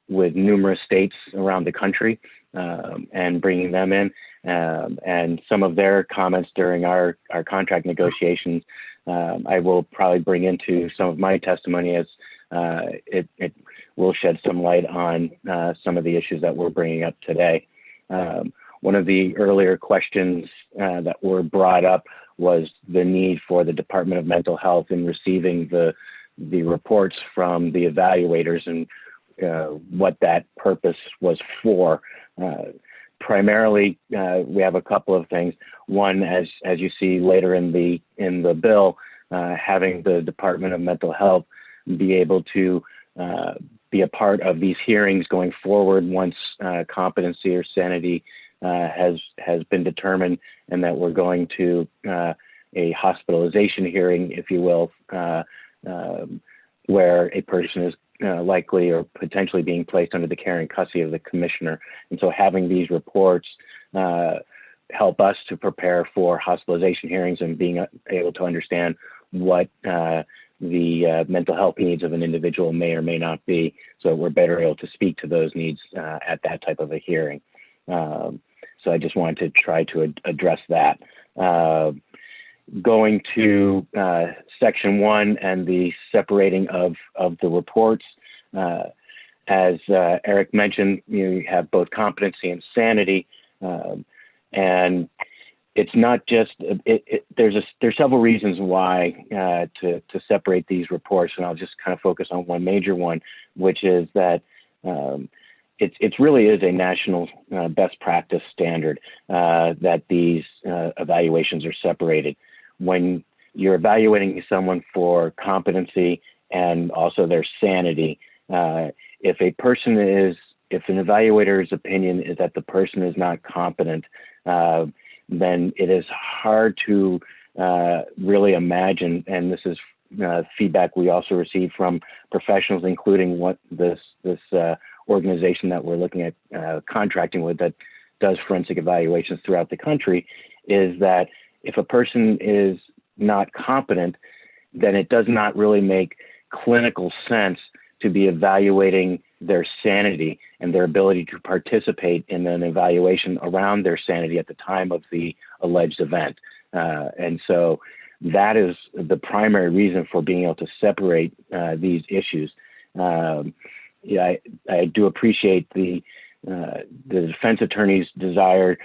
with numerous states around the country and bringing them in. And some of their comments during our contract negotiations, I will probably bring into some of my testimony as it will shed some light on some of the issues that we're bringing up today. One of the earlier questions that were brought up was the need for the Department of Mental Health in receiving the reports from the evaluators and what that purpose was for. Primarily, we have a couple of things. One, as you see later in the bill, having the Department of Mental Health be able to be a part of these hearings going forward once competency or sanity has been determined, and that we're going to a hospitalization hearing, if you will, where a person is likely or potentially being placed under the care and custody of the commissioner. And so having these reports help us to prepare for hospitalization hearings and being able to understand what the mental health needs of an individual may or may not be, so we're better able to speak to those needs at that type of a hearing. So I just wanted to try to address that. Going to section 1 and the separating of the reports, as Eric mentioned, you have both competency and sanity, and it's not just there's several reasons why to separate these reports, and I'll just kind of focus on one major one, which is that it really is a national best practice standard that these evaluations are separated. When you're evaluating someone for competency and also their sanity, if a person is if an evaluator's opinion is that the person is not competent, then it is hard to really imagine, and this is feedback we also received from professionals, including what this organization that we're looking at contracting with that does forensic evaluations throughout the country, is that if a person is not competent, then it does not really make clinical sense to be evaluating their sanity and their ability to participate in an evaluation around their sanity at the time of the alleged event. And so that is the primary reason for being able to separate these issues. I do appreciate the defense attorney's desire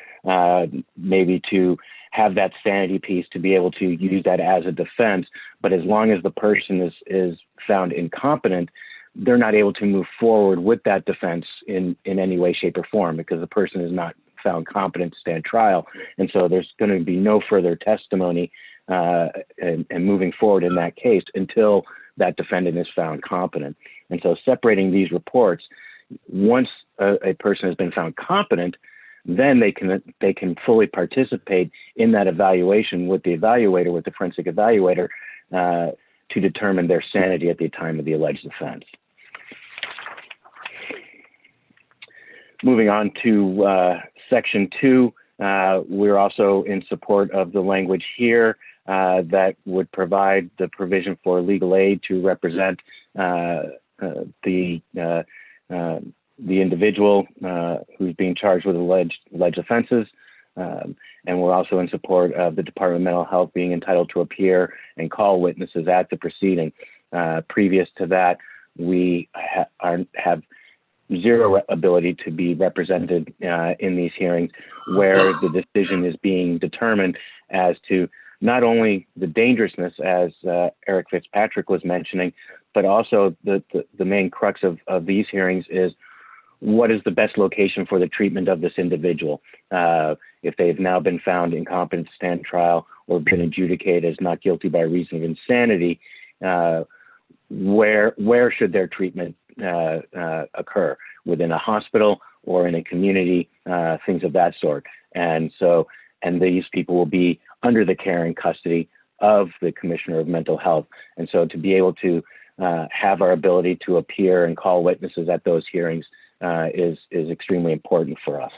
maybe to have that sanity piece to be able to use that as a defense, but as long as the person is found incompetent, they're not able to move forward with that defense in any way, shape, or form, because the person is not found competent to stand trial. And so there's going to be no further testimony and moving forward in that case until that defendant is found competent. And so separating these reports, once a person has been found competent, then they can fully participate in that evaluation with the evaluator, with the forensic evaluator, to determine their sanity at the time of the alleged offense. Moving on to Section 2, we're also in support of the language here that would provide the provision for legal aid to represent the individual who's being charged with alleged offenses. And we're also in support of the Department of Mental Health being entitled to appear and call witnesses at the proceeding. Previous to that, we have zero ability to be represented in these hearings, where the decision is being determined as to not only the dangerousness, as Eric Fitzpatrick was mentioning, but also the main crux of these hearings is what is the best location for the treatment of this individual. If they've now been found incompetent to stand trial or been adjudicated as not guilty by reason of insanity, where should their treatment occur? Within a hospital or in a community, things of that sort. And these people will be under the care and custody of the Commissioner of Mental Health. And so to be able to have our ability to appear and call witnesses at those hearings is extremely important for us.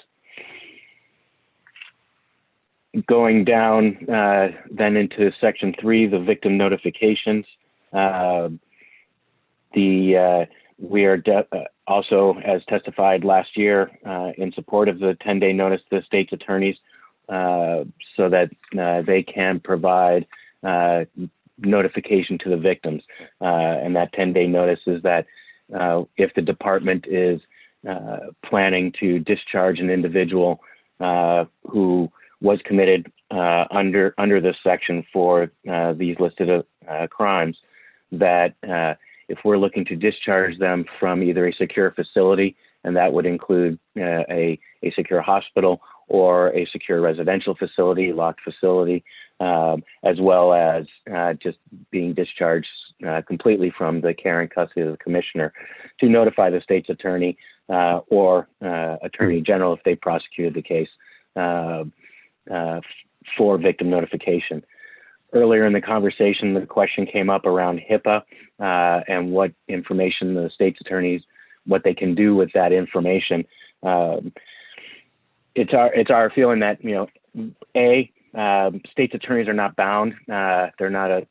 Going down then into Section 3, the victim notifications. We are also, as testified last year, in support of the 10-day notice to the state's attorneys so that they can provide notification to the victims. And that 10-day notice is that if the department is planning to discharge an individual who was committed under this section for these listed crimes, that if we're looking to discharge them from either a secure facility, and that would include a secure hospital or a secure residential facility, locked facility, as well as just being discharged completely from the care and custody of the commissioner, to notify the state's attorney or attorney general if they prosecuted the case for victim notification. Earlier in the conversation, the question came up around HIPAA and what information the state's attorneys, what they can do with that information. It's our feeling that, state's attorneys are not bound. They're not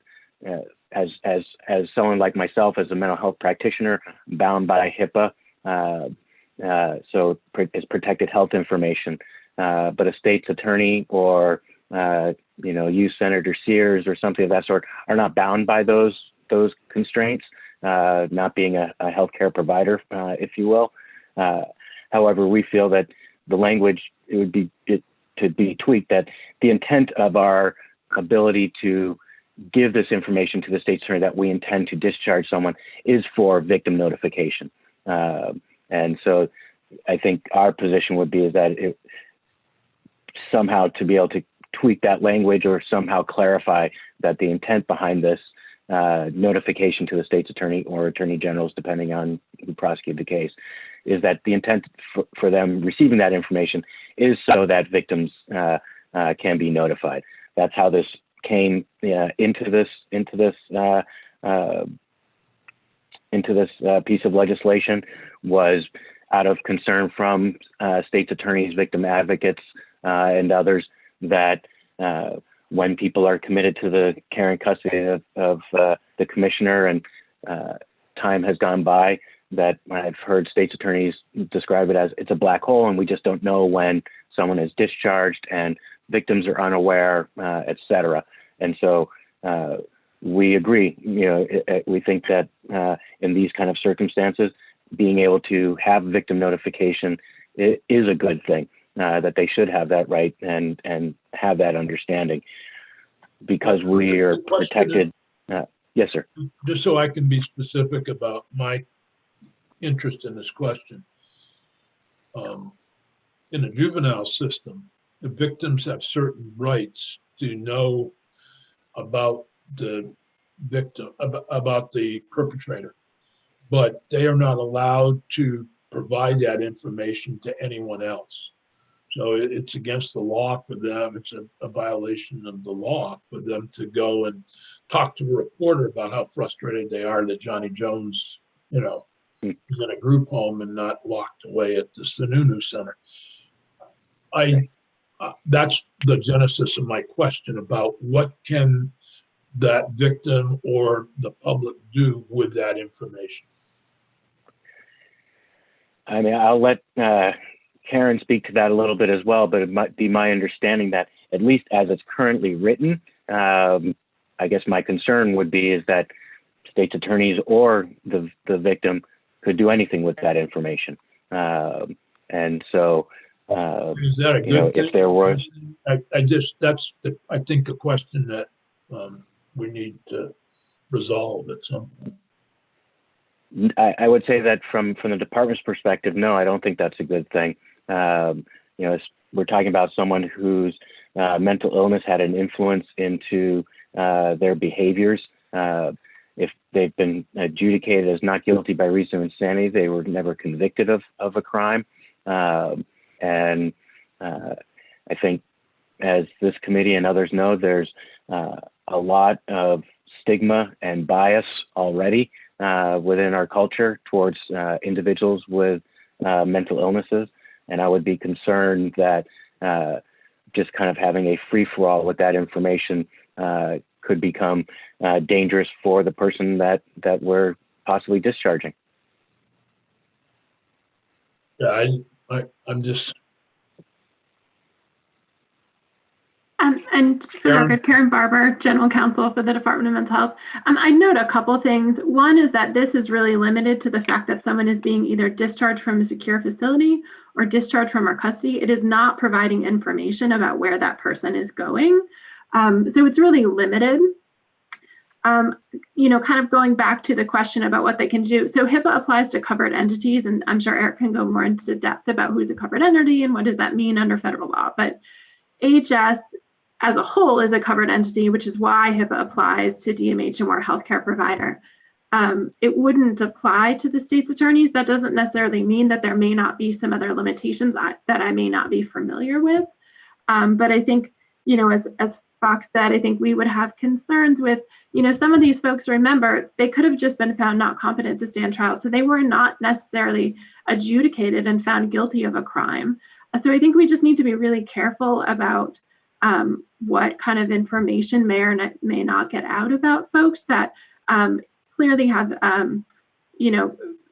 as someone like myself, as a mental health practitioner, bound by HIPAA. So it's protected health information. But a state's attorney or you, Senator Sears, or something of that sort, are not bound by those constraints, not being a healthcare provider, if you will. However, we feel that the language to be tweaked, that the intent of our ability to give this information to the state's attorney that we intend to discharge someone is for victim notification. And so I think our position would be is that somehow to be able to tweak that language or somehow clarify that the intent behind this notification to the state's attorney or attorney generals, depending on who prosecuted the case, is that the intent for them receiving that information is so that victims can be notified. That's how this came into this piece of legislation, was out of concern from state's attorneys, victim advocates, and others that when people are committed to the care and custody of the commissioner and time has gone by, that I've heard state's attorneys describe it as it's a black hole and we just don't know when someone is discharged and victims are unaware, et cetera. And so we agree, we think that in these kind of circumstances, being able to have victim notification is a good thing, that they should have that right and have that understanding, because we are protected. Yes, sir. Just so I can be specific about my interest in this question. In the juvenile system, the victims have certain rights to know about the victim, about the perpetrator, but they are not allowed to provide that information to anyone else. So it's against the law for them. It's a violation of the law for them to go and talk to a reporter about how frustrated they are that Johnny Jones, is in a group home and not locked away at the Sununu Center. That's the genesis of my question about what can that victim or the public do with that information. I mean, I'll let Karen speak to that a little bit as well, but it might be my understanding that at least as it's currently written, I guess my concern would be is that state's attorneys or the victim could do anything with that information. And so, is that a good thing? If there was, I think a question that we need to resolve at some point. I would say that from the department's perspective, no, I don't think that's a good thing. We're talking about someone whose mental illness had an influence into their behaviors. If they've been adjudicated as not guilty by reason of insanity, they were never convicted of a crime. And I think, as this committee and others know, there's a lot of stigma and bias already within our culture towards individuals with mental illnesses. And I would be concerned that just kind of having a free-for-all with that information could become dangerous for the person that we're possibly discharging. Yeah, I'm just. And for the record, Karen Barber, General Counsel for the Department of Mental Health. I note a couple things. One is that this is really limited to the fact that someone is being either discharged from a secure facility or discharged from our custody. It is not providing information about where that person is going. So it's really limited. Kind of going back to the question about what they can do. So HIPAA applies to covered entities, and I'm sure Eric can go more into depth about who's a covered entity and what does that mean under federal law. But AHS as a whole is a covered entity, which is why HIPAA applies to DMH and our healthcare provider. It wouldn't apply to the state's attorneys. That doesn't necessarily mean that there may not be some other limitations that I may not be familiar with. But I think, as Fox said, I think we would have concerns with, some of these folks, remember, they could have just been found not competent to stand trial. So they were not necessarily adjudicated and found guilty of a crime. So I think we just need to be really careful about what kind of information may or may not get out about folks that clearly have,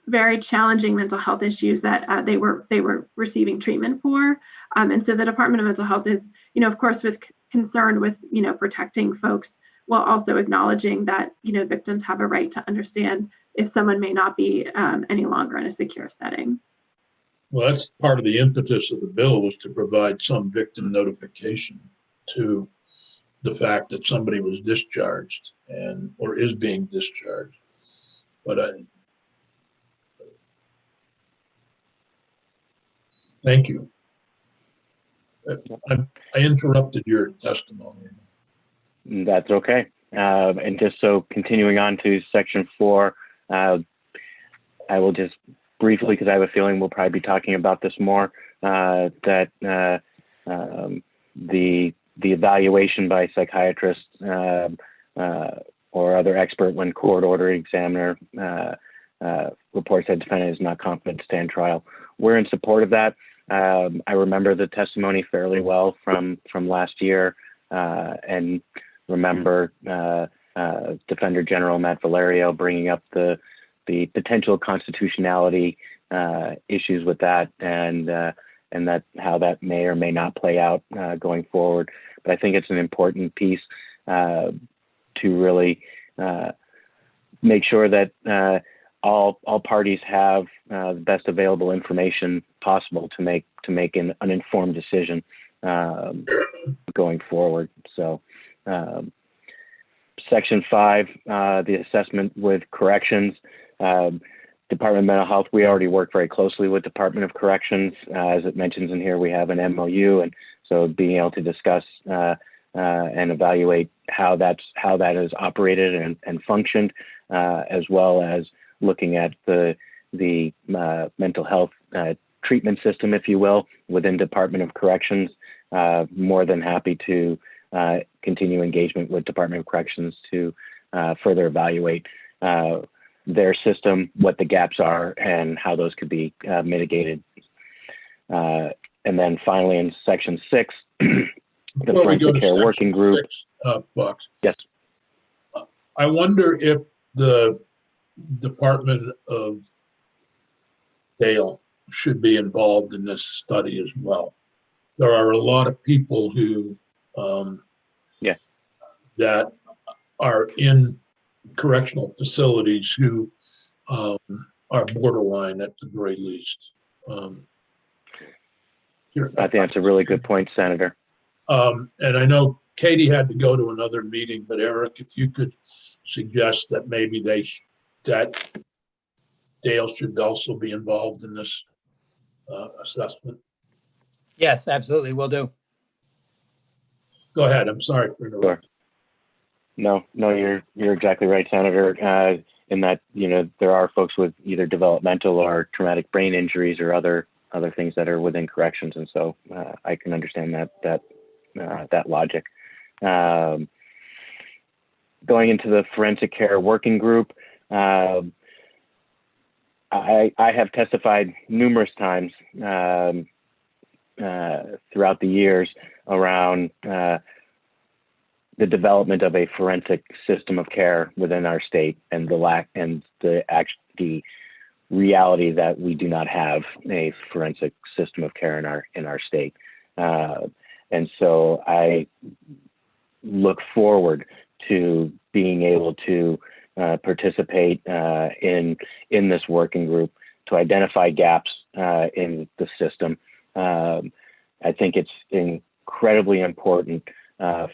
very challenging mental health issues that they were receiving treatment for. And so the Department of Mental Health is, of course, concerned with, protecting folks while also acknowledging that, victims have a right to understand if someone may not be any longer in a secure setting. Well, that's part of the impetus of the bill, was to provide some victim notification to the fact that somebody was discharged or is being discharged. But thank you. I interrupted your testimony. That's okay. And just so continuing on to section 4, I will just briefly, because I have a feeling we'll probably be talking about this more, that the evaluation by psychiatrists or other expert when court order examiner reports that defendant is not competent to stand trial. We're in support of that. I remember the testimony fairly well from last year, and remember Defender General Matt Valerio bringing up the potential constitutionality issues with that, and that how that may or may not play out going forward. But I think it's an important piece to really make sure that all parties have the best available information possible to make an informed decision going forward. So Section 5, the assessment with corrections. Department of Mental Health, we already work very closely with Department of Corrections. As it mentions in here, we have an MOU, and so being able to discuss and evaluate how that is operated and functioned, as well as looking at the mental health treatment system, if you will, within Department of Corrections. More than happy to continue engagement with Department of Corrections to further evaluate their system, what the gaps are, and how those could be mitigated. And then finally, in Section 6, the Forensic Care Working Group. Bucks. Yes. I wonder if the Department of Dale should be involved in this study as well. There are a lot of people who that are in correctional facilities who are borderline at the very least. I think that's a really good point, Senator. And I know Katie had to go to another meeting, but Eric, if you could suggest that maybe that Dale should also be involved in this assessment. Yes, absolutely, will do. Go ahead. I'm sorry for interrupting. Sure. No, you're exactly right, Senator. In that, there are folks with either developmental or traumatic brain injuries or other things that are within corrections, and so I can understand that logic. Going into the Forensic Care Working Group, I have testified numerous times throughout the years around the development of a forensic system of care within our state, and the reality that we do not have a forensic system of care in our state. And so I look forward to being able to participate in this working group to identify gaps in the system. I think it's incredibly important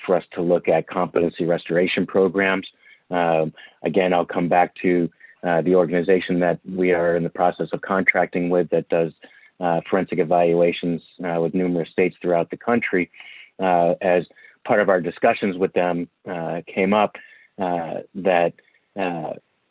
for us to look at competency restoration programs. Again, I'll come back to the organization that we are in the process of contracting with that does forensic evaluations with numerous states throughout the country. As part of our discussions with them came up that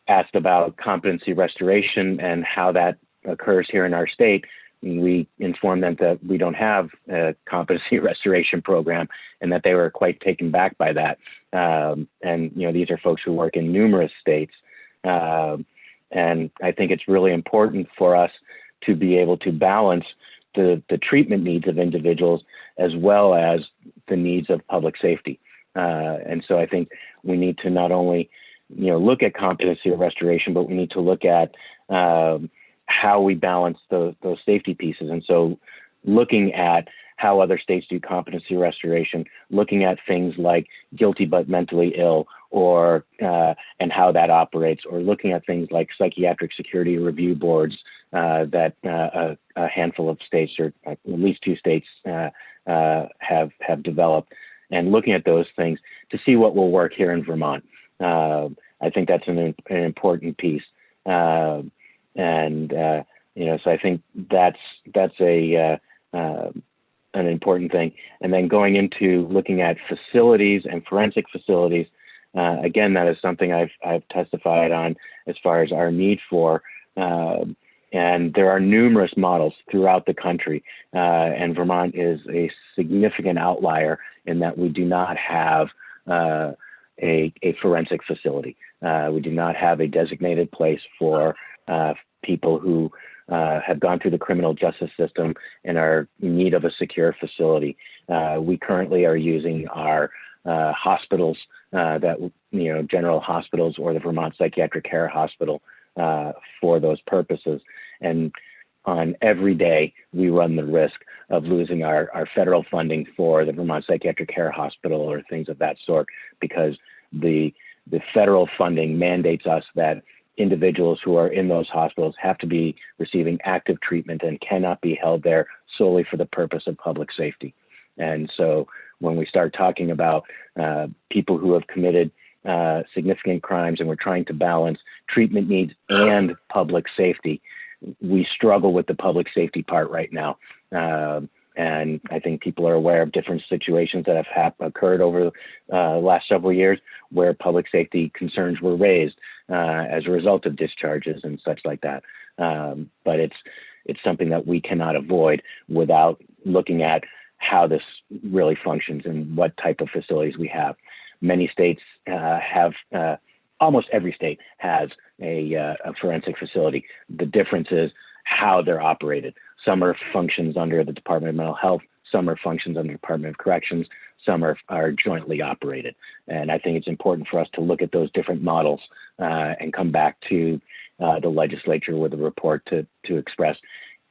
asked about competency restoration and how that occurs here in our state. We informed them that we don't have a competency restoration program, and that they were quite taken back by that. And these are folks who work in numerous states. And I think it's really important for us to be able to balance the treatment needs of individuals as well as the needs of public safety. And so I think we need to not only look at competency restoration, but we need to look at how we balance those safety pieces. And so looking at how other states do competency restoration, looking at things like guilty but mentally ill, or and how that operates, or looking at things like psychiatric security review boards that a handful of states, or at least 2 states, have developed, and looking at those things to see what will work here in Vermont. I think that's an important piece. So I think that's an important thing. And then going into looking at facilities and forensic facilities, again, that is something I've testified on as far as our need for. And there are numerous models throughout the country, and Vermont is a significant outlier in that we do not have a forensic facility. We do not have a designated place for people who have gone through the criminal justice system and are in need of a secure facility. We currently are using our hospitals, general hospitals or the Vermont Psychiatric Care Hospital for those purposes. And on every day, we run the risk of losing our federal funding for the Vermont Psychiatric Care Hospital or things of that sort, because the federal funding mandates us that individuals who are in those hospitals have to be receiving active treatment and cannot be held there solely for the purpose of public safety. And so when we start talking about people who have committed significant crimes and we're trying to balance treatment needs and public safety, we struggle with the public safety part right now. And I think people are aware of different situations that have occurred over the last several years where public safety concerns were raised as a result of discharges and such like that. But it's something that we cannot avoid without looking at how this really functions and what type of facilities we have. Many states have, almost every state has a forensic facility. The difference is how they're operated. Some are functions under the Department of Mental Health, some are functions under the Department of Corrections, some are jointly operated. And I think it's important for us to look at those different models and come back to the legislature with a report to express,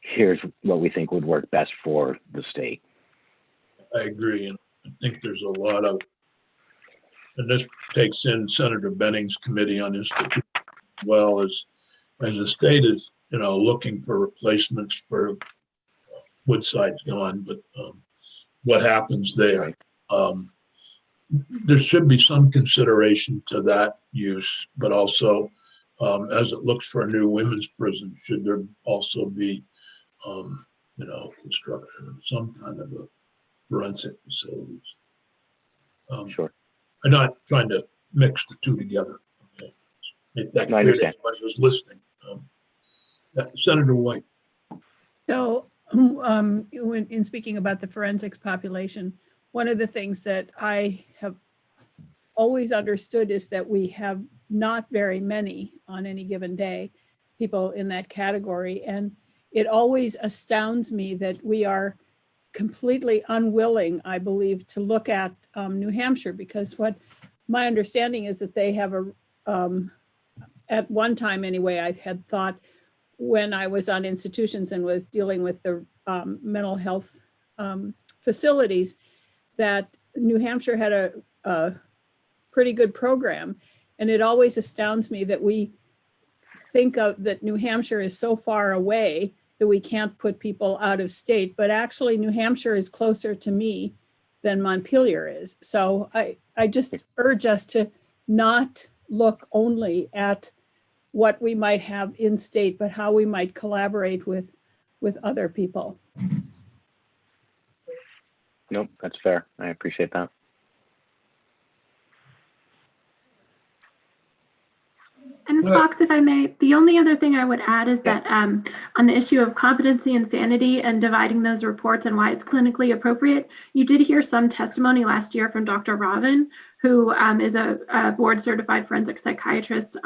here's what we think would work best for the state. I agree, and I think there's a lot of, and this takes in Senator Benning's committee on institutions as well, as the state is, looking for replacements for Woodside's gone, but what happens there? There should be some consideration to that use, but also as it looks for a new women's prison, should there also be, construction of some kind of a forensic facilities? Sure. I'm not trying to mix the two together. Okay. Make that clear to anybody who's listening. Senator White. So in speaking about the forensics population, one of the things that I have always understood is that we have not very many on any given day people in that category. And it always astounds me that we are completely unwilling, I believe, to look at New Hampshire, because what my understanding is that they have at one time anyway, I had thought when I was on institutions and was dealing with the mental health facilities, that New Hampshire had a pretty good program. And it always astounds me that we think of that New Hampshire is so far away that we can't put people out of state, but actually New Hampshire is closer to me than Montpelier is. So I just urge us to not look only at what we might have in state, but how we might collaborate with other people. Nope, that's fair. I appreciate that. And Fox, if I may, the only other thing I would add is that on the issue of competency and sanity and dividing those reports and why it's clinically appropriate, you did hear some testimony last year from Dr. Robin, who is a board certified forensic psychiatrist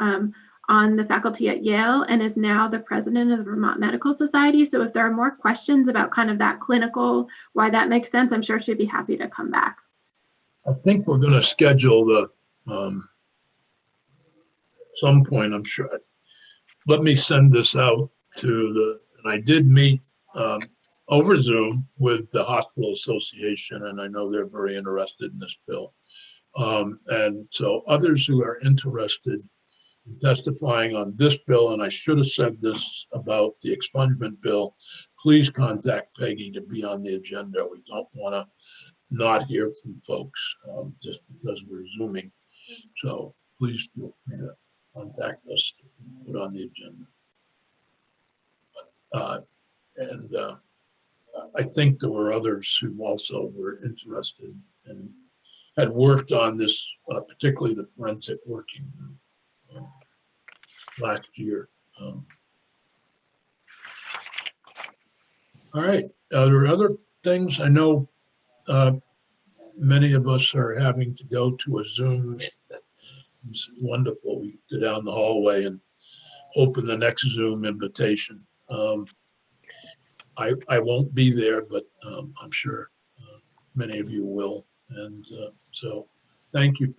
on the faculty at Yale and is now the president of the Vermont Medical Society. So if there are more questions about kind of that clinical, why that makes sense, I'm sure she'd be happy to come back. I think we're going to schedule the some point, I'm sure. Let me send this out to and I did meet over Zoom with the Hospital Association, and I know they're very interested in this bill. And so others who are interested in testifying on this bill, and I should have said this about the expungement bill, please contact Peggy to be on the agenda. We don't want to not hear from folks just because we're Zooming. So please feel free to contact us to put on the agenda. I think there were others who also were interested and had worked on this, particularly the forensic working group last year. All right. Are there other things? I know many of us are having to go to a Zoom. It's wonderful. We go down the hallway and open the next Zoom invitation. I won't be there, but I'm sure many of you will. And so thank you for